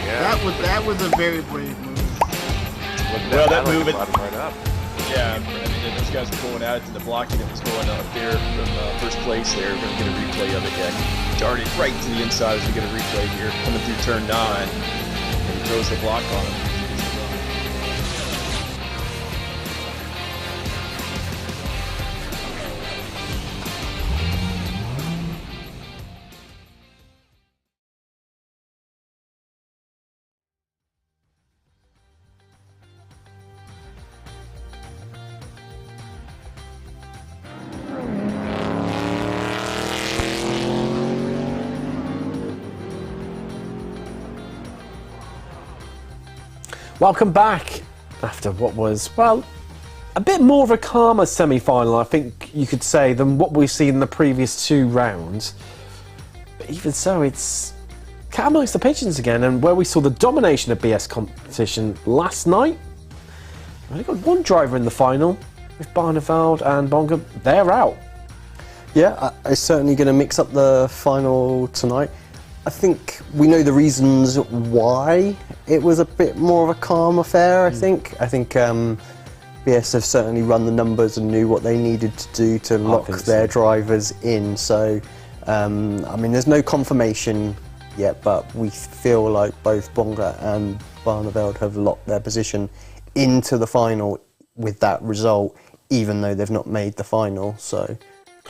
S1: Yeah. That was a very brave move.
S2: Well, that move
S8: right up.
S2: Yeah, I mean, those guys were going at it, and the blocking that was going up there from first place there. We're going to get a replay of it, yeah. Darted right to the inside as we get a replay here, coming through turn 9, and he throws the block on him.
S4: Welcome back after what was, well, a bit more of a calmer semi-final, I think you could say, than what we've seen in the previous 2 rounds. But even so, it's cat amongst the pigeons again, and where we saw the domination of BS competition last night, we only got 1 driver in the final, with Barneveld and Bonga. They're out.
S5: Yeah, it's certainly going to mix up the final tonight. I think we know the reasons why it was a bit more of a calm affair, I think. I think BS have certainly run the numbers and knew what they needed to do to lock their drivers in. So, I mean, there's no confirmation yet, but we feel like both Bonga and Barneveld have locked their position into the final with that result, even though they've not made the final. So.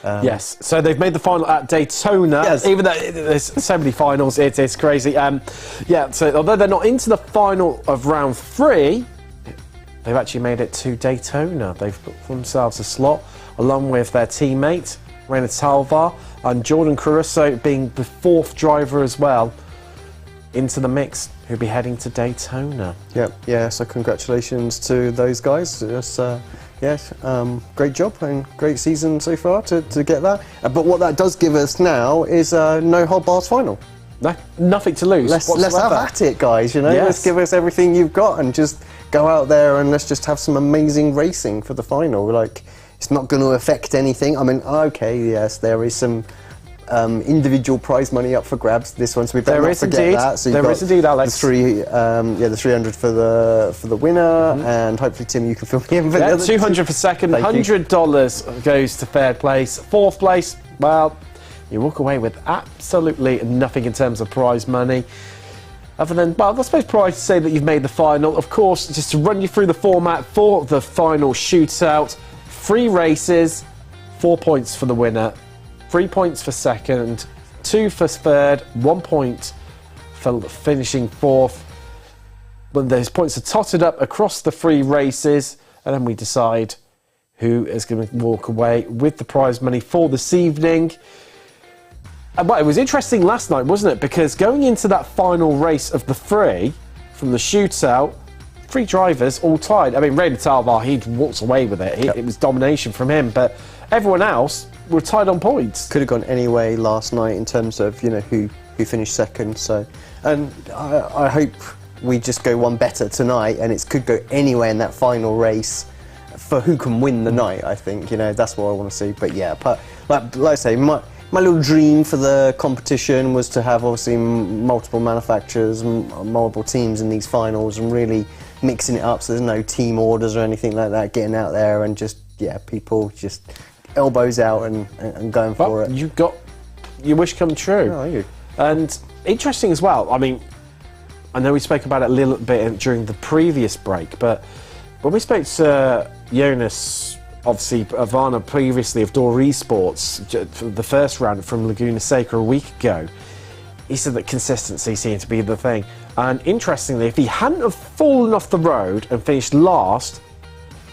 S4: Yes, so they've made the final at Daytona.
S5: Yes.
S4: Even though there's so many finals, it's crazy. Yeah, so although they're not into the final of round 3, they've actually made it to Daytona. They've put themselves a slot, along with their teammate, Reina Talvar, and Jordan Caruso being the 4th driver as well, into the mix, who'll be heading to Daytona.
S5: Yeah, so congratulations to those guys. Yes, great job and great season so far to get that. But what that does give us now is no hold bars final.
S4: No, nothing to lose.
S5: Let's have at it, guys. You know, let's give us everything you've got and just go out there and let's just have some amazing racing for the final. Like, it's not going to affect anything. I mean, okay, yes, there is some individual prize money up for grabs this one, so we better not forget that. So
S4: there is indeed, Alex.
S5: The 300 for the winner, and hopefully Tim, you can fill me in for the other
S4: 200 for second, $100 goes to third place. 4th place, well, you walk away with absolutely nothing in terms of prize money. Other than, well, I suppose prize to say that you've made the final. Of course, just to run you through the format for the final shootout, 3 races, 4 points for the winner, 3 points for second, 2 for third, 1 point for finishing 4th. When those points are totted up across the 3 races, and then we decide who is going to walk away with the prize money for this evening. Well, it was interesting last night, wasn't it? Because going into that final race of the 3 from the shootout, 3 drivers all tied. I mean, Reina Talvar, he walked away with it. It was domination from him, but everyone else were tied on points.
S5: Could have gone any way last night in terms of, you know, who finished second. So, and I hope we just go one better tonight, and it could go anywhere in that final race for who can win the night. I think, you know, that's what I want to see. But yeah, like I say, my little dream for the competition was to have obviously multiple manufacturers, multiple teams in these finals, and really mixing it up so there's no team orders or anything like that. Getting out there and just people just elbows out and going for it.
S4: You got your wish come true.
S5: Oh, you.
S4: And interesting as well, I mean, I know we spoke about it a little bit during the previous break, but when we spoke to Jonas, obviously Ivana previously of Door Esports, the first round from Laguna Seca a week ago, he said that consistency seemed to be the thing. And interestingly, if he hadn't have fallen off the road and finished last,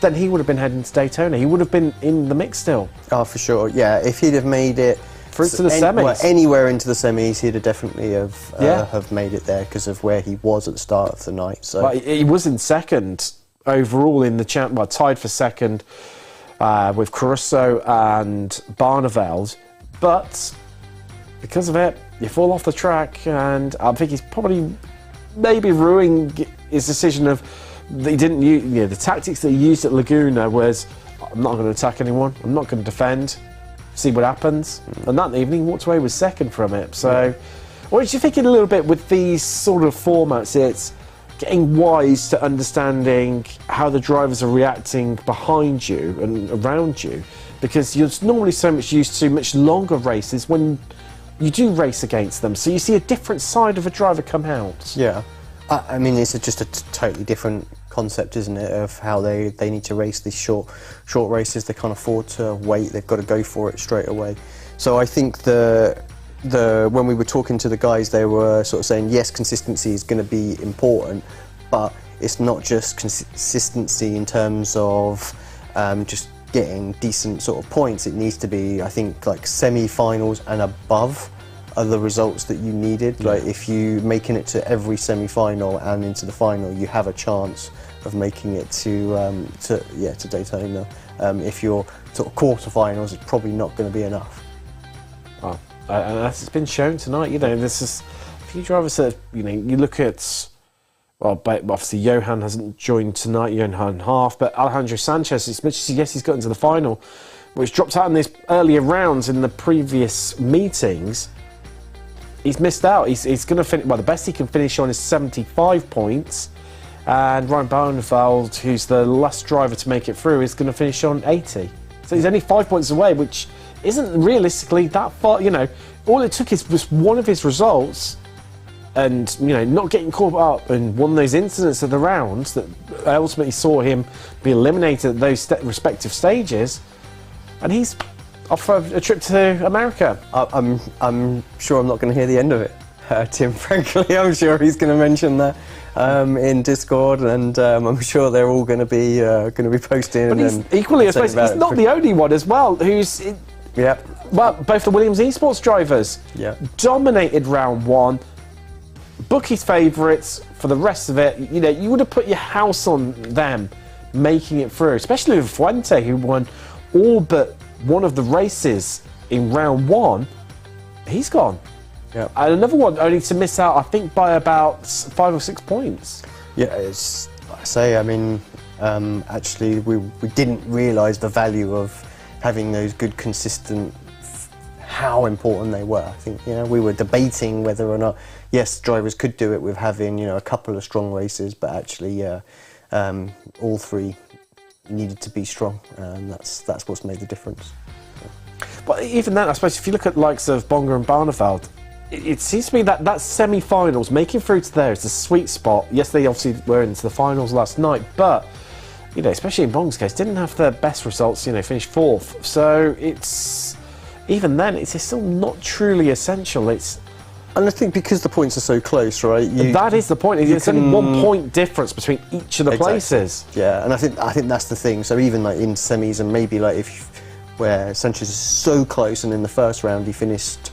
S4: then he would have been heading to Daytona. He would have been in the mix still.
S5: Oh, for sure. Yeah, if he'd have made it
S4: to the semis,
S5: anywhere into the semis, he'd have definitely have made it there because of where he was at the start of the night. So
S4: well, he was in second overall in the champ. Well, tied for second with Caruso and Barneveld, but because of it, you fall off the track, and I think he's probably maybe ruining his decision of. He didn't use, the tactics that he used at Laguna was, I'm not going to attack anyone, I'm not going to defend, see what happens. And that evening, he walked away with second from it. So, what did you think a little bit with these sort of formats? It's getting wise to understanding how the drivers are reacting behind you and around you, because you're normally so much used to much longer races when you do race against them, so you see a different side of a driver come out.
S5: Yeah, I mean, it's just a totally different concept, isn't it, of how they need to race these short races. They can't afford to wait, they've got to go for it straight away. So I think when we were talking to the guys, they were sort of saying, yes, consistency is going to be important, but it's not just consistency in terms of just getting decent sort of points. It needs to be, I think, like semi-finals and above are the results that you needed. Like if you making it to every semi-final and into the final, you have a chance of making it to Daytona. If you're sort of quarterfinals, it's probably not going to be enough.
S4: Wow. And as it's been shown tonight, you know, this is a few drivers that, you know, you look at, well, obviously Johan hasn't joined tonight, Johan Half, but Alejandro Sanchez, as much as yes, he's got into the final, which dropped out in these earlier rounds in the previous meetings, he's missed out. He's going to finish, well, the best he can finish on is 75 points, and Ryan Barneveld, who's the last driver to make it through, is going to finish on 80. So he's only 5 points away, which isn't realistically that far. You know, all it took is just one of his results, and you know, not getting caught up in one of those incidents of the rounds that ultimately saw him be eliminated at those respective stages, and he's off for a trip to America.
S5: I'm sure I'm not going to hear the end of it, Tim. Frankly, I'm sure he's going to mention that in Discord, and I'm sure they're all going to be posting.
S4: But he's equally, I suppose, he's not the only one as well who's. Well, both the Williams Esports drivers dominated round one. Bookies favourites for the rest of it. You know, you would have put your house on them making it through, especially with Fuente, who won all but one of the races in round one. He's gone. Yeah. And another one only to miss out, I think, by about 5 or 6 points. Yeah,
S5: it's, like I say, I mean, actually, we didn't realise the value of having those good, consistent, how important they were. I think, you know, we were debating whether or not, yes, drivers could do it with having, you know, a couple of strong races, but actually, all three needed to be strong, and that's what's made the difference.
S4: But even then, I suppose, if you look at the likes of Bonga and Barneveld, it seems to me that semi-finals, making through to there is the sweet spot. Yes, they obviously were into the finals last night, but, you know, especially in Bonga's case, didn't have the best results, you know, finished fourth. So it's, even then, it's still not truly essential.
S5: And I think because the points are so close, right?
S4: That is the point. It's only 1 point difference between each of the places.
S5: Yeah, and I think that's the thing. So even like in semis, and maybe like where Sanchez is so close, and in the first round he finished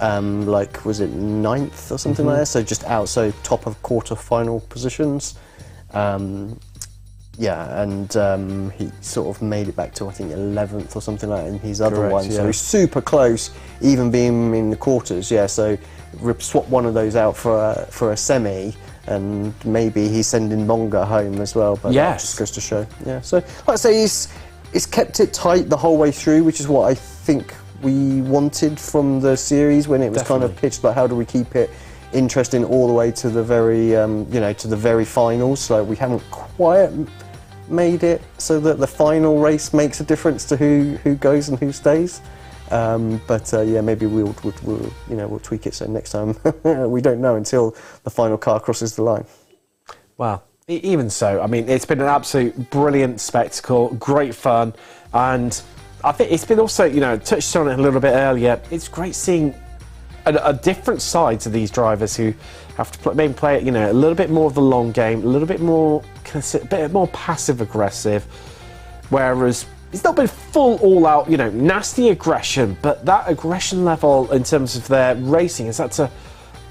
S5: like, was it 9th or something like that? So just out, so top of quarter-final positions. Yeah, and he sort of made it back to, I think, 11th or something like that in his other one. So he's super close, even being in the quarters. Yeah, so swap one of those out for a semi, and maybe he's sending Bonga home as well. But that just goes to show. Yeah, so like I say, he's kept it tight the whole way through, which is what I think we wanted from the series when it was kind of pitched. Like, how do we keep it interesting all the way to the very, to the very finals? So we haven't quite made it so that the final race makes a difference to who goes and who stays. Yeah, maybe we'll tweak it so next time we don't know until the final car crosses the line.
S4: Wow. Even so, I mean, it's been an absolute brilliant spectacle, great fun, and I think it's been also, you know, touched on it a little bit earlier, it's great seeing a different side to these drivers who have to maybe play, you know, a little bit more of the long game, a little bit more passive aggressive, whereas it's not been full all out, you know, nasty aggression, but that aggression level in terms of their racing has had to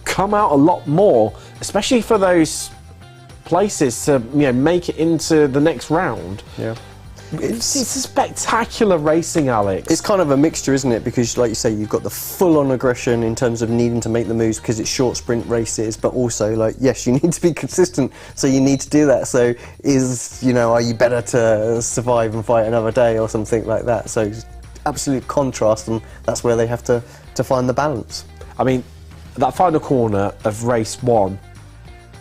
S4: come out a lot more, especially for those places to, you know, make it into the next round. Yeah. It's a spectacular racing, Alex.
S5: It's kind of a mixture, isn't it? Because, like you say, you've got the full-on aggression in terms of needing to make the moves because it's short sprint races, but also, like, yes, you need to be consistent, so you need to do that. So, are you better to survive and fight another day or something like that? So, absolute contrast, and that's where they have to find the balance.
S4: I mean, that final corner of race 1,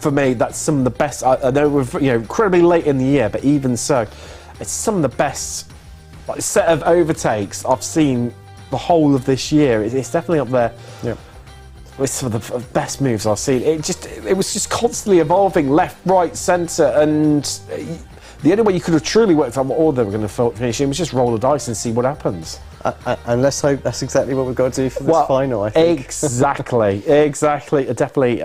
S4: for me, that's some of the best. I know we're incredibly late in the year, but even so, it's some of the best set of overtakes I've seen the whole of this year. It's definitely up there.
S5: Yeah.
S4: With some of the best moves I've seen. It was just constantly evolving, left, right, centre, and the only way you could have truly worked out what order they were going to finish in was just roll the dice and see what happens.
S5: And let's hope that's exactly what we've got to do for this final, I think.
S4: Exactly. Definitely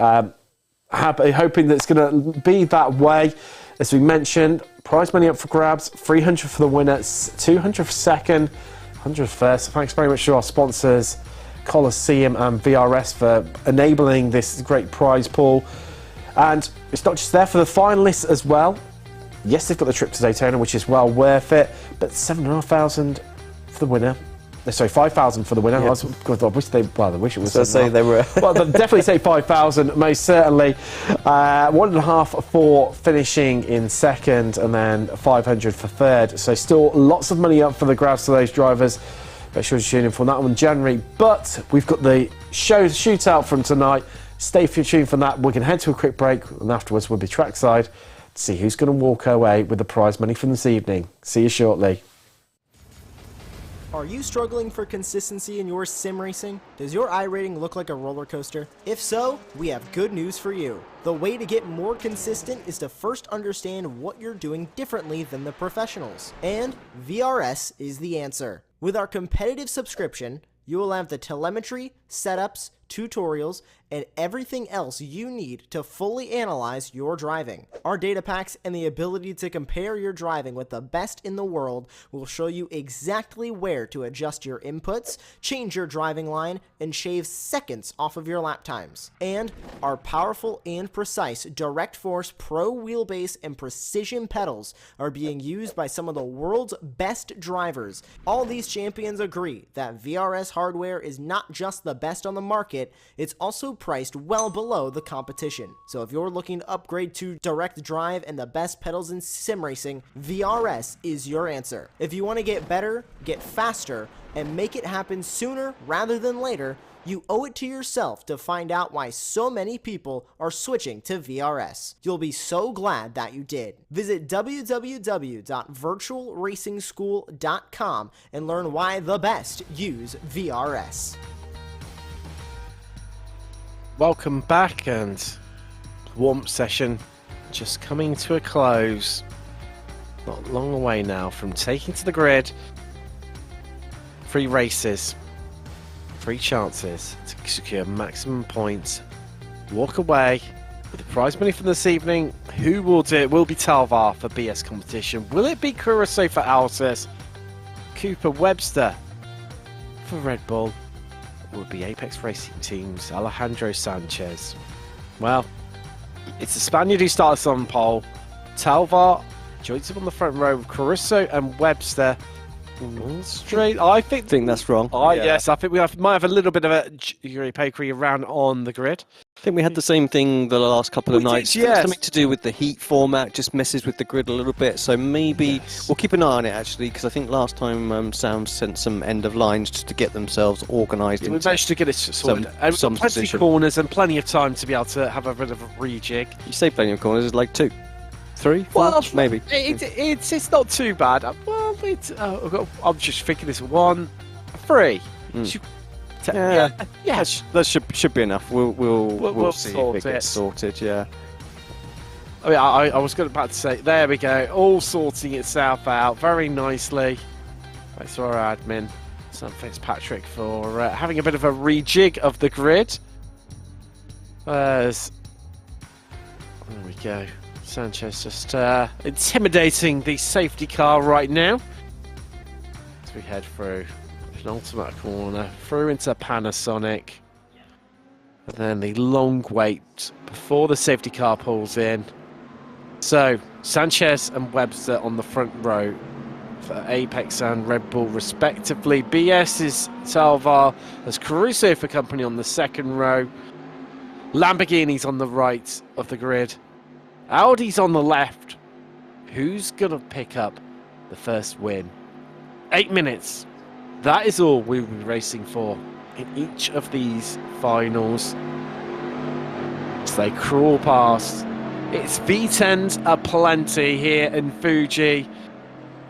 S4: hoping that it's going to be that way. As we mentioned, prize money up for grabs, 300 for the winner, 200 for second, 100 first. Thanks very much to our sponsors, Coliseum and VRS, for enabling this great prize pool. And it's not just there for the finalists as well. Yes, they've got the trip to Daytona, which is well worth it, but 7,500 for the winner. Sorry, 5,000 for the winner.
S5: Yep.
S4: I wish it was.
S5: So say they were.
S4: Well, they'll definitely say 5,000, most certainly. 1.5 for finishing in second, and then 500 for third. So still lots of money up for the grabs for those drivers. Make sure to tune in for that one in January. But we've got the shootout from tonight. Stay tuned for that. We can head to a quick break, and afterwards we'll be trackside to see who's going to walk away with the prize money from this evening. See you shortly.
S3: Are you struggling for consistency in your sim racing? Does your iRating look like a roller coaster? If so, we have good news for you. The way to get more consistent is to first understand what you're doing differently than the professionals. And VRS is the answer. With our competitive subscription, you will have the telemetry, setups, tutorials, and everything else you need to fully analyze your driving. Our data packs and the ability to compare your driving with the best in the world will show you exactly where to adjust your inputs, change your driving line, and shave seconds off of your lap times. And our powerful and precise Direct Force Pro wheelbase and precision pedals are being used by some of the world's best drivers. All these champions agree that VRS hardware is not just the best on the market, it's also priced well below the competition. So if you're looking to upgrade to direct drive and the best pedals in sim racing, VRS is your answer. If you want to get better, get faster, and make it happen sooner rather than later, you owe it to yourself to find out why so many people are switching to VRS. You'll be so glad that you did. Visit www.virtualracingschool.com and learn why the best use VRS.
S6: Welcome back, and warm-up session just coming to a close. Not long away now from taking to the grid. 3 races, 3 chances to secure maximum points. Walk away with the prize money from this evening. Who will do it? Will be Talvar for BS competition. Will it be Caruso for Altus? Cooper Webster for Red Bull? Will be Apex Racing Team's Alejandro Sanchez? Well, it's the Spaniard who starts on pole. Talvar joins him on the front row with Caruso and Webster. Straight. I think
S5: that's wrong.
S6: Yes, I think we might have a little bit of a Yuri around on the grid.
S7: I think we had the same thing the last couple of nights.
S6: Yes.
S7: Something to do with the heat format, just messes with the grid a little bit. So maybe we'll keep an eye on it, actually, because I think last time Sam sent some end of lines just to get themselves organised.
S6: We managed to get it sorted.
S7: Some
S6: plenty of corners and plenty of time to be able to have a bit of a rejig.
S7: You say plenty of corners, it's like 2, 3, 4, maybe.
S6: It's not too bad. Well, I'm just thinking this 1, 3.
S7: That should be enough. We'll see if it gets sorted. Yeah.
S6: I mean, I was about to say, there we go, all sorting itself out very nicely. Thanks to our admin, Sam Fitzpatrick, for having a bit of a rejig of the grid. There we go. Sanchez just intimidating the safety car right now. As we head through penultimate corner, through into Panasonic. And then the long wait before the safety car pulls in. So, Sanchez and Webster on the front row for Apex and Red Bull respectively. BS is Talvar, as Caruso for company on the second row. Lamborghini's on the right of the grid. Audi's on the left. Who's going to pick up the first win? 8 minutes That is all we will be racing for in each of these finals. As they crawl past. It's V10s aplenty here in Fuji.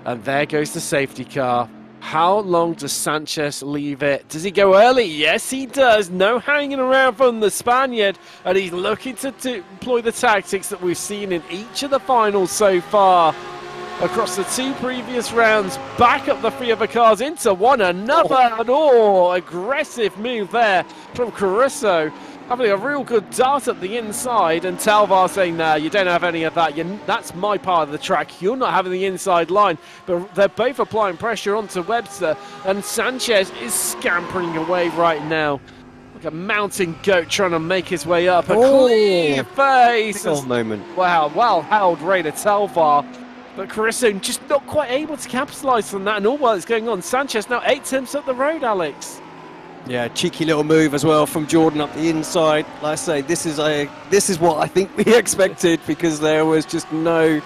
S6: And there goes the safety car. How long does Sanchez leave it? Does he go early? Yes, he does. No hanging around from the Spaniard. And he's looking to employ the tactics that we've seen in each of the finals so far. Across the 2 previous rounds, back up the 3 other cars into one another. Oh, aggressive move there from Caruso. Having a real good dart at the inside, and Talvar saying, nah, you don't have any of that. That's my part of the track. You're not having the inside line. But they're both applying pressure onto Webster, and Sanchez is scampering away right now. Like a mountain goat trying to make his way up. A clear face.
S7: Big old moment.
S6: Wow, well held Raider Talvar. But Caruso just not quite able to capitalise on that, and all while it's going on, Sanchez now 8 tenths up the road, Alex.
S7: Yeah, cheeky little move as well from Jordan up the inside. Like I say, this is what I think we expected, because there was just no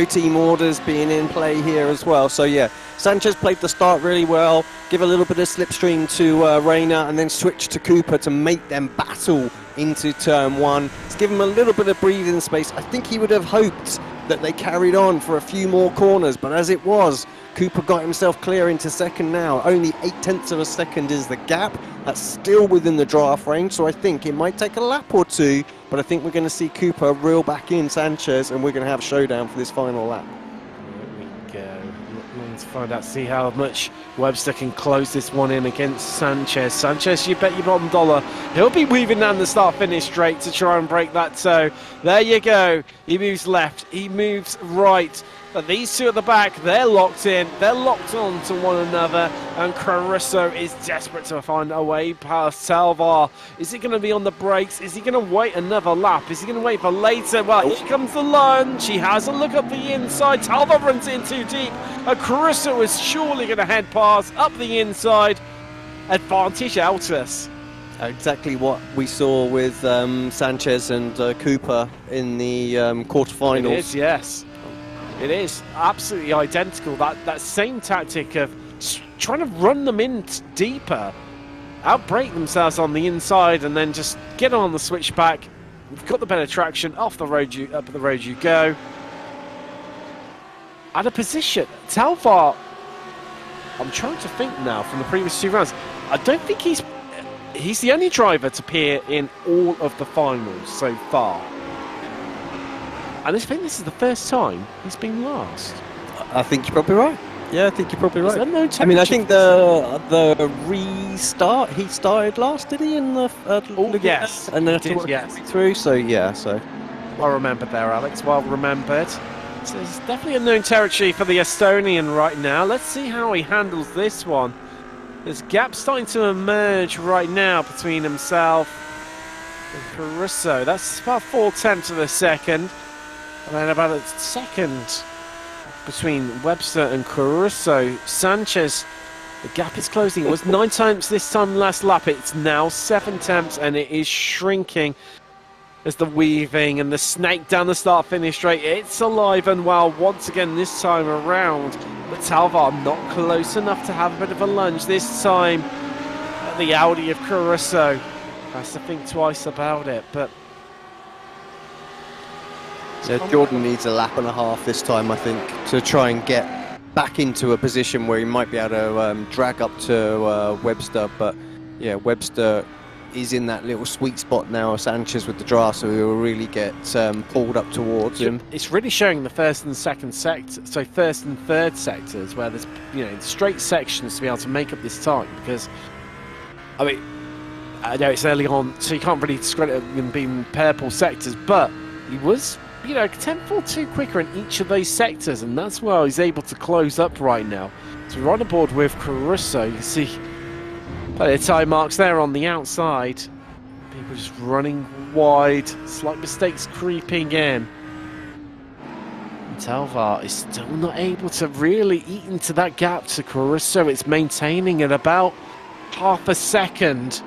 S7: team orders being in play here as well. So yeah, Sanchez played the start really well, give a little bit of slipstream to Reina, and then switch to Cooper to make them battle into turn 1. It's given him a little bit of breathing space. I think he would have hoped that they carried on for a few more corners, but as it was, Cooper got himself clear into second now. Only 8 tenths of a second is the gap. That's still within the draft range, so I think it might take a lap or 2, but I think we're going to see Cooper reel back in Sanchez, and we're going to have a showdown for this final lap.
S6: Here we go. Let's find out, see how much Webster can close this one in against Sanchez. Sanchez, you bet your bottom dollar, he'll be weaving down the start-finish straight to try and break that toe. There you go. He moves left, he moves right. But these 2 at the back, they're locked in, they're locked on to one another, and Caruso is desperate to find a way past Talvar. Is he going to be on the brakes? Is he going to wait another lap? Is he going to wait for later? Well, here comes the lunge. He has a look up the inside. Talvar runs in too deep, and Caruso is surely going to head past up the inside. Advantage Altus.
S7: Exactly what we saw with Sanchez and Cooper in the quarterfinals.
S6: It is, yes. It is absolutely identical. That same tactic of trying to run them in deeper, outbrake themselves on the inside, and then just get on the switchback. We've got the better traction. Off the road up the road you go. At a position, Talvar. I'm trying to think now from the previous 2 rounds. I don't think he's the only driver to appear in all of the finals so far. And I think this is the first time he's been last.
S7: I think you're probably right. Yeah, I think you're probably right.
S6: No,
S7: I mean, I think the restart, he started last, did he? In the
S6: yes,
S7: and then
S6: yes.
S7: Through. So yeah, so
S6: well remembered there, Alex. Well remembered. So there's definitely a known territory for the Estonian right now. Let's see how he handles this one. There's gaps starting to emerge right now between himself and Caruso. That's about 4 tenths of a second. And then about a second between Webster and Caruso. Sanchez, the gap is closing. It was 9 tenths this time last lap. It's now 7 tenths, and it is shrinking as the weaving and the snake down the start-finish straight. It's alive and well once again this time around. But Talvar not close enough to have a bit of a lunge this time at the Audi of Caruso. Has to think twice about it, but
S7: yeah, Jordan needs a lap and a half this time, I think, to try and get back into a position where he might be able to drag up to Webster. But yeah, Webster is in that little sweet spot now, Sanchez with the draft, so he will really get pulled up towards him.
S6: It's really showing the first and second sector, so first and third sectors, where there's straight sections to be able to make up this time. Because I mean, I know it's early on, so you can't really discredit him being purple sectors, but he was, a tenth or 2 quicker in each of those sectors, and that's where he's able to close up right now. So we're on the board with Caruso. You can see plenty of time marks there on the outside. People just running wide, slight mistakes creeping in. And Talvar is still not able to really eat into that gap to Caruso. It's maintaining at about half a second.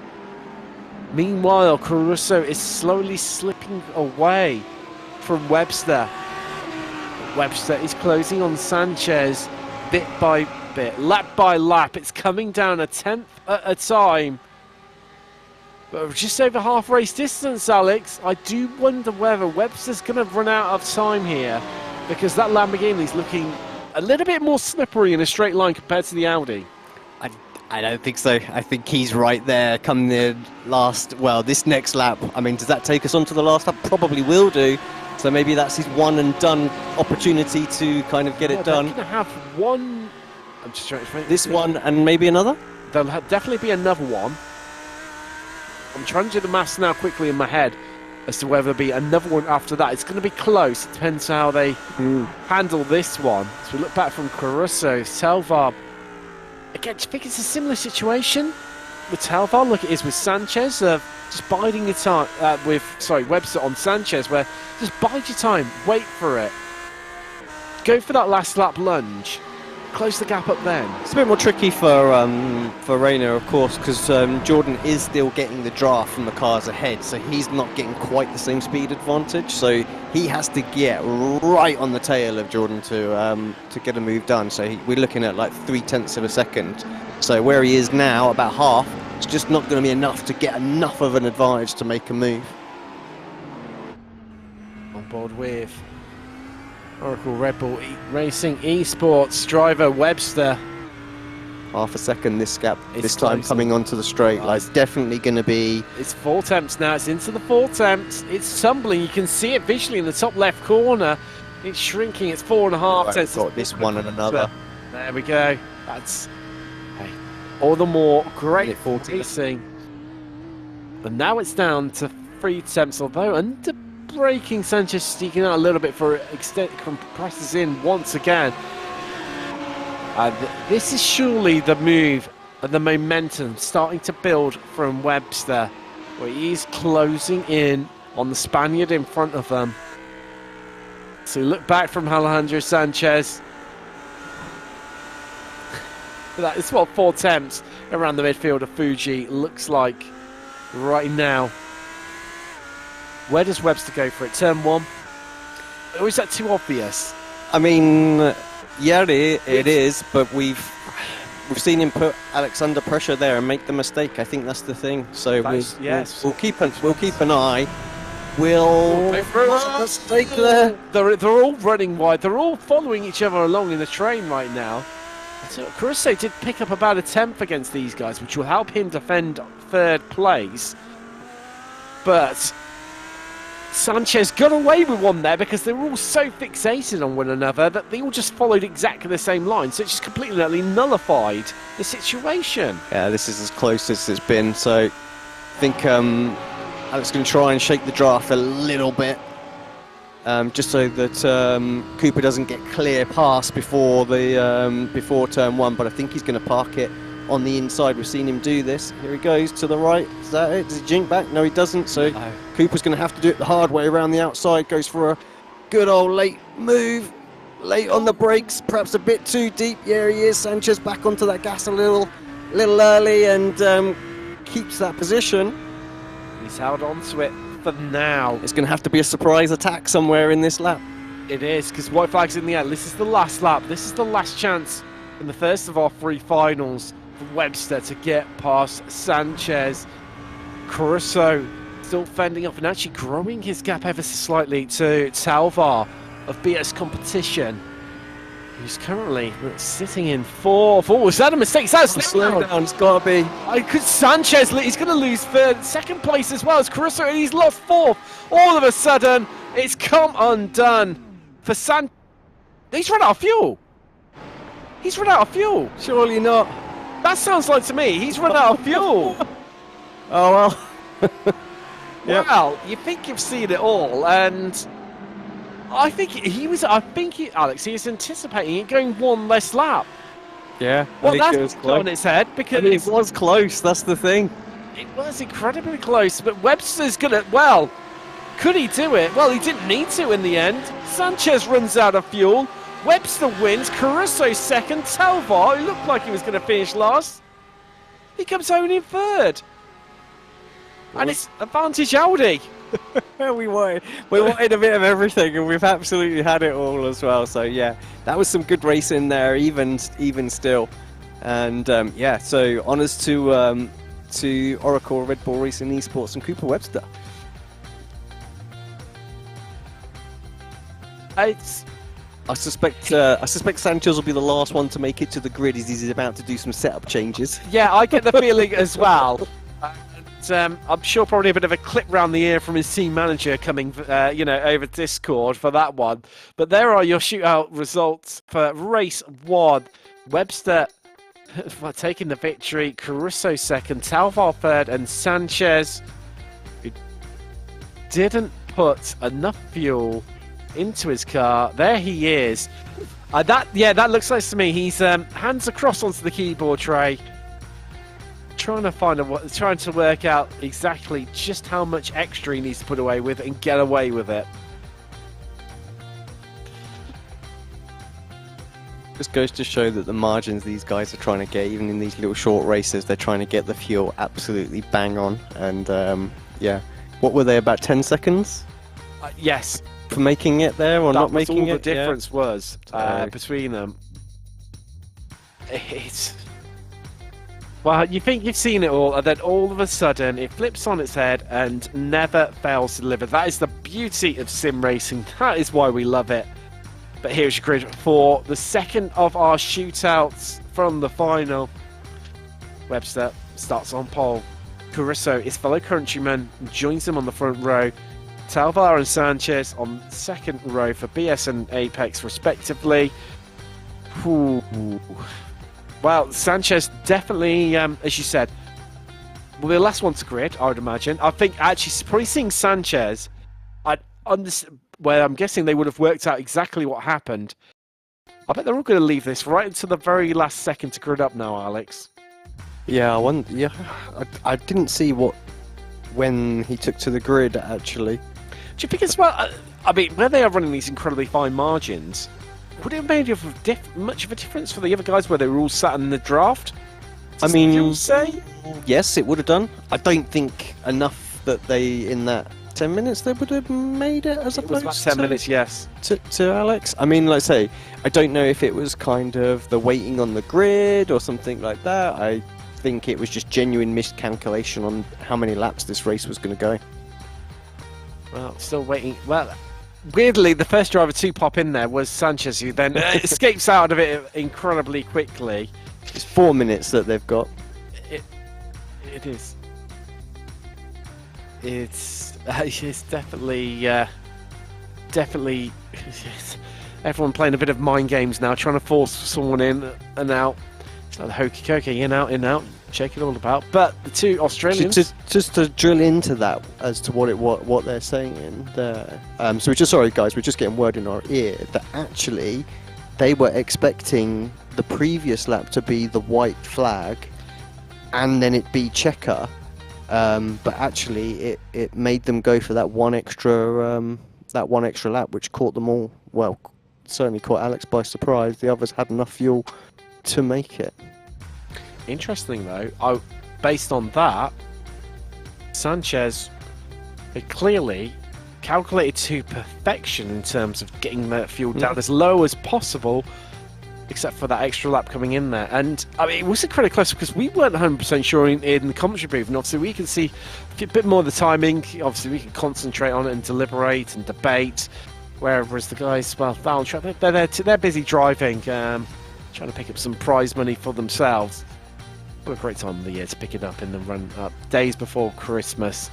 S6: Meanwhile, Caruso is slowly slipping away from Webster. Webster is closing on Sanchez bit by bit, lap by lap. It's coming down a tenth at a time. But we're just over half race distance, Alex. I do wonder whether Webster's going to run out of time here, because that Lamborghini's looking a little bit more slippery in a straight line compared to the Audi.
S7: I don't think so. I think he's right there come the last, well, this next lap. I mean, does that take us on to the last lap? Probably will do. So maybe that's his one and done opportunity to kind of get it done.
S6: They're going to have one. I'm just trying to think.
S7: This one and maybe another?
S6: There'll definitely be another one. I'm trying to do the maths now quickly in my head as to whether there'll be another one after that. It's going to be close. It depends how they handle this one. So we look back from Caruso, Salvar. Again, do you think it's a similar situation with Talvar? Look, it is with Sanchez, just biding your time Webster on Sanchez, where just bide your time, wait for it, go for that last lap lunge, close the gap up then.
S7: It's a bit more tricky for Rayner, of course, because Jordan is still getting the draft from the cars ahead, so he's not getting quite the same speed advantage. So he has to get right on the tail of Jordan to get a move done. So we're looking at like 0.3 of a second. So where he is now, about half, it's just not going to be enough to get enough of an advantage to make a move.
S6: On board with Oracle Red Bull Racing Esports driver Webster.
S7: Half a second this gap,
S6: It's
S7: this time
S6: close.
S7: coming onto the straight. Like, it's definitely going to be...
S6: It's 4 temps now, it's into the 4 temps. It's tumbling, you can see it visually in the top left corner. It's shrinking, it's 4.5
S7: Right,
S6: temps.
S7: got this one and another.
S6: There we go. That's all the more great
S7: Minute 40.
S6: racing. But now it's down to 3 temps, although under braking, Sanchez sneaking out a little bit for extent, compresses in once again. This is surely the move and the momentum starting to build from Webster, where he's closing in on the Spaniard in front of them. So look back from Alejandro Sanchez. That is what 4 temps around the midfield of Fuji looks like right now. Where does Webster go for it? Turn 1? Or is that too obvious?
S7: I mean, yeah, it is, but we've seen him put Alex under pressure there and make the mistake. I think that's the thing. So we'll keep an eye. We'll mistake there.
S6: They're all running wide. They're all following each other along in the train right now. So Caruso did pick up about a 10th against these guys, which will help him defend 3rd place. But Sanchez got away with one there because they were all so fixated on one another that they all just followed exactly the same line. So it just completely nullified the situation.
S7: Yeah, this is as close as it's been. So I think Alex is going to try and shake the draft a little bit, just so that Cooper doesn't get clear pass before turn 1. But I think he's going to park it on the inside. We've seen him do this. Here he goes to the right. Is that it? Does he jink back? No, he doesn't. So no. Cooper's going to have to do it the hard way around the outside. Goes for a good old late move. Late on the brakes, perhaps a bit too deep. Yeah, he is. Sanchez back onto that gas a little early and keeps that position.
S6: He's held on to it for now.
S7: It's going to have to be a surprise attack somewhere in this lap.
S6: It is, because white flag's in the air. This is the last lap. This is the last chance in the first of our 3 finals for Webster to get past Sanchez. Caruso still fending off and actually growing his gap ever so slightly to Talvar of BS Competition, who's currently sitting in 4th. Oh, is that a mistake? Is that a
S7: slow down? It's got to be.
S6: Sanchez, he's going to lose 3rd, 2nd place as well as Caruso, and he's lost 4th. All of a sudden, it's come undone for He's run out of fuel. He's run out of fuel.
S7: Surely not.
S6: That sounds like to me. He's run out of fuel.
S7: Oh well.
S6: Yep. Well, you think you've seen it all, and I think Alex, he was anticipating it going 1 less lap.
S7: Yeah.
S6: Well, that's on its head because
S7: it was close. That's the thing.
S6: It was incredibly close, but Webster's gonna. Well, could he do it? Well, he didn't need to in the end. Sanchez runs out of fuel. Webster wins. Caruso 2nd. Talvar, who looked like he was going to finish last, he comes home in 3rd. And it's advantage Audi.
S7: we wanted a bit of everything, and we've absolutely had it all as well. So yeah, that was some good racing there, even still. And yeah, so honours to Oracle, Red Bull Racing Esports, and Cooper Webster. I suspect Sanchez will be the last one to make it to the grid as he's about to do some setup changes.
S6: Yeah, I get the feeling as well. And, I'm sure probably a bit of a clip round the ear from his team manager coming, over Discord for that one. But there are your shootout results for race 1. Webster taking the victory, Caruso second, Talvar third, and Sanchez, who didn't put enough fuel into his car. There he is. That looks like to me. He's hands across onto the keyboard tray, trying to work out exactly just how much extra he needs to put away with and get away with it.
S7: Just goes to show that the margins these guys are trying to get, even in these little short races, they're trying to get the fuel absolutely bang on. And yeah, what were they, about 10 seconds?
S6: Yes.
S7: For making it there or not making it?
S6: The difference was between them. It's... Well, you think you've seen it all, and then all of a sudden it flips on its head and never fails to deliver. That is the beauty of sim racing. That is why we love it. But here's your grid for the second of our shootouts from the final. Webster starts on pole. Caruso, his fellow countryman, joins him on the front row. Talvar and Sanchez on second row for BS and Apex respectively. Ooh. Well, Sanchez definitely, as you said, will be the last one to grid, I would imagine. I think actually probably seeing Sanchez, I'm guessing they would have worked out exactly what happened. I bet they're all going to leave this right until the very last second to grid up now, Alex.
S7: Yeah, I didn't see when he took to the grid actually.
S6: Do you think as well? I mean, where they are running these incredibly fine margins, would it have made much of a difference for the other guys where they were all sat in the draft?
S7: I mean,
S6: you say?
S7: Yes, it would have done. I don't think enough that they, in that 10 minutes, they would have made it as opposed to... It was
S6: about 10 minutes, yes.
S7: To Alex. I mean, like I say, I don't know if it was kind of the waiting on the grid or something like that. I think it was just genuine miscalculation on how many laps this race was going to go.
S6: Well, still waiting. Well, weirdly, the first driver to pop in there was Sanchez, who then escapes out of it incredibly quickly.
S7: It's 4 minutes that they've got.
S6: It is. It's definitely everyone playing a bit of mind games now, trying to force someone in and out. It's like the hokey cokey, in out, check it all about. But the two Australians,
S7: just to drill into that as to what they're saying there. So we're just getting word in our ear that actually they were expecting the previous lap to be the white flag, and then it be checker. But actually, it made them go for that one extra lap, which caught them all. Well, certainly caught Alex by surprise. The others had enough fuel to make it.
S6: Interesting though, based on that, Sanchez had clearly calculated to perfection in terms of getting the fuel down as low as possible, except for that extra lap coming in there. And I mean, it was incredibly close because we weren't 100% sure in the commentary booth, and obviously we can see a bit more of the timing. Obviously we can concentrate on it and deliberate and debate, whereas the guys, well, down track, they're busy driving, trying to pick up some prize money for themselves. What a great time of the year to pick it up in the run-up, days before Christmas.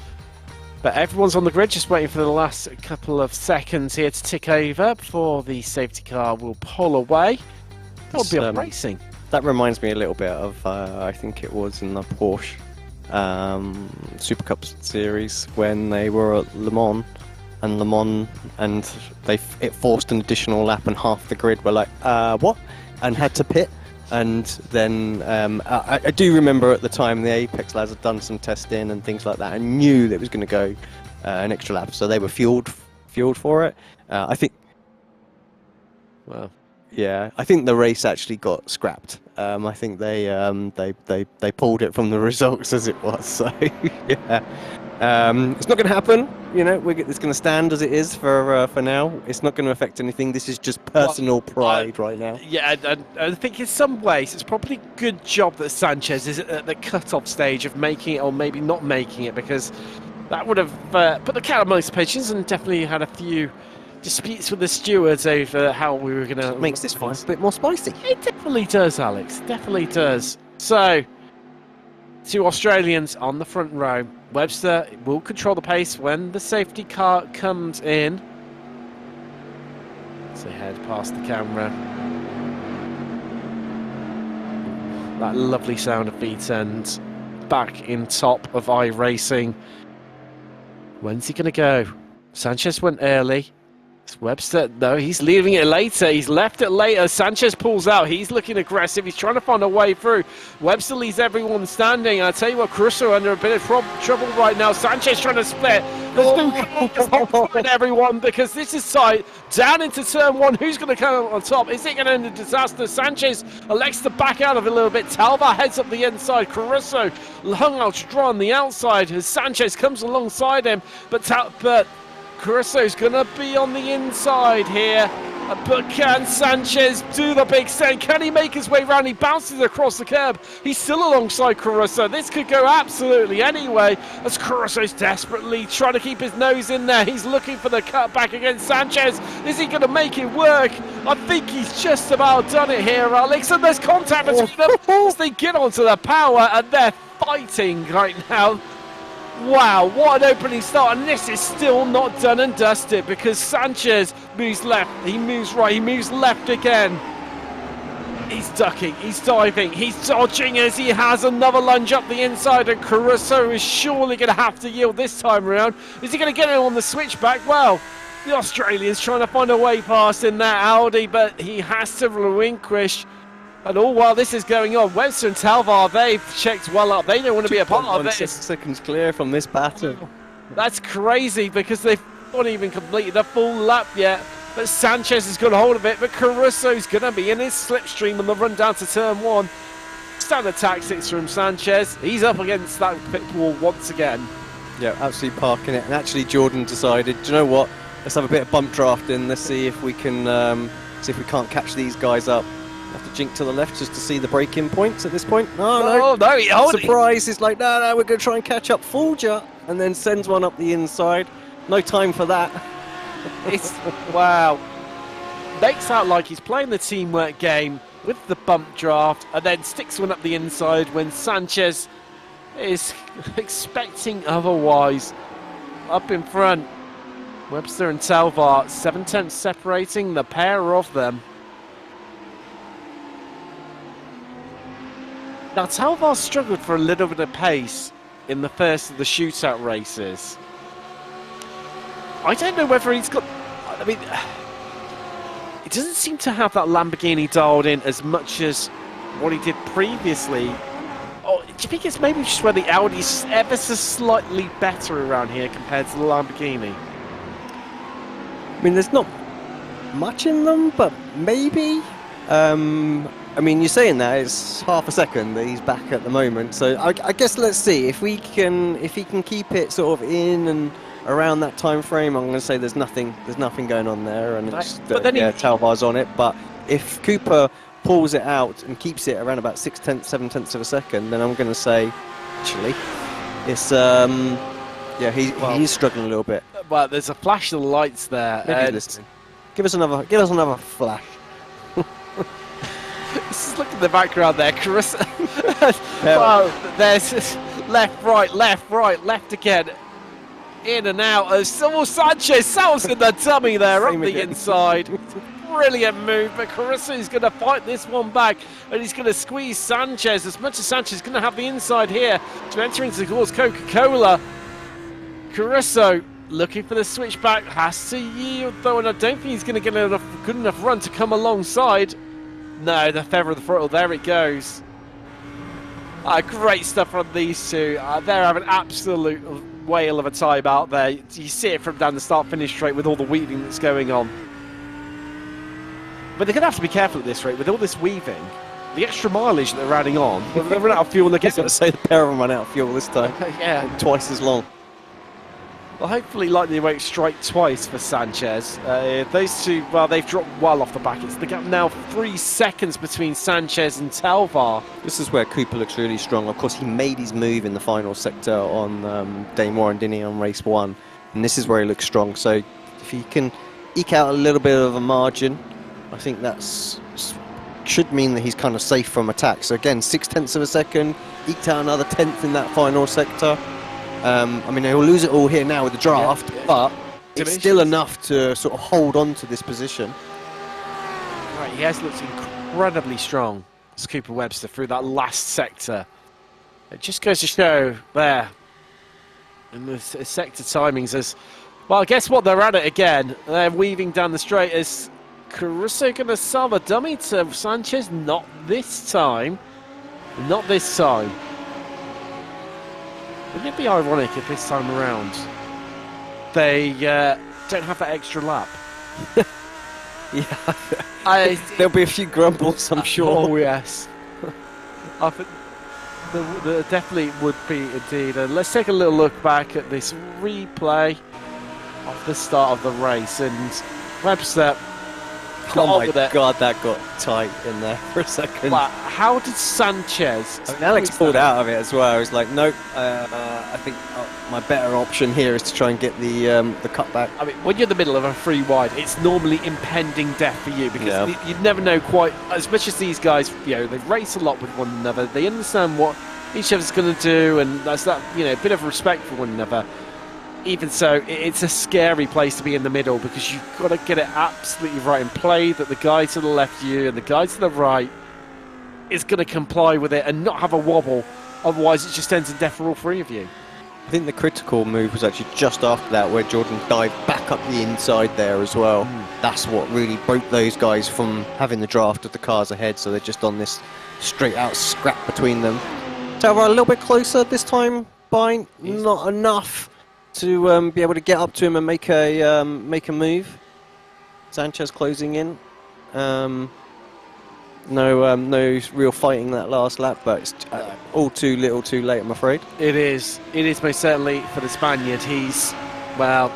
S6: But everyone's on the grid, just waiting for the last couple of seconds here to tick over before the safety car will pull away. That would be up racing.
S7: That reminds me a little bit of, I think it was in the Porsche Super Cup series when they were at Le Mans, and it forced an additional lap, and half the grid were like, what? And had to pit. And then I do remember at the time the Apex lads had done some testing and things like that, and knew that it was going to go an extra lap, so they were fueled for it. I think. Well, yeah, I think the race actually got scrapped. I think they pulled it from the results as it was. So yeah. It's not going to happen. You know, it's going to stand as it is for now. It's not going to affect anything. This is just personal pride right now.
S6: Yeah, and I think in some ways it's probably a good job that Sanchez is at the cut-off stage of making it or maybe not making it, because that would have put the cat amongst the pigeons and definitely had a few disputes with the stewards over how we were going to...
S7: Makes this fight a bit more spicy.
S6: It definitely does, Alex. Definitely does. So, 2 Australians on the front row. Webster will control the pace when the safety car comes in. So head past the camera. That lovely sound of feet end back in top of iRacing. When's he going to go? Sanchez went early. It's Webster, no, he's leaving it later. He's left it later. Sanchez pulls out. He's looking aggressive. He's trying to find a way through. Webster leaves everyone standing. I tell you what, Caruso under a bit of trouble right now. Sanchez trying to split. There's everyone, because this is tight. Down into turn 1. Who's going to come on top? Is it going to end in disaster? Sanchez elects to back out of it a little bit. Talva heads up the inside. Caruso hung out strong on the outside as Sanchez comes alongside him. But Caruso's going to be on the inside here. But can Sanchez do the big send? Can he make his way around? He bounces across the curb. He's still alongside Caruso. This could go absolutely anyway, as Caruso's desperately trying to keep his nose in there. He's looking for the cut back against Sanchez. Is he going to make it work? I think he's just about done it here, Alex. And there's contact between them as they get onto the power, and they're fighting right now. Wow, what an opening start, and this is still not done and dusted, because Sanchez moves left, he moves right, he moves left again. He's ducking, he's diving, he's dodging as he has another lunge up the inside, and Caruso is surely going to have to yield this time around. Is he going to get him on the switchback? Well, the Australian's trying to find a way past in that Audi, but he has to relinquish. And all while this is going on, Webster and Talvar, they've checked well up. They don't want to be a part of this.
S7: 6 seconds clear from this battle.
S6: That's crazy, because they've not even completed a full lap yet. But Sanchez has got a hold of it, but Caruso's going to be in his slipstream on the run down to turn 1. Standard tactics from Sanchez. He's up against that pit wall once again.
S7: Yeah, absolutely parking it. And actually Jordan decided, do you know what? Let's have a bit of bump drafting. Let's see if we can, see if we can't catch these guys up. Have to jink to the left just to see the break-in points at this point. Oh, no. Surprise. He's like, no, we're going to try and catch up. Fulger. And then sends one up the inside. No time for that.
S6: Wow. Makes out like he's playing the teamwork game with the bump draft, and then sticks one up the inside when Sanchez is expecting otherwise. Up in front, Webster and Talvar, 7/10 separating the pair of them. Now, Talvar struggled for a little bit of pace in the first of the shootout races. I don't know whether he's got... I mean, it doesn't seem to have that Lamborghini dialed in as much as what he did previously. Or do you think it's maybe just where the Audi's ever so slightly better around here compared to the Lamborghini?
S7: I mean, there's not much in them, but maybe... I mean, you're saying that it's half a second that he's back at the moment, so I guess let's see if he can keep it sort of in and around that time frame. I'm going to say there's nothing going on there, and it's Talvar's on it. But if Cooper pulls it out and keeps it around about 6/10, 7/10 of a second, then I'm going to say actually it's he's struggling a little bit.
S6: Well, there's a flash of the lights there.
S7: Maybe listening. Give us another flash.
S6: Just look at the background there, Caruso. Well, there's left, right, left again. In and out as Sanchez sells in the dummy there up the inside. Brilliant move, but Caruso's going to fight this one back, and he's going to squeeze Sanchez as much as Sanchez is going to have the inside here to enter into towards Coca-Cola. Caruso looking for the switchback, has to yield though, and I don't think he's going to get a good enough run to come alongside. No, the feather of the throttle, there it goes. Great stuff from these two. They're having an absolute whale of a time out there. You see it from down the start-finish straight with all the weaving that's going on. But they're going to have to be careful at this rate with all this weaving. The extra mileage that they're adding on. They're running out of fuel again.
S7: I was going to say the pair of them ran out of fuel this time.
S6: Yeah.
S7: Twice as long.
S6: Well, hopefully lightning won't strike twice for Sanchez. Those two, well, they've dropped well off the back. It's the gap now 3 seconds between Sanchez and Talvar.
S7: This is where Cooper looks really strong. Of course, he made his move in the final sector on Day Moore, didn't he, on race 1. And this is where he looks strong. So if he can eke out a little bit of a margin, I think that's should mean that he's kind of safe from attack. So again, 0.6 of a second, eked out another 10th in that final sector. I mean, he'll lose it all here now with the draft, but it's still enough to sort of hold on to this position.
S6: Right, he has looked incredibly strong, Cooper Webster, through that last sector. It just goes to show there, and the sector timings as well. Guess what? They're at it again. They're weaving down the straight. Is Caruso going to solve a dummy to Sanchez? Not this time. Not this time. Wouldn't it be ironic if this time around they don't have that extra lap?
S7: Yeah, there'll be a few grumbles, I'm sure.
S6: Oh, yes. I think there definitely would be indeed. Let's take a little look back at this replay of the start of the race. And Webster,
S7: oh my God, that got tight in there for a second.
S6: Wow, how did Sanchez...
S7: I mean, Alex pulled out of it as well. I was like, nope, I think my better option here is to try and get the cutback.
S6: I mean, when you're in the middle of a free wide, it's normally impending death for you, because you never know quite, as much as these guys, you know, they race a lot with one another, they understand what each other's going to do, and that's that, you know, bit of respect for one another. Even so, it's a scary place to be in the middle, because you've got to get it absolutely right and play that the guy to the left of you and the guy to the right is going to comply with it and not have a wobble. Otherwise, it just ends in death for all three of you.
S7: I think the critical move was actually just after that, where Jordan dived back up the inside there as well. That's what really broke those guys from having the draft of the cars ahead, so they're just on this straight out scrap between them. Talvar a little bit closer this time, by not enough to be able to get up to him and make a move. Sanchez closing in. No real fighting that last lap, but it's all too little, too late, I'm afraid.
S6: It is most certainly for the Spaniard. He's, well,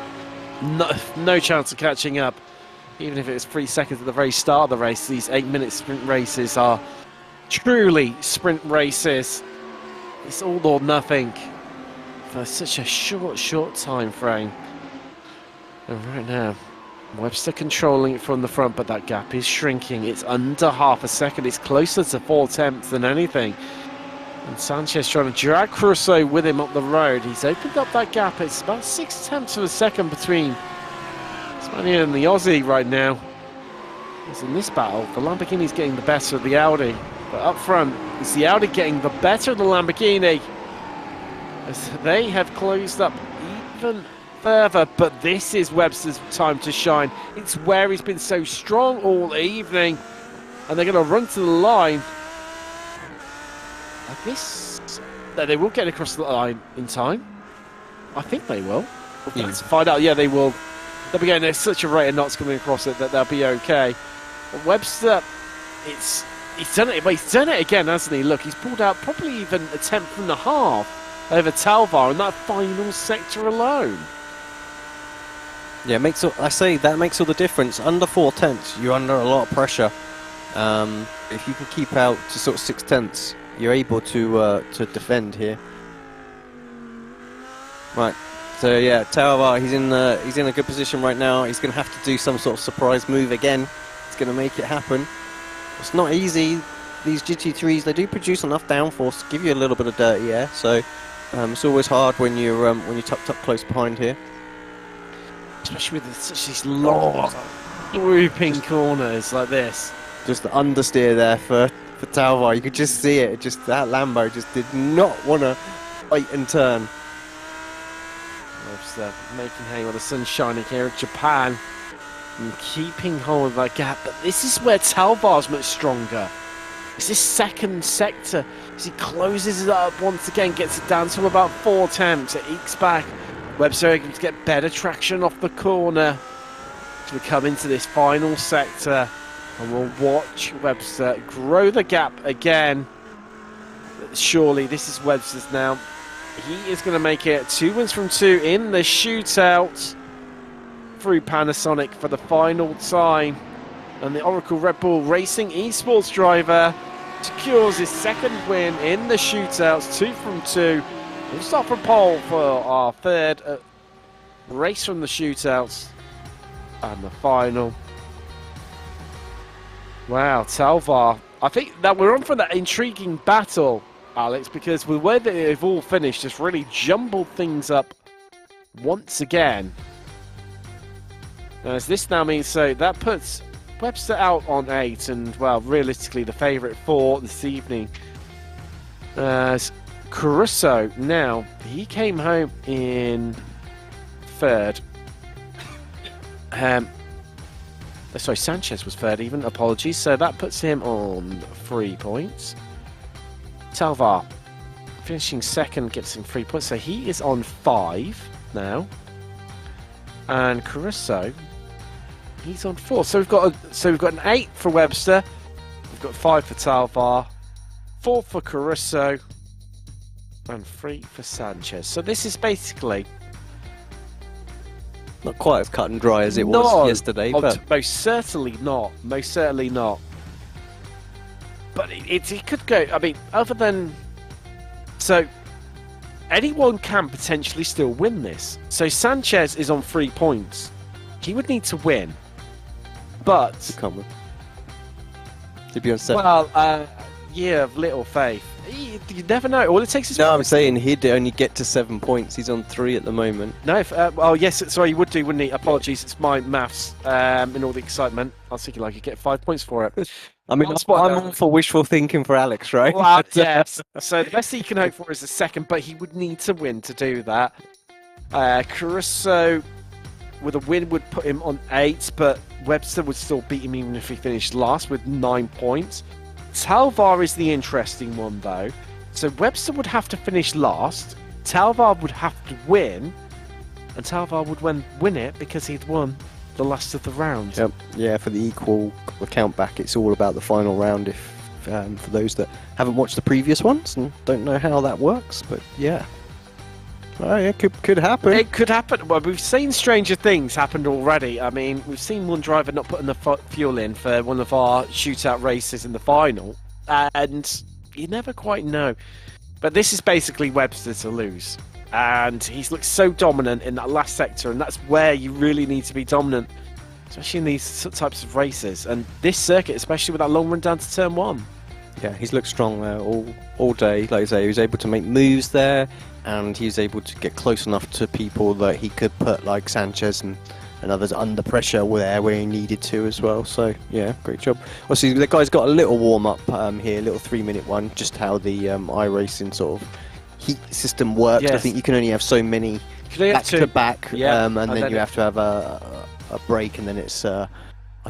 S6: no chance of catching up. Even if it was 3 seconds at the very start of the race, these 8-minute sprint races are truly sprint races. It's all or nothing for such a short time frame. And right now, Webster controlling it from the front, but that gap is shrinking. It's under half a second. It's closer to 4/10 than anything. And Sanchez trying to drag Caruso with him up the road. He's opened up that gap. It's about 0.6 of a second between Spaniard and the Aussie right now. As in this battle, the Lamborghini's getting the better of the Audi. But up front, it's the Audi getting the better of the Lamborghini, as they have closed up even further. But this is Webster's time to shine. It's where he's been so strong all evening, and they're going to run to the line. I guess that they will get across the line in time. I think they will. Let's find out. Yeah, they will. They'll be going at such a rate of knots coming across it that they'll be okay. But Webster, he's done it. But he's done it again, hasn't he? Look, he's pulled out probably even a 10th and a half over Talvar in that final sector alone.
S7: Yeah, I say that makes all the difference. Under 4/10, you're under a lot of pressure. If you can keep out to sort of 6/10, you're able to defend here. Right. So yeah, Talvar, he's in a good position right now. He's going to have to do some sort of surprise move again. It's going to make it happen. It's not easy. These GT3s, they do produce enough downforce to give you a little bit of dirty air. So it's always hard when you're tucked up close behind here.
S6: Especially with such these long, swooping corners like this.
S7: Just the understeer there for Talvar. You could just see it. Just that Lambo just did not want to fight and turn.
S6: Just making hay while the sun's shining here in Japan and keeping hold of that gap. But this is where Talvar's much stronger. It's this second sector as he closes it up once again, gets it down to about 4/10. It ekes back. Webster able to get better traction off the corner to come into this final sector, and we'll watch Webster grow the gap again. But surely this is Webster's now he is going to make it 2 wins from 2 in the shootout through Panasonic for the final time. And the Oracle Red Bull Racing esports driver secures his second win in the shootouts, 2 from 2. We'll start from pole for our third race from the shootouts and the final. Wow, Talvar. I think that we're on for that intriguing battle, Alex, because the way that they've all finished has really jumbled things up once again. As this now means, so that puts Webster out on 8 and, well, realistically the favourite for this evening. As Caruso now, he came home in 3rd. Sorry, Sanchez was 3rd even, apologies. So that puts him on 3 points. Talvar finishing 2nd gets him 3 points, so he is on 5 now. And Caruso, he's on 4. So we've got an 8 for Webster, we've got 5 for Talvar, 4 for Caruso, and 3 for Sanchez. So this is basically
S7: not quite as cut and dry as it was yesterday, but
S6: most certainly not. Most certainly not. But it could go. I mean, other than so, anyone can potentially still win this. So Sanchez is on 3 points. He would need to win, but
S7: he'd be on 7.
S6: Well, yeah, of little faith. You never know. All it takes is.
S7: No, I'm saying he'd only get to 7 points. He's on 3 at the moment.
S6: No, oh yes, sorry, you would do, wouldn't he? Apologies, it's my maths. In all the excitement, I was thinking like you'd get 5 points for it.
S7: I mean, I'm all for wishful thinking for Alex, right?
S6: Well, yes. So the best he can hope for is a 2nd, but he would need to win to do that. Caruso with a win would put him on 8, but Webster would still beat him even if he finished last with 9 points. Talvar is the interesting one, though. So Webster would have to finish last, Talvar would have to win, and Talvar would win it because he'd won the last of the round.
S7: Yep. Yeah, for the equal count back, it's all about the final round. If for those that haven't watched the previous ones and don't know how that works, but yeah. Oh, yeah, could happen.
S6: It could happen. Well, we've seen stranger things happen already. I mean, we've seen one driver not putting the fuel in for one of our shootout races in the final, and you never quite know. But this is basically Webster to lose, and he's looked so dominant in that last sector, and that's where you really need to be dominant, especially in these types of races, and this circuit, especially with that long run down to turn 1.
S7: Yeah, he's looked strong there all day. Like I say, he was able to make moves there, and he was able to get close enough to people that he could put like Sanchez and others under pressure where he needed to as well. So yeah, great job. Obviously the guy's got a little warm up here, a little 3-minute one, just how the iRacing sort of heat system works.
S6: Yes.
S7: I think you can only have so many back to back, and then you have to have a break, and then it's I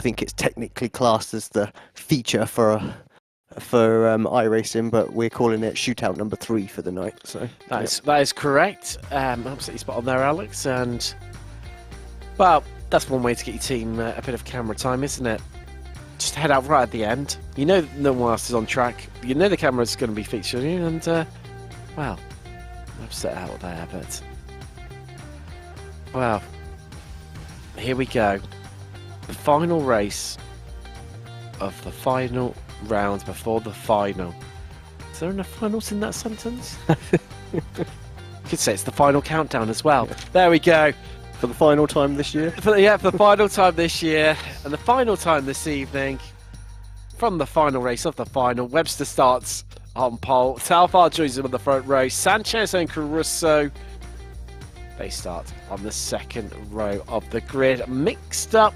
S7: think it's technically classed as the feature for iRacing, but we're calling it shootout number 3 for the night. So
S6: that is correct. Absolutely spot on there, Alex. And well, that's one way to get your team a bit of camera time, isn't it? Just head out right at the end. You know no one else is on track. You know the camera's going to be featuring you, and well, I've set out there, but well, here we go. The final race of the final round before the final. Is there enough finals in that sentence? You could say it's the final countdown as well. Yeah. There we go.
S7: For the final time this year?
S6: For the final time this year. And the final time this evening. From the final race of the final, Webster starts on pole. Talvar joins him on the front row. Sanchez and Caruso, they start on the second row of the grid. Mixed up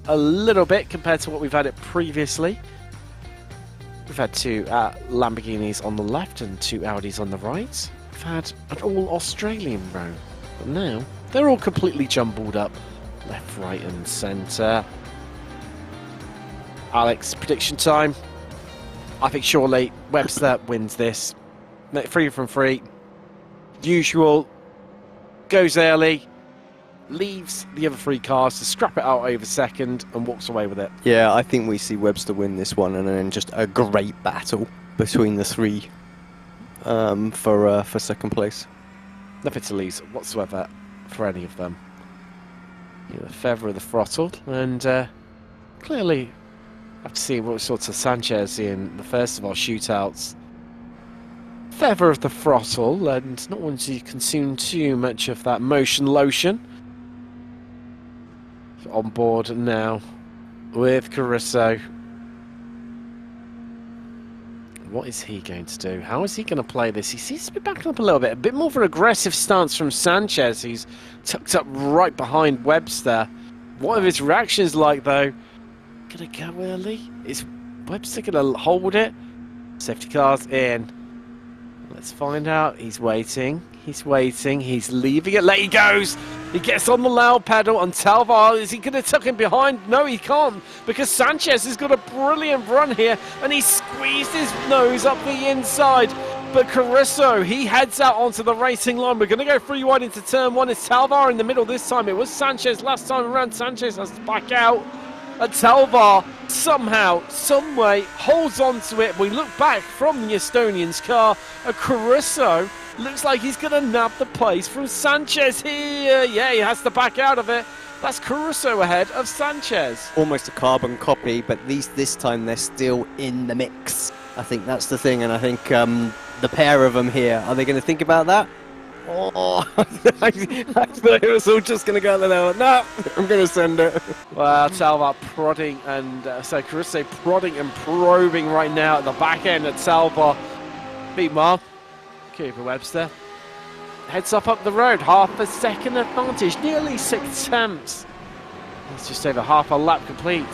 S6: a little bit compared to what we've had it previously. We've had 2 Lamborghinis on the left and 2 Audis on the right. We've had an all-Australian row. But now, they're all completely jumbled up. Left, right and centre. Alex, prediction time. I think surely Webster wins this. 3 from 3. Usual. Goes early. Leaves the other 3 cars to scrap it out over second and walks away with it.
S7: Yeah, I think we see Webster win this one, and then just a great battle between the 3 for second place.
S6: Nothing to lose whatsoever for any of them. The feather of the throttle, and clearly, after seeing what sorts of Sanchez in the first of our shootouts, feather of the throttle, and not wanting to consume too much of that motion lotion. On board now with Caruso. What is he going to do? How is he going to play this? He seems to be backing up a bit more of an aggressive stance from Sanchez, who's tucked up right behind Webster. What are his reactions like, though? Gonna go early? Is Webster gonna hold it? Safety car's in. Let's find out. He's waiting. He's waiting. He's leaving it. There he goes. He gets on the loud pedal, and Talvar, is he going to tuck him behind? No, he can't, because Sanchez has got a brilliant run here, and he squeezed his nose up the inside. But Caruso, he heads out onto the racing line. We're going to go 3 wide into turn 1. It's Talvar in the middle this time. It was Sanchez last time around. Sanchez has to back out. And Talvar somehow, someway holds on to it. We look back from the Estonian's car, and Caruso looks like he's going to nab the place from Sanchez here. Yeah, he has to back out of it. That's Caruso ahead of Sanchez.
S7: Almost a carbon copy, but at least this time they're still in the mix. I think that's the thing, and I think the pair of them here, are they going to think about that? Oh, I thought it was all just going to go there. No, I'm going to send it.
S6: Well, Talvar prodding, and so Caruso prodding and probing right now at the back end of Talvar. Meanwhile, Cooper Webster heads up the road, half a second advantage, nearly 6 tenths. It's just over half a lap complete,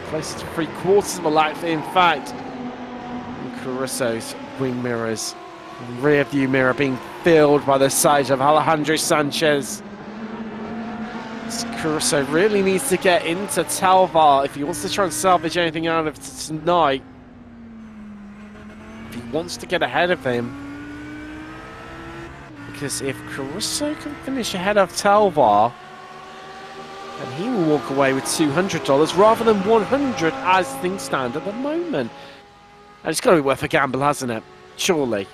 S6: closer to 3/4 of a lap, in fact. And Caruso's wing mirrors, rear view mirror being filled by the sight of Alejandro Sanchez. Caruso really needs to get into Talvar if he wants to try and salvage anything out of tonight. If he wants to get ahead of him. Because if Caruso can finish ahead of Talvar, then he will walk away with $200 rather than $100 as things stand at the moment. And it's got to be worth a gamble, hasn't it? Surely.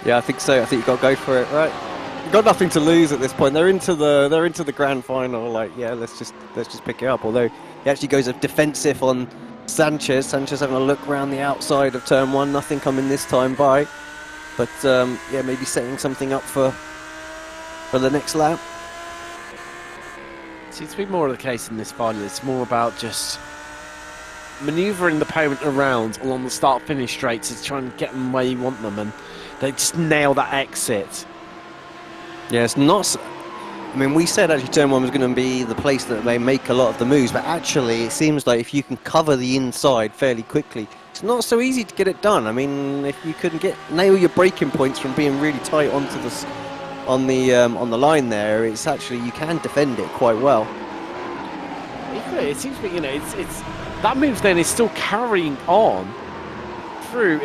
S7: Yeah, I think so. I think you've got to go for it, right? You've got nothing to lose at this point. They're into the grand final. Like, yeah, let's just pick it up. Although he actually goes defensive on Sanchez. Sanchez having a look around the outside of turn 1. Nothing coming this time by. But yeah, maybe setting something up for the next lap.
S6: Seems to be more of the case in this final. It's more about just manoeuvring the opponent around along the start-finish straight to try and get them where you want them, and they just nail that exit.
S7: Yeah, it's not. I mean, we said actually turn 1 was going to be the place that they make a lot of the moves, but actually it seems like if you can cover the inside fairly quickly, it's not so easy to get it done. I mean, if you can nail your braking points from being really tight onto on the line there, it's actually, you can defend it quite well.
S6: Equally, it seems to be, it's that move then is still carrying on through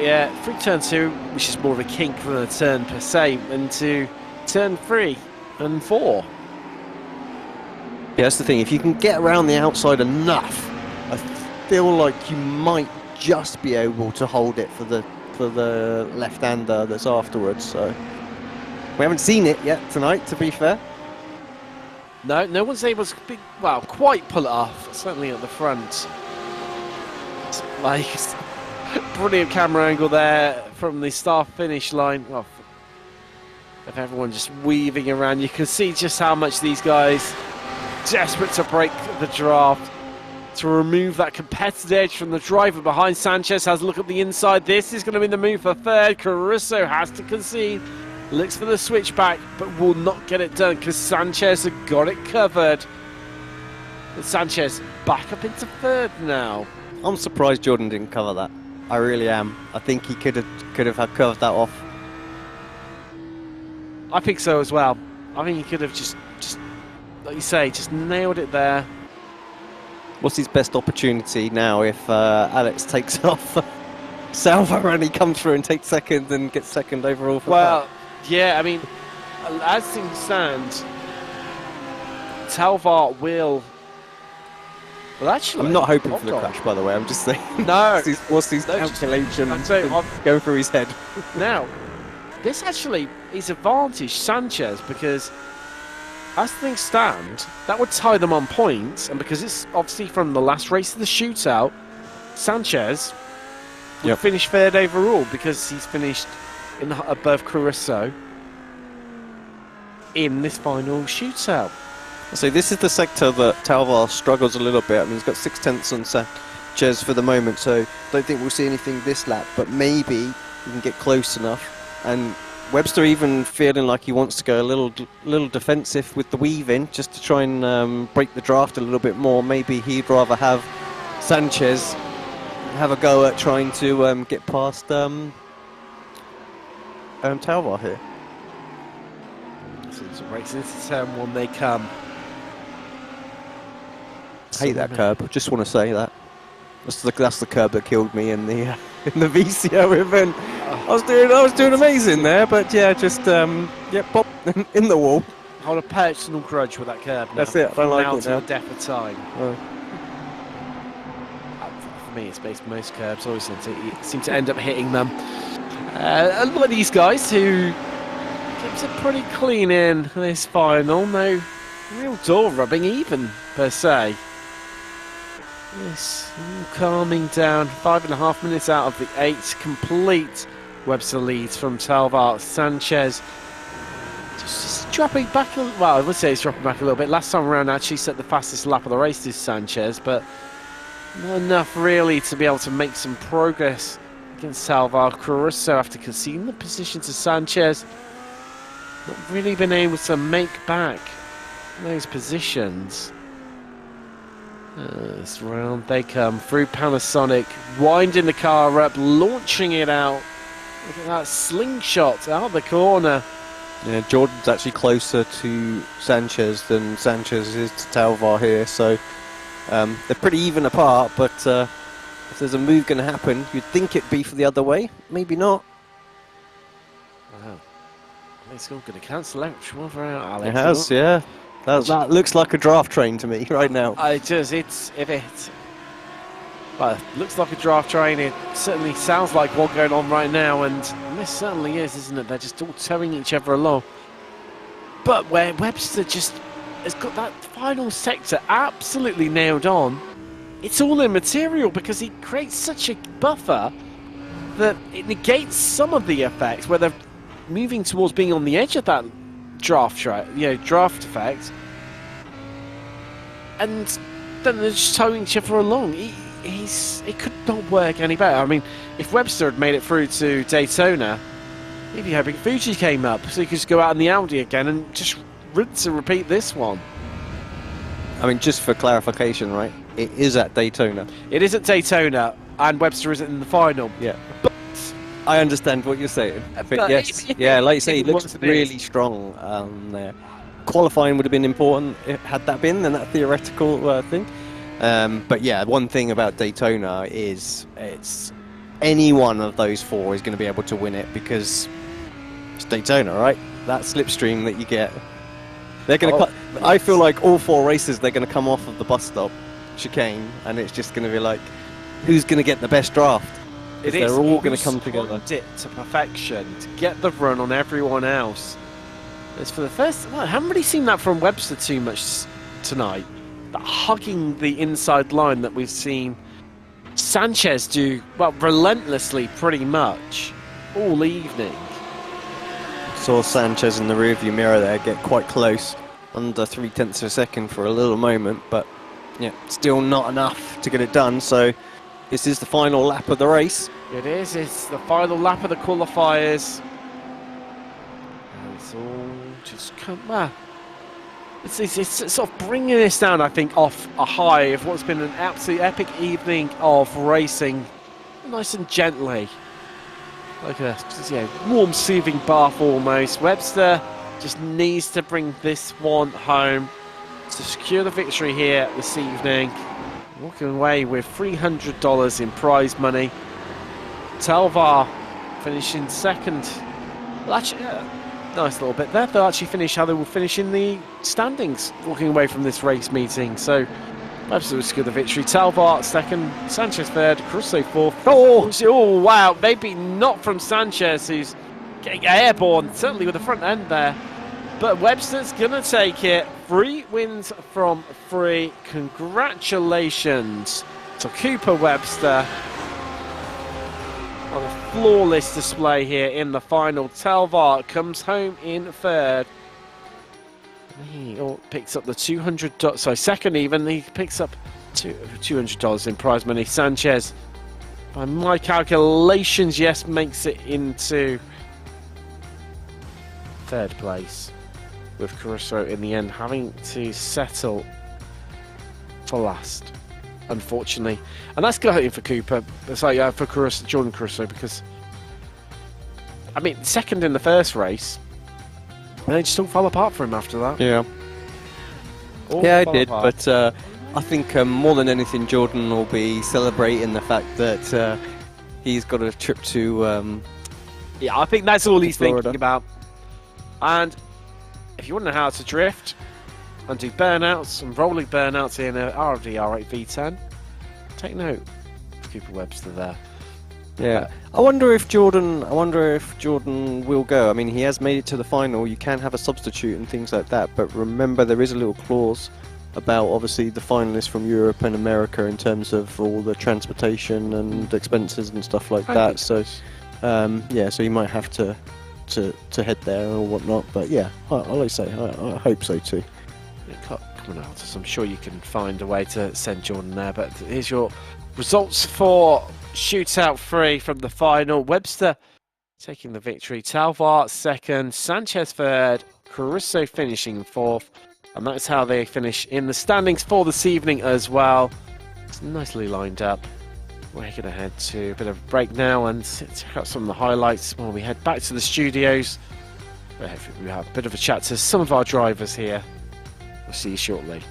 S6: turn 2, which is more of a kink than a turn per se, into turn 3 and 4.
S7: Yeah, that's the thing. If you can get around the outside enough, I feel like you might just be able to hold it for the left-hander that's afterwards. So we haven't seen it yet tonight, to be fair.
S6: No one's able to quite pull it off. Certainly at the front. It's like brilliant camera angle there from the start-finish line of everyone just weaving around. You can see just how much these guys desperate to break the draft, to remove that competitive edge from the driver behind. Sanchez has a look at the inside. This is going to be the move for third. Caruso has to concede. Looks for the switchback, but will not get it done because Sanchez had got it covered. But Sanchez back up into third now.
S7: I'm surprised Jordan didn't cover that. I really am. I think he could have covered that off.
S6: I think so as well. I think he could have just like you say, just nailed it there.
S7: What's his best opportunity now if Alex takes off Salva and he comes through and takes second and gets second overall for
S6: Well, yeah, I mean, as things stand, Talvar will... Well, actually...
S7: I'm not hoping for the crash, by the way. I'm just saying.
S6: No.
S7: what's his calculation
S6: I'm saying,
S7: going through his head?
S6: Now, this actually is advantage Sanchez, because as things stand, that would tie them on points, and because it's obviously from the last race of the shootout, Sanchez would finish third overall because he's finished above Caruso in this final shootout.
S7: So this is the sector that Talvar struggles a little bit. I mean, he's got 6/10 on Sanchez for the moment, so don't think we'll see anything this lap, but maybe we can get close enough. And Webster even feeling like he wants to go a little defensive with the weave in, just to try and break the draft a little bit more. Maybe he'd rather have Sanchez have a go at trying to get past Talvar here.
S6: So it's racing into turn 1 they come.
S7: Hate that curb. Just want to say that. That's the curb that killed me in the VCO event. I was doing amazing there, but yeah, just pop in the wall.
S6: Hold a personal grudge with that curb now.
S7: That's it. I don't like
S6: now
S7: it
S6: to
S7: now.
S6: the death of time. For me, it's based most curbs always seem to end up hitting them. A lot of these guys who keeps it pretty clean in this final. No real door rubbing even per se. Yes, calming down. 5.5 minutes out of the 8 complete. Webster leads from Talvar. Sanchez just dropping back well, I would say he's dropping back a little bit. Last time around actually set the fastest lap of the race is Sanchez, but not enough really to be able to make some progress against Talvar. Caruso, after conceding the position to Sanchez, not really been able to make back those positions. This round they come through Panasonic, winding the car up, launching it out. Look at that slingshot out the corner.
S7: Yeah, Jordan's actually closer to Sanchez than Sanchez is to Talvar here, so they're pretty even apart, but if there's a move going to happen, you'd think it'd be for the other way. Maybe not.
S6: Wow. It's all going to cancel out. Alex.
S7: It has, yeah. That looks like a draft train to me right now.
S6: It does. Well, it looks like a draft train. It certainly sounds like one going on right now, and this certainly is, isn't it? They're just all towing each other along. But where Webster just has got that final sector absolutely nailed on, it's all immaterial because he creates such a buffer that it negates some of the effects where they're moving towards being on the edge of that draft effect, and then they're just towing each other along. It could not work any better. I mean, if Webster had made it through to Daytona, he'd be hoping Fuji came up so he could just go out in the Audi again and just rinse and repeat this one.
S7: I mean, just for clarification, right? It is at Daytona.
S6: It is at Daytona, and Webster isn't in the final.
S7: Yeah. But I understand what you're saying. But yes, yeah, like you say, he looks really strong there. Qualifying would have been important had that been that theoretical thing. But yeah, one thing about Daytona is it's any one of those four is going to be able to win it because it's Daytona, right? That slipstream that you get. They're going to. I feel like all four races they're going to come off of the bus stop chicane, and it's just going to be like, who's going to get the best draft? They're all going to come together.
S6: It to perfection to get the run on everyone else. It's for the first. Well, I haven't really seen that from Webster too much tonight. That hugging the inside line that we've seen Sanchez do, well, relentlessly pretty much all evening.
S7: Saw Sanchez in the rearview mirror there get quite close, under 0.3 of a second for a little moment, but yeah, still not enough to get it done. So this is the final lap of the race.
S6: It is. It's the final lap of the qualifiers. And it's all just come back. It's sort of bringing this down, I think, off a high of what's been an absolute epic evening of racing, nice and gently, like a warm, soothing bath almost. Webster just needs to bring this one home to secure the victory here this evening, walking away with $300 in prize money. Talvar finishing second. Well, actually, nice little bit there. They'll actually finish how they will finish in the standings, walking away from this race meeting. So Webster will secure the victory. Talvar second, Sanchez third, Caruso fourth. Oh wow, maybe not from Sanchez, who's getting airborne, certainly with the front end there. But Webster's going to take it. 3 wins from 3. Congratulations to Cooper Webster on a flawless display here in the final. Talvar comes home in 3rd. He picks up the $200. So second even, he picks up $200 in prize money. Sanchez, by my calculations, yes, makes it into 3rd place, with Caruso in the end having to settle for last, unfortunately. And that's gutting for Cooper. It's like for Caruso, Jordan Caruso, because I mean, second in the first race, and it just all fell apart for him after that.
S7: Yeah. Yeah, it did, but I think more than anything, Jordan will be celebrating the fact that he's got a trip to
S6: yeah, I think that's all he's
S7: Florida.
S6: thinking about. And if you want to know how to drift and do burnouts and rolling burnouts in a RD R8 V10, take note of Cooper Webster there.
S7: Yeah, I wonder if Jordan will go. I mean, he has made it to the final. You can have a substitute and things like that, but remember there is a little clause about obviously the finalists from Europe and America in terms of all the transportation and expenses and stuff like that. So, yeah, so he might have to head there or whatnot. But yeah, I hope so too.
S6: Coming out, so I'm sure you can find a way to send Jordan there. But here's your results for Shootout 3 from the final. Webster taking the victory. Talvar 2nd, Sanchez 3rd, Caruso finishing 4th. And that's how they finish in the standings for this evening as well. It's nicely lined up. We're going to head to a bit of a break now and check out some of the highlights while we head back to the studios. We have a bit of a chat to some of our drivers here. We'll see you shortly.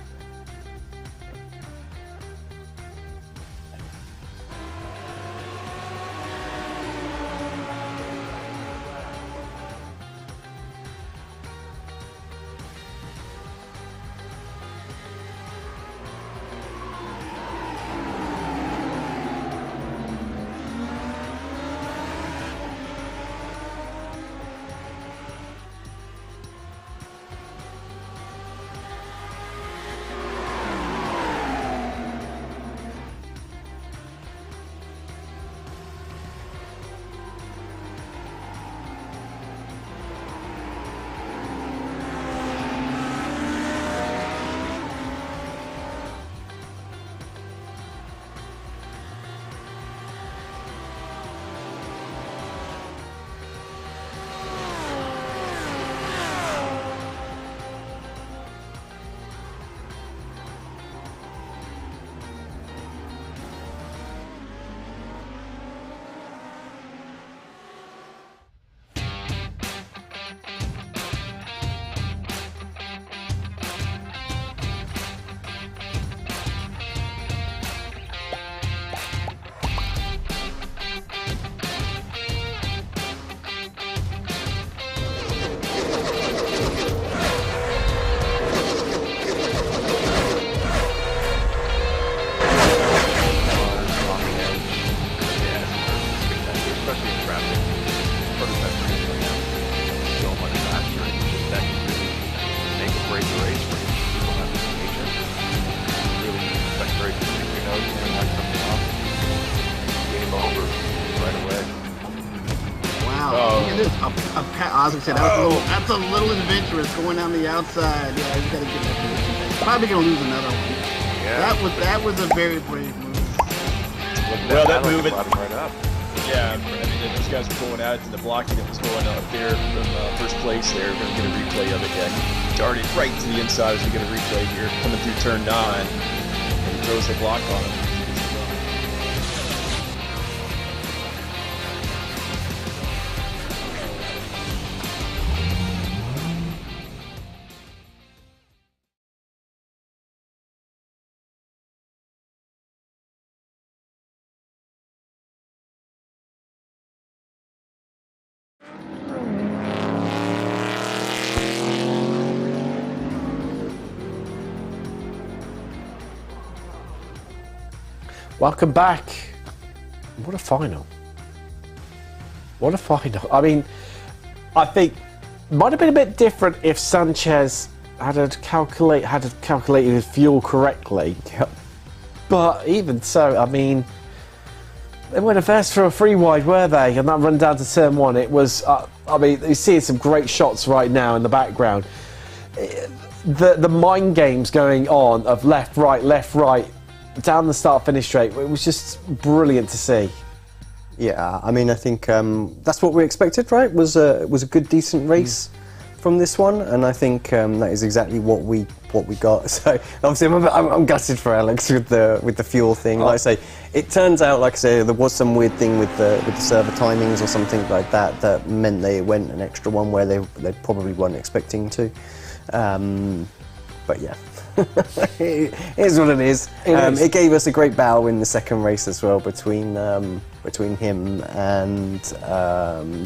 S1: That's a little adventurous going down the outside. Yeah, he's got to get that position. Probably gonna lose another one. Yeah. That was a very brave move.
S2: Well, that move right up. Yeah, I mean, those guys were going at it, and the blocking that was going up there from first place there. We're gonna get a replay of it. Yeah, darted right to the inside as we get a replay here, coming through turn 9, and he throws the block on him.
S4: Welcome back. What a final. What a final. I mean, I think might have been a bit different if Sanchez had calculated his fuel correctly.
S5: Yep.
S4: But even so, I mean, they weren't averse for a 3 wide, were they? And that run down to turn 1, it was. I mean, you're seeing some great shots right now in the background. The mind games going on of left, right, down the start-finish straight. It was just brilliant to see.
S5: Yeah, I mean, I think that's what we expected, right? Was a good, decent race from this one, and I think that is exactly what we got. So obviously, I'm gutted for Alex with the fuel thing. Like I say, it turns out, like I say, there was some weird thing with the server timings or something like that meant they went an extra one where they probably weren't expecting to. But yeah. It is what it is. It gave us a great battle in the second race as well between him and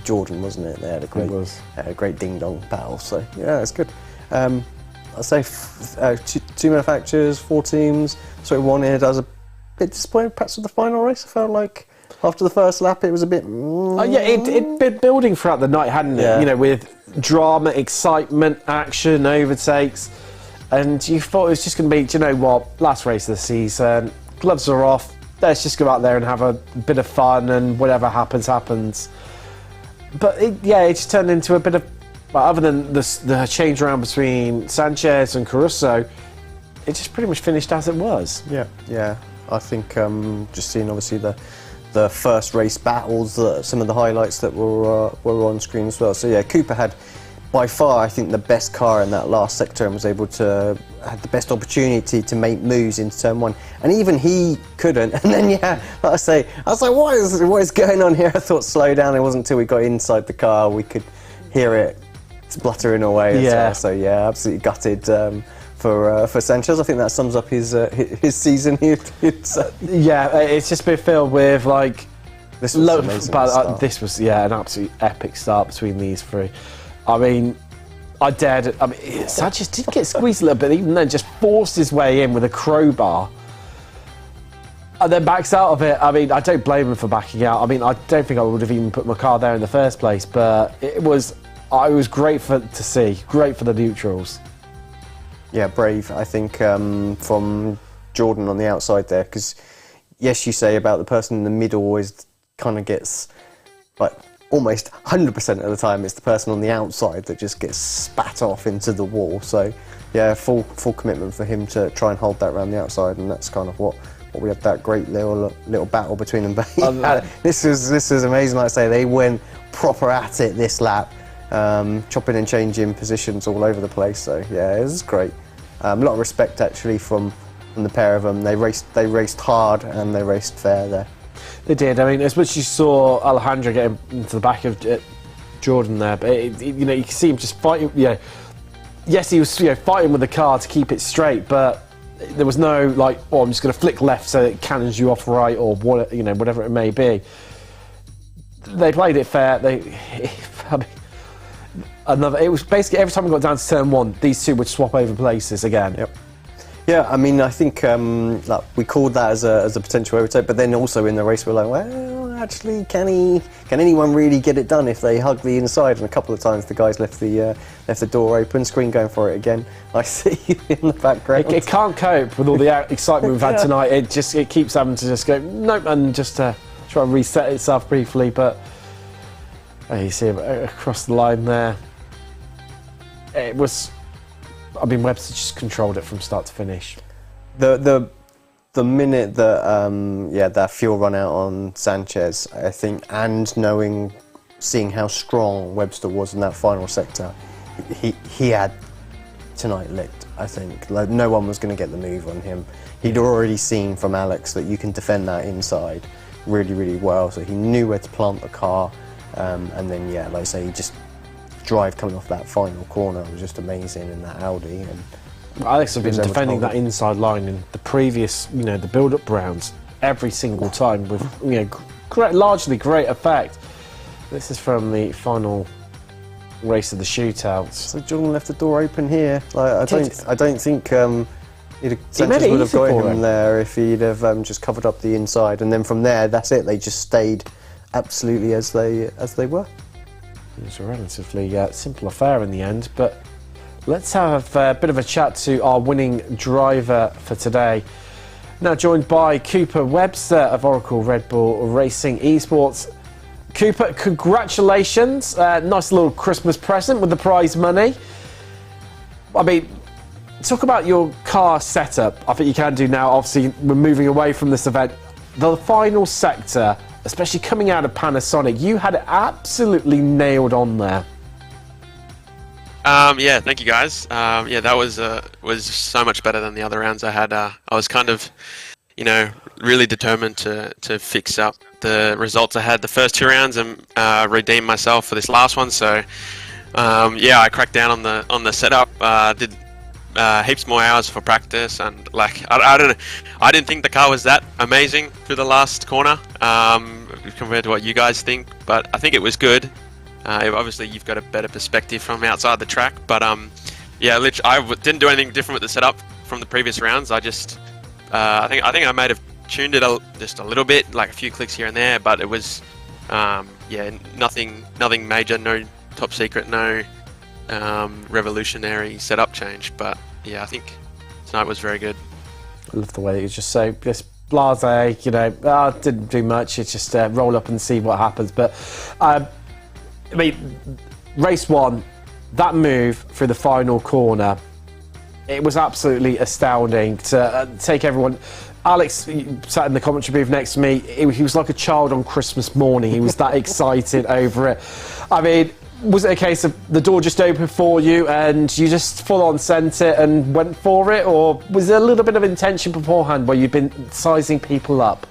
S5: Jordan, wasn't it? They had a great ding-dong battle. So yeah, it's good. I'd say two manufacturers, 4 teams. That's what we wanted. I was a bit disappointed perhaps with the final race. I felt like after the first lap it was a bit...
S4: it'd been building throughout the night, hadn't it?
S5: Yeah.
S4: You know, with drama, excitement, action, overtakes. And you thought it was just going to be, do you know what, last race of the season, gloves are off, let's just go out there and have a bit of fun and whatever happens, happens. But it just turned into a bit of, well, other than the change around between Sanchez and Caruso, it just pretty much finished as it was.
S5: Yeah. I think just seeing obviously the first race battles, some of the highlights that were on screen as well. So yeah, Cooper had by far, I think, the best car in that last sector and was able to had the best opportunity to make moves into turn 1. And even he couldn't. And then, like I say, I was like, what is going on here? I thought slow down. It wasn't until we got inside the car we could hear it spluttering away.
S4: Yeah.
S5: So yeah, absolutely gutted for Sanchez. I think that sums up his season.
S4: It's just been filled with like
S5: this was amazing. But
S4: this was an absolute epic start between these 3. I mean, Sanchez did get squeezed a little bit, even then just forced his way in with a crowbar and then backs out of it. I mean, I don't blame him for backing out. I mean, I don't think I would have even put my car there in the first place, but it was great to see, great for the neutrals.
S5: Yeah, brave, I think, from Jordan on the outside there, because yes, you say about the person in the middle always kind of gets, like, almost 100% of the time it's the person on the outside that just gets spat off into the wall. So yeah, full commitment for him to try and hold that around the outside, and that's kind of what we had, that great little battle between them. But this was amazing. Like I say, they went proper at it this lap, chopping and changing positions all over the place. So yeah, it was great. A lot of respect actually from the pair of them. They raced hard and they raced fair there.
S4: They did. I mean, as much as you saw Alejandro getting into the back of Jordan there, but you can see him just fighting. Yes, he was fighting with the car to keep it straight, but there was no like, I'm just going to flick left so it cannons you off right or whatever it may be. They played it fair. It was basically every time we got down to turn 1, these 2 would swap over places again.
S5: Yep. Yeah, I mean, I think we called that as a potential overtake, but then also in the race we're like, well, actually, can anyone really get it done if they hug the inside? And a couple of times the guys left the door open, screen going for it again. I see you in the background.
S4: It can't cope with all the excitement we've had tonight. It keeps having to just go nope and just try and reset itself briefly. But you see across the line there, it was. I mean, Webster just controlled it from start to finish.
S5: The minute that that fuel run out on Sanchez, I think, and seeing how strong Webster was in that final sector, he had tonight licked. I think like no one was going to get the move on him. He'd already seen from Alex that you can defend that inside really, really well. So he knew where to plant the car, and then like I say, he just. Drive coming off that final corner was just amazing in that Audi. And
S4: Alex has been defending that inside line in the previous, the build-up rounds every single time with, largely great effect. This is from the final race of the shootouts.
S5: So Jordan left the door open here. Like, I don't think Sanchez would have got him there if he'd have just covered up the inside, and then from there, that's it. They just stayed absolutely as they were.
S4: It was a relatively simple affair in the end, but let's have a bit of a chat to our winning driver for today. Now joined by Cooper Webster of Oracle Red Bull Racing Esports. Cooper, congratulations. Nice little Christmas present with the prize money. I mean, talk about your car setup. I think you can do now. Obviously, we're moving away from this event. The final sector, especially coming out of Panasonic, you had it absolutely nailed on there.
S8: Yeah, thank you guys. Yeah, that was so much better than the other rounds I had. I was kind of, really determined to fix up the results I had the first 2 rounds and redeem myself for this last one. So, yeah, I cracked down on the setup. Did heaps more hours for practice, and I don't know, I didn't think the car was that amazing for the last corner compared to what you guys think, but I think it was good. Obviously you've got a better perspective from outside the track, but yeah, I didn't do anything different with the setup from the previous rounds. I just I think I might have tuned it just a little bit, like a few clicks here and there, but it was yeah, nothing major, no top secret, no revolutionary setup change. But yeah, I think tonight was very good.
S4: I love the way that you just so just blasé, didn't do much. It's just roll up and see what happens. But I mean, race 1, that move through the final corner, it was absolutely astounding to take everyone. Alex sat in the commentary booth next to me. He was like a child on Christmas morning. He was that excited over it. I mean, was it a case of the door just opened for you and you just full on sent it and went for it, or was there a little bit of intention beforehand where you'd been sizing people up?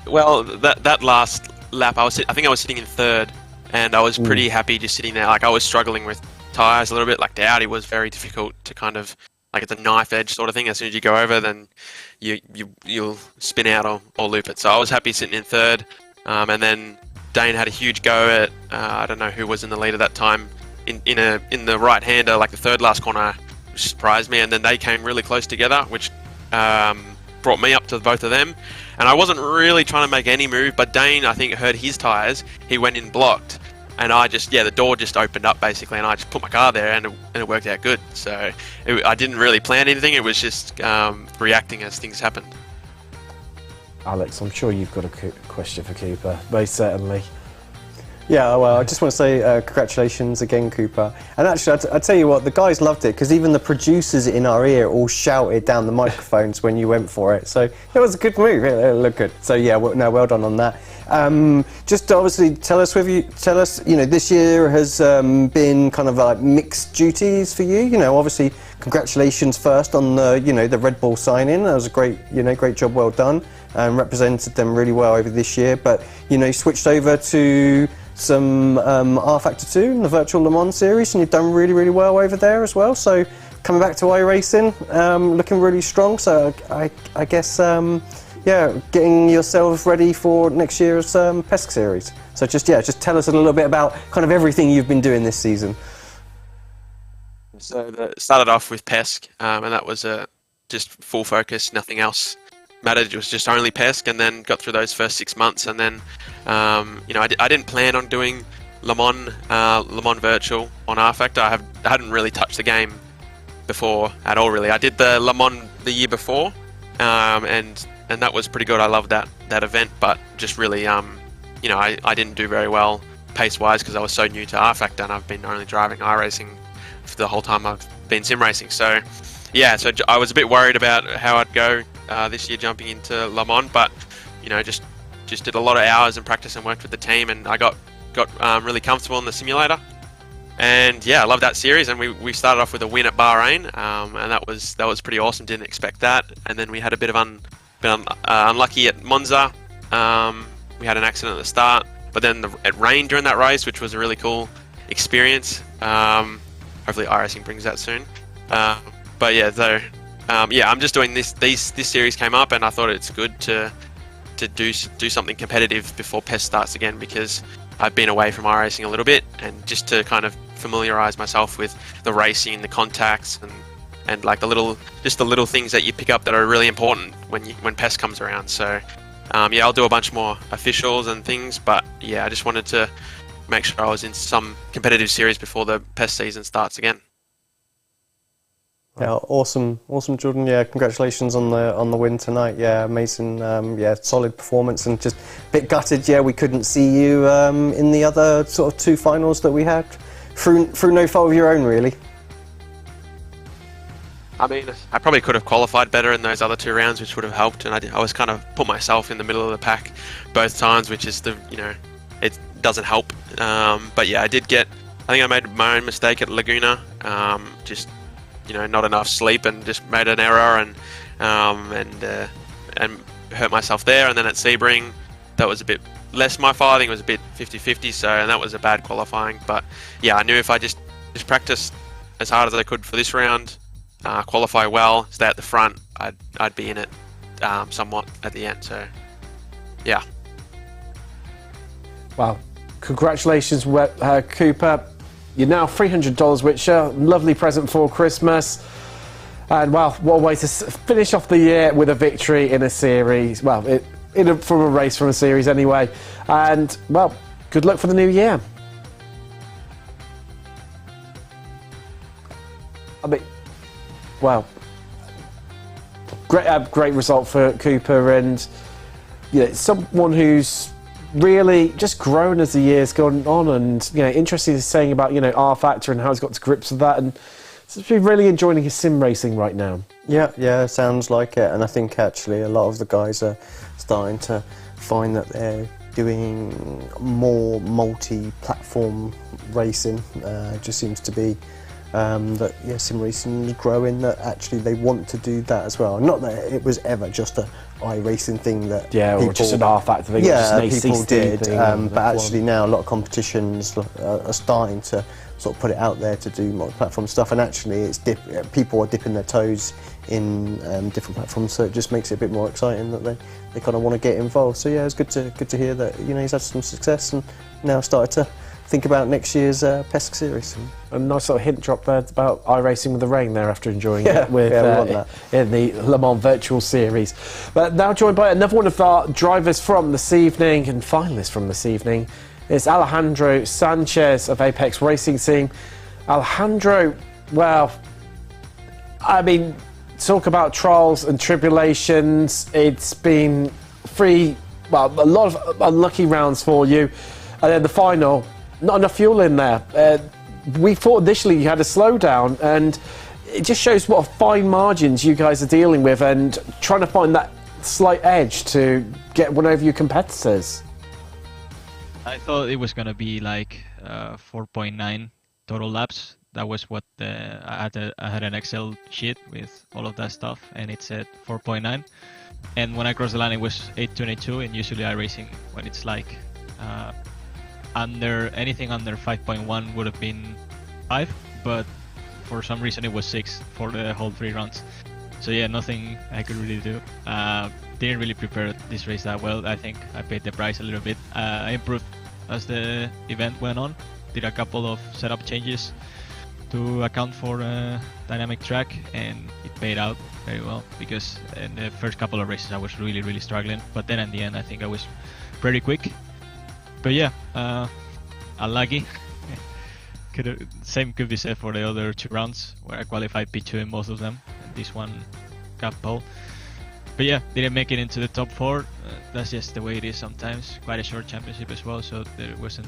S8: Well, that last lap, I think I was sitting in 3rd, and I was pretty happy just sitting there. Like, I was struggling with tyres a little bit. Like, the Audi was very difficult to kind of, like, it's a knife edge sort of thing. As soon as you go over, then you'll spin out or loop it. So I was happy sitting in 3rd, and then Dane had a huge go at I don't know who was in the lead at that time in the right hander, like the 3rd last corner, which surprised me. And then they came really close together, which brought me up to both of them. And I wasn't really trying to make any move, but Dane, I think, heard his tyres. He went in blocked, and the door just opened up basically, and I just put my car there, and it worked out good. So I didn't really plan anything. It was just reacting as things happened.
S4: Alex, I'm sure you've got a question for Cooper, most certainly.
S5: Yeah, well, I just want to say congratulations again, Cooper. And actually, I tell you what, the guys loved it, because even the producers in our ear all shouted down the microphones when you went for it. So it was a good move. It looked good. So yeah, well done on that. Just obviously tell us, this year has been kind of like mixed duties for you. Obviously, congratulations first on the Red Bull sign-in. That was a great job, well done, and represented them really well over this year. But you switched over to some R-Factor 2 in the Virtual Le Mans series, and you've done really, really well over there as well. So coming back to iRacing, looking really strong. So I guess, yeah, getting yourselves ready for next year's PESC series. So just tell us a little bit about kind of everything you've been doing this season.
S8: So it started off with PESC, and that was just full focus, nothing else mattered. It was just only PESC, and then got through those first 6 months, and then I didn't plan on doing Le Mans Virtual on R-Factor. I hadn't really touched the game before at all, really. I did the Le Mans the year before, and that was pretty good. I loved that event, but just really I didn't do very well pace wise because I was so new to R-Factor, and I've been only driving iRacing for the whole time I've been sim racing. So yeah, so I was a bit worried about how I'd go this year jumping into Le Mans, but just did a lot of hours in practice and worked with the team, and I got really comfortable in the simulator. And yeah, I love that series, and we started off with a win at Bahrain, and that was pretty awesome. Didn't expect that. And then we had a bit unlucky at Monza. We had an accident at the start, but then it rained during that race, which was a really cool experience. Hopefully iRacing brings that soon. But yeah, so yeah, I'm just doing this series came up, and I thought it's good to do something competitive before PES starts again, because I've been away from iRacing a little bit, and just to kind of familiarize myself with the racing, the contacts, and like the little things that you pick up that are really important when PES comes around. So yeah, I'll do a bunch more officials and things, but yeah, I just wanted to make sure I was in some competitive series before the PES season starts again.
S5: Yeah, awesome, Jordan. Yeah, congratulations on the win tonight. Yeah, amazing. Yeah, solid performance, and just a bit gutted. Yeah, we couldn't see you in the other sort of 2 finals that we had through no fault of your own, really.
S8: I mean, I probably could have qualified better in those other 2 rounds, which would have helped. And I was kind of put myself in the middle of the pack both times, which is it doesn't help. But yeah, I think I made my own mistake at Laguna. Just not enough sleep and just made an error and hurt myself there. And then at Sebring, that was a bit less my fault. I think it was a bit 50-50. And that was a bad qualifying. But yeah, I knew if I just practiced as hard as I could for this round, qualify well, stay at the front, I'd be in it somewhat at the end. So yeah.
S4: Well, congratulations, Cooper. You're now $300 richer. Lovely present for Christmas. And, well, what a way to finish off the year with a victory in a series. Well, from a race from a series anyway. And, well, good luck for the new year. I mean, well, great result for Cooper, and someone who's really just grown as the year's gone on, and interesting is saying about R Factor and how he's got to grips with that, and he's really enjoying his sim racing right now.
S5: Yeah, sounds like it. And I think actually a lot of the guys are starting to find that they're doing more multi-platform racing. It just seems to be that sim racing is growing, that actually they want to do that as well. Not that it was ever just a iRacing thing that people,
S4: or just an R Factor thing.
S5: People did, but actually now a lot of competitions are starting to sort of put it out there to do multi-platform stuff, and actually people are dipping their toes in different platforms, so it just makes it a bit more exciting that they kind of want to get involved. So yeah, it's good to hear that he's had some success and now started to think about next year's PES series.
S4: A nice sort of hint drop there about iRacing with the rain there after enjoying it with in the Le Mans Virtual Series. But now joined by another one of our drivers from this evening and finalists from this evening is Alejandro Sanchez of Apex Racing Team. Alejandro, well, I mean, talk about trials and tribulations. It's been a lot of unlucky rounds for you. And then the final, not enough fuel in there. We thought initially you had a slowdown, and it just shows what fine margins you guys are dealing with and trying to find that slight edge to get one over your competitors.
S9: I thought it was going to be like 4.9 total laps. That was what I had an Excel sheet with all of that stuff, and it said 4.9. And when I crossed the line, it was 8:22. And usually iRacing, when it's like anything under 5.1 would have been 5, but for some reason it was 6 for the whole 3 rounds. So yeah, nothing I could really do. Didn't really prepare this race that well. I think I paid the price a little bit. I improved as the event went on. Did a couple of setup changes to account for dynamic track, and it paid out very well, because in the first couple of races I was really struggling, but then in the end I think I was pretty quick. But yeah, unlucky. Same could be said for the other 2 rounds, where I qualified P2 in both of them, and this one got pole. But yeah, didn't make it into the top 4. That's just the way it is sometimes. Quite a short championship as well, so there wasn't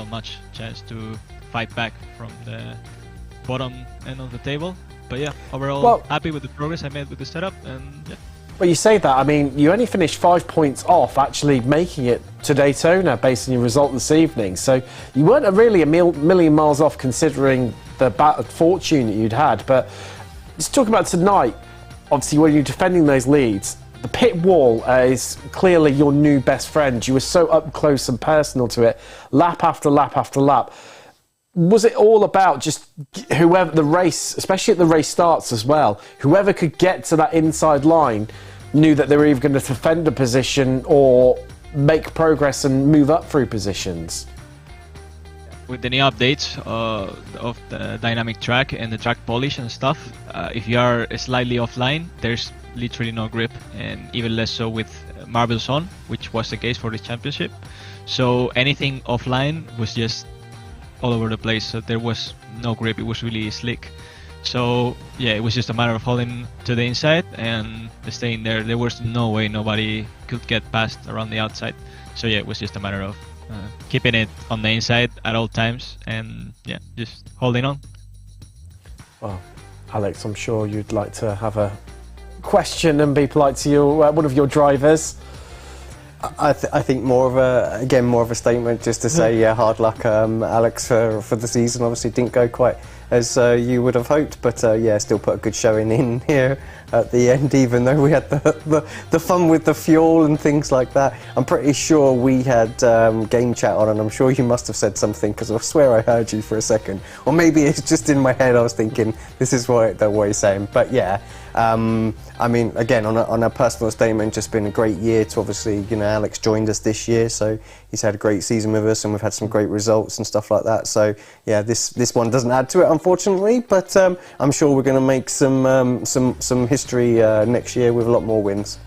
S9: much chance to fight back from the bottom end of the table. But yeah, overall happy with the progress I made with the setup, and yeah.
S4: Well, you say that, I mean, you only finished 5 points off actually making it to Daytona based on your result this evening, so you weren't really a million miles off considering the fortune that you'd had. But let's talk about tonight. Obviously, when you're defending those leads, the pit wall is clearly your new best friend. You were so up close and personal to it, lap after lap after lap. Was it all about just whoever the race, especially at the race starts as well, whoever could get to that inside line knew that they were either going to defend a position or make progress and move up through positions?
S9: With the new updates of the dynamic track and the track polish and stuff, if you are slightly offline, there's literally no grip, and even less so with marbles on, which was the case for the championship. So anything offline was just all over the place. So there was no grip. It was really slick. So yeah, it was just a matter of holding to the inside and staying there. There was no way nobody could get past around the outside. So yeah, it was just a matter of keeping it on the inside at all times and yeah, just holding on.
S4: Well, Alex, I'm sure you'd like to have a question and be polite to your one of your drivers.
S5: I think more of a statement just to say hard luck, Alex, for the season. Obviously didn't go quite as you would have hoped, but still put a good showing in here at the end, even though we had the fun with the fuel and things like that. I'm pretty sure we had game chat on, and I'm sure you must have said something, because I swear I heard you for a second, or maybe it's just in my head. I was thinking this is what he's saying, but yeah. I mean, again, on a personal statement, just been a great year to obviously, Alex joined us this year, so he's had a great season with us and we've had some great results and stuff like that. So yeah, this one doesn't add to it, unfortunately, but I'm sure we're going to make some history next year with a lot more wins.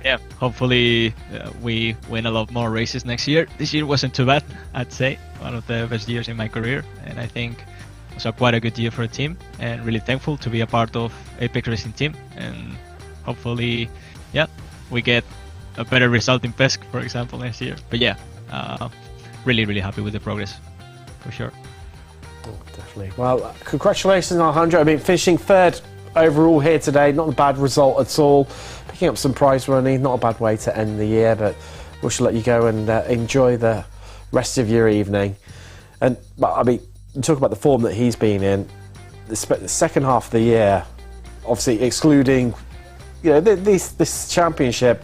S9: Yeah, hopefully we win a lot more races next year. This year wasn't too bad, I'd say. One of the best years in my career, and I think so quite a good year for the team, and really thankful to be a part of Apex Racing team, and hopefully we get a better result in PESC, for example, next year. But yeah, really happy with the progress for sure.
S4: Oh, definitely. Well, congratulations, Alejandro. I mean, finishing third overall here today, not a bad result at all. Picking up some prize money, not a bad way to end the year, but we should let you go and enjoy the rest of your evening. And I mean, you talk about the form that he's been in, the second half of the year, obviously excluding, this championship,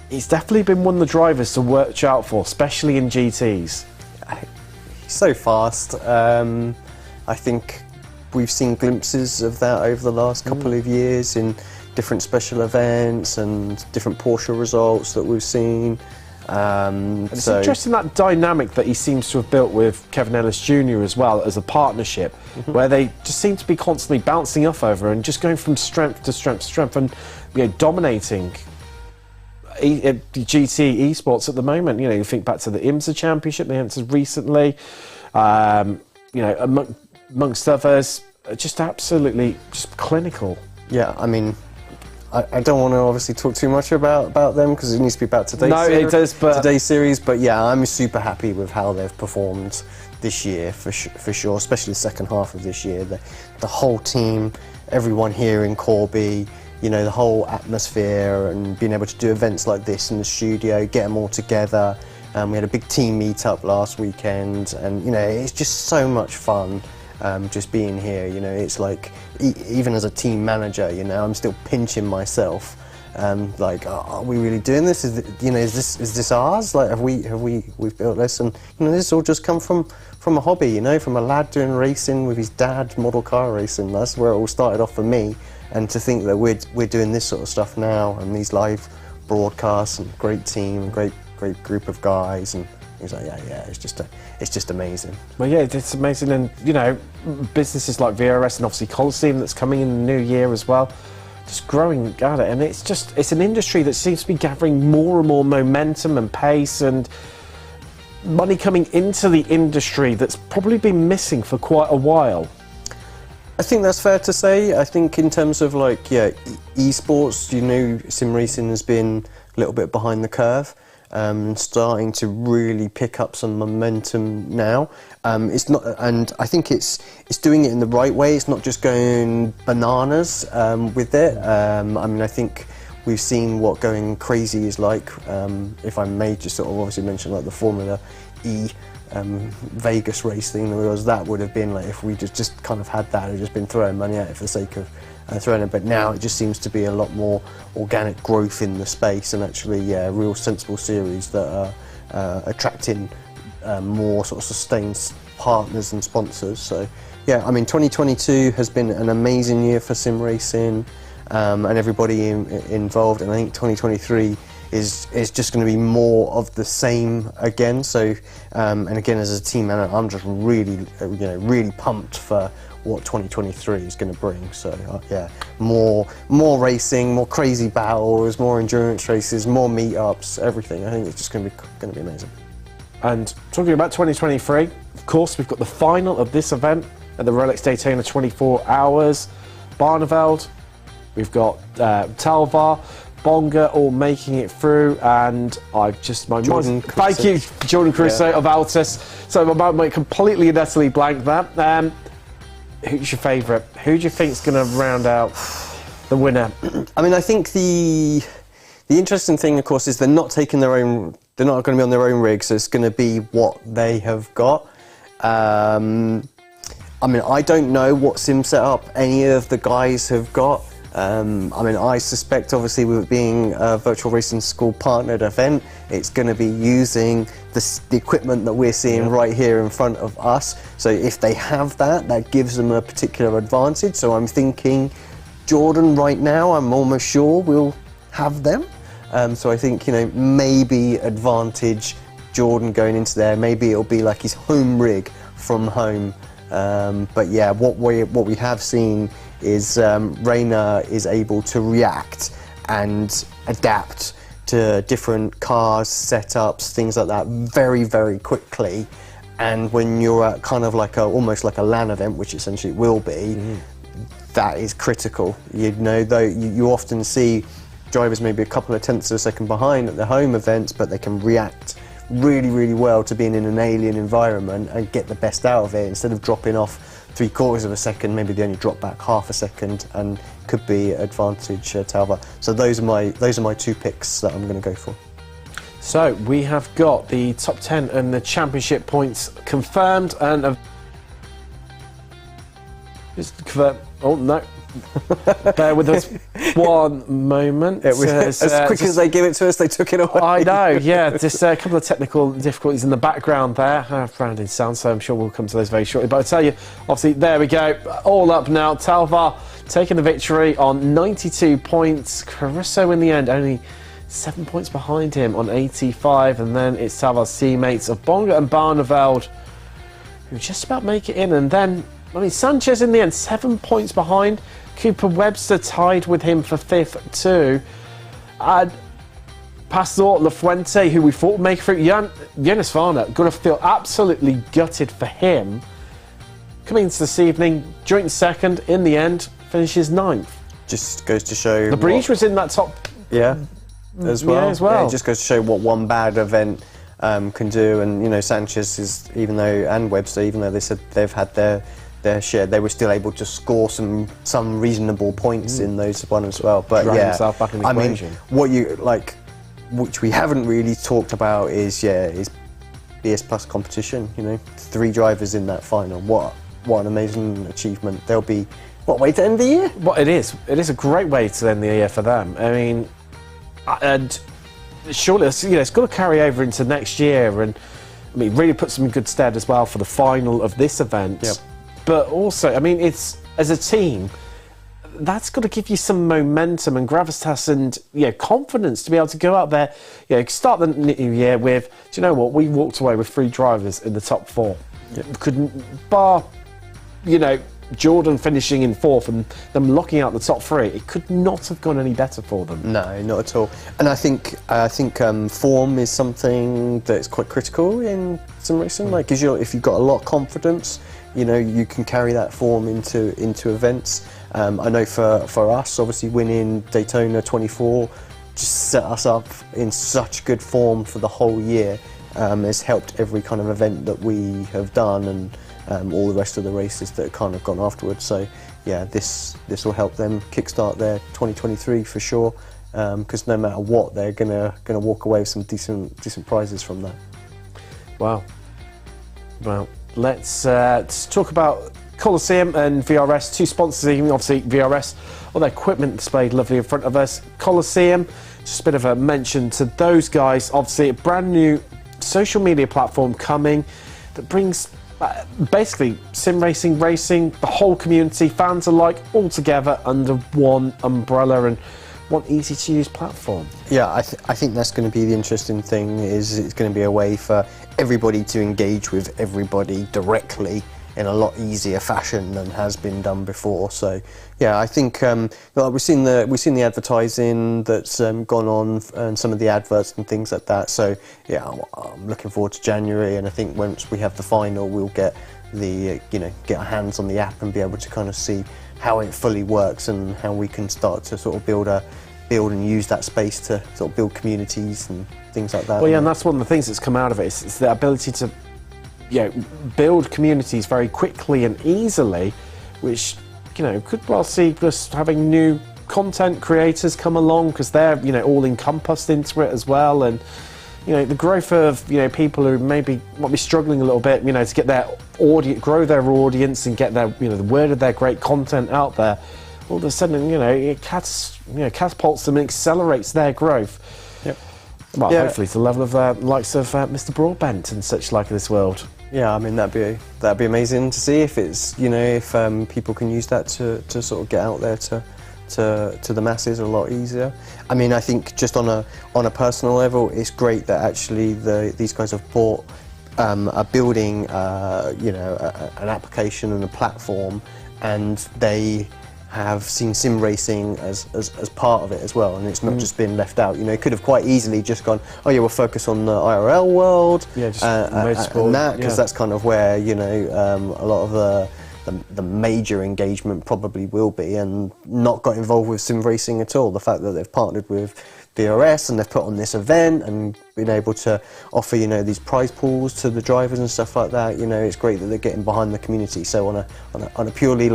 S4: he's definitely been one of the drivers to watch out for, especially in GTs.
S5: He's so fast. I think we've seen glimpses of that over the last couple of years in different special events and different Porsche results that we've seen.
S4: It's interesting that dynamic that he seems to have built with Kevin Ellis Jr. as well, as a partnership, where they just seem to be constantly bouncing off over and just going from strength to strength to strength and dominating GT esports at the moment. You think back to the IMSA Championship they entered recently, amongst others, just absolutely just clinical.
S5: Yeah, I mean, I don't want to obviously talk too much about them because it needs to be about today's series. But yeah, I'm super happy with how they've performed this year for sure, especially the second half of this year. The whole team, everyone here in Corby, the whole atmosphere, and being able to do events like this in the studio, get them all together. We had a big team meet-up last weekend, and it's just so much fun. Just being here, it's like, even as a team manager, I'm still pinching myself. Like, are we really doing this? Is this ours? Like, we've built this, and this all just come from a hobby, from a lad doing racing with his dad, model car racing. That's where it all started off for me. And to think that we're doing this sort of stuff now, and these live broadcasts, and great team, and great group of guys, and he's like, yeah, it's just amazing. Well,
S4: yeah, it's amazing, and businesses like VRS and obviously Coliseum that's coming in the new year as well, just growing at it, and it's an industry that seems to be gathering more and more momentum and pace, and money coming into the industry that's probably been missing for quite a while.
S5: I think that's fair to say. I think in terms of esports, sim racing has been a little bit behind the curve. Starting to really pick up some momentum now. It's not, and I think it's doing it in the right way. It's not just going bananas with it. I mean, I think we've seen what going crazy is like. If I may just sort of obviously mention like the Formula E Vegas race thing, that would have been like, if we just kind of had that, and just been throwing money at it for the sake of throwing it. But now it just seems to be a lot more organic growth in the space, and actually, real sensible series that are attracting more sort of sustained partners and sponsors. So yeah, I mean, 2022 has been an amazing year for sim racing and everybody involved, and I think 2023 is just going to be more of the same again. So and again, as a team manager, I'm just really really pumped for what 2023 is going to bring. So yeah, more racing, more crazy battles, more endurance races, more meetups, everything. I think it's just going to be amazing.
S4: And talking about 2023, of course, we've got the final of this event at the Rolex Daytona 24 Hours. Barneveld, we've got Talvar, Bonga all making it through, and I've just thank you, Jordan Crusoe of Altus. So my mind went completely and utterly blank there. Who's your favourite? Who do you think's going to round out the winner?
S5: I mean, I think the interesting thing, of course, is they're not taking their own. They're not going to be on their own rig, so it's going to be what they have got. I mean, I don't know what sim setup any of the guys have got. I mean, I suspect, obviously, with it being a virtual racing school partnered event, it's going to be using the equipment that we're seeing right here in front of us. So if they have that, that gives them a particular advantage. So I'm thinking Jordan right now, I'm almost sure will have them. So I think, maybe advantage Jordan going into there. Maybe it'll be like his home rig from home. But yeah, what we have seen is Rainer is able to react and adapt to different cars, setups, things like that very, very quickly. And when you're at kind of like almost like a LAN event, which essentially it will be, that is critical. Though you often see drivers maybe a couple of tenths of a second behind at the home events, but they can react really, really well to being in an alien environment and get the best out of it. Instead of dropping off 3/4 of a second, maybe they only drop back half a second, and could be advantage Talva. So those are my two picks that I'm going to go for.
S4: So we have got the top 10 and the championship points confirmed, and just confirm. Oh no. Bear with us one moment.
S5: It was as quick as they give it to us, they took it away.
S4: I know, yeah. Just a couple of technical difficulties in the background there. Rounding sound, so I'm sure we'll come to those very shortly. But I'll tell you, obviously, there we go. All up now. Talvar taking the victory on 92 points. Caruso in the end, only 7 points behind him on 85. And then it's Talvar's teammates of Bonga and Barneveld who just about make it in. And then, Sanchez in the end, 7 points behind. Cooper Webster tied with him for 5th too. Pastor Lafuente, who we thought would make it through. Jonas Varner, got to feel absolutely gutted for him. Coming into this evening, joint second, in the end, finishes 9th.
S5: Just goes to show...
S4: The Breach was in that top...
S5: as well. Yeah, it just goes to show what one bad event can do. And, Sanchez is, and Webster, even though they said they've had their share, they were still able to score some reasonable points in those one as well. But
S4: drag himself back in the equation.
S5: What you which we haven't really talked about is BS Plus competition. 3 drivers in that final. What an amazing achievement. There'll be way to end the year.
S4: Well, it is a great way to end the year for them. I mean, and surely it's got to carry over into next year, and really puts them in good stead as well for the final of this event.
S5: Yep.
S4: But also, it's as a team, that's got to give you some momentum and gravitas and confidence to be able to go out there, start the new year with. Do you know what? We walked away with 3 drivers in the top 4. Yep. Couldn't bar, Jordan finishing in 4th and them locking out the top 3. It could not have gone any better for them.
S5: No, not at all. And I think form is something that's quite critical in sim racing. Because if you've got a lot of confidence, you can carry that form into events. I know for us, obviously winning Daytona 24 just set us up in such good form for the whole year. Has helped every kind of event that we have done, and all the rest of the races that have kind of gone afterwards. So yeah, this will help them kickstart their 2023 for sure. Because no matter what, they're gonna walk away with some decent prizes from that.
S4: Wow. Well, let's talk about Coliseum and VRS, 2 sponsors, obviously VRS, all their equipment displayed lovely in front of us. Coliseum, just a bit of a mention to those guys. Obviously, a brand new social media platform coming that brings basically sim racing, the whole community, fans alike, all together under one umbrella and one easy to use platform.
S5: Yeah, I think that's going to be the interesting thing, is it's going to be a way for everybody to engage with everybody directly in a lot easier fashion than has been done before. So yeah, I think we've seen the advertising that's gone on and some of the adverts and things like that. So yeah, I'm looking forward to January, and I think once we have the final, we'll get get our hands on the app and be able to kind of see how it fully works and how we can start to sort of build and use that space to sort of build communities and things like that.
S4: Well, yeah, and that's one of the things that's come out of it. It's the ability to build communities very quickly and easily, which could well see us having new content creators come along, because they're all encompassed into it as well. And the growth of people who might be struggling a little bit to get their audience, grow their audience and get their the word of their great content out there, all of a sudden it catapults them and accelerates their growth.
S5: Yep.
S4: Well, hopefully to the level of likes of Mr. Broadbent and such like this world.
S5: Yeah, I mean that'd be amazing to see if it's if people can use that to sort of get out there to the masses a lot easier. I mean, I think just on a personal level, it's great that actually these guys have are building an application and a platform, and they have seen sim racing as part of it as well, and it's not just been left out. It could have quite easily just gone, oh yeah, we'll focus on the IRL world, just and that, because that's kind of where a lot of the major engagement probably will be, and not got involved with sim racing at all. The fact that they've partnered with VRS and they've put on this event and been able to offer these prize pools to the drivers and stuff like that, it's great that they're getting behind the community. So on a purely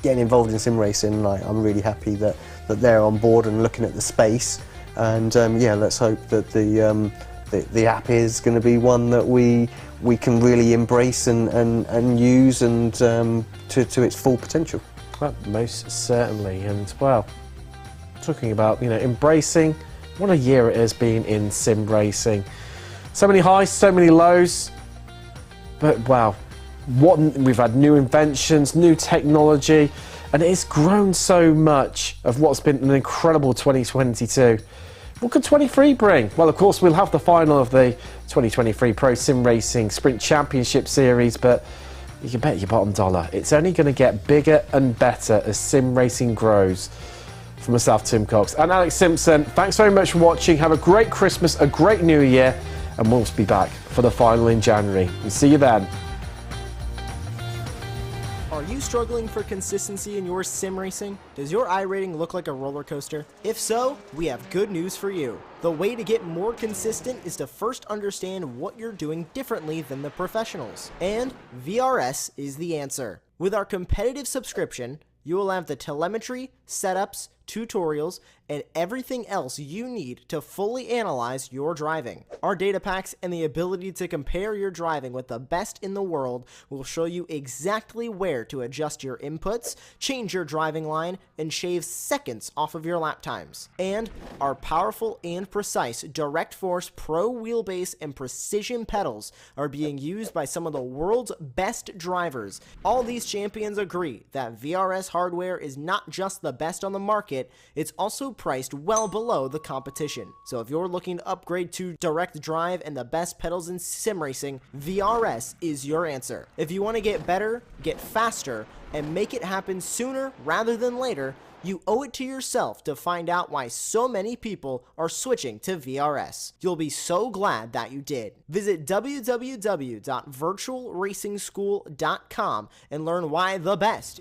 S5: getting involved in sim racing, I'm really happy that they're on board and looking at the space. And let's hope that the app is going to be one that we can really embrace and use and to its full potential.
S4: Well, most certainly. And well, talking about embracing, what a year it has been in sim racing. So many highs, so many lows, but wow, we've had new inventions, new technology, and it has grown so much of what's been an incredible 2022. What could 23 bring? Well, of course, we'll have the final of the 2023 Pro Sim Racing Sprint Championship Series, but you can bet your bottom dollar it's only going to get bigger and better as sim racing grows. For myself, Tim Cox, and Alex Simpson, thanks very much for watching. Have a great Christmas, a great New Year, and we'll be back for the final in January. We'll see you then.
S3: Are you struggling for consistency in your sim racing? Does your iRating look like a roller coaster? If so, we have good news for you. The way to get more consistent is to first understand what you're doing differently than the professionals. And VRS is the answer. With our competitive subscription, you will have the telemetry, setups, tutorials, and everything else you need to fully analyze your driving. Our data packs and the ability to compare your driving with the best in the world will show you exactly where to adjust your inputs, change your driving line, and shave seconds off of your lap times. And our powerful and precise Direct Force Pro wheelbase and precision pedals are being used by some of the world's best drivers. All these champions agree that VRS hardware is not just the best on the market, it's also priced well below the competition. So if you're looking to upgrade to direct drive and the best pedals in sim racing, VRS is your answer. If you want to get better, get faster, and make it happen sooner rather than later, you owe it to yourself to find out why so many people are switching to VRS. You'll be so glad that you did. Visit www.virtualracingschool.com and learn why the best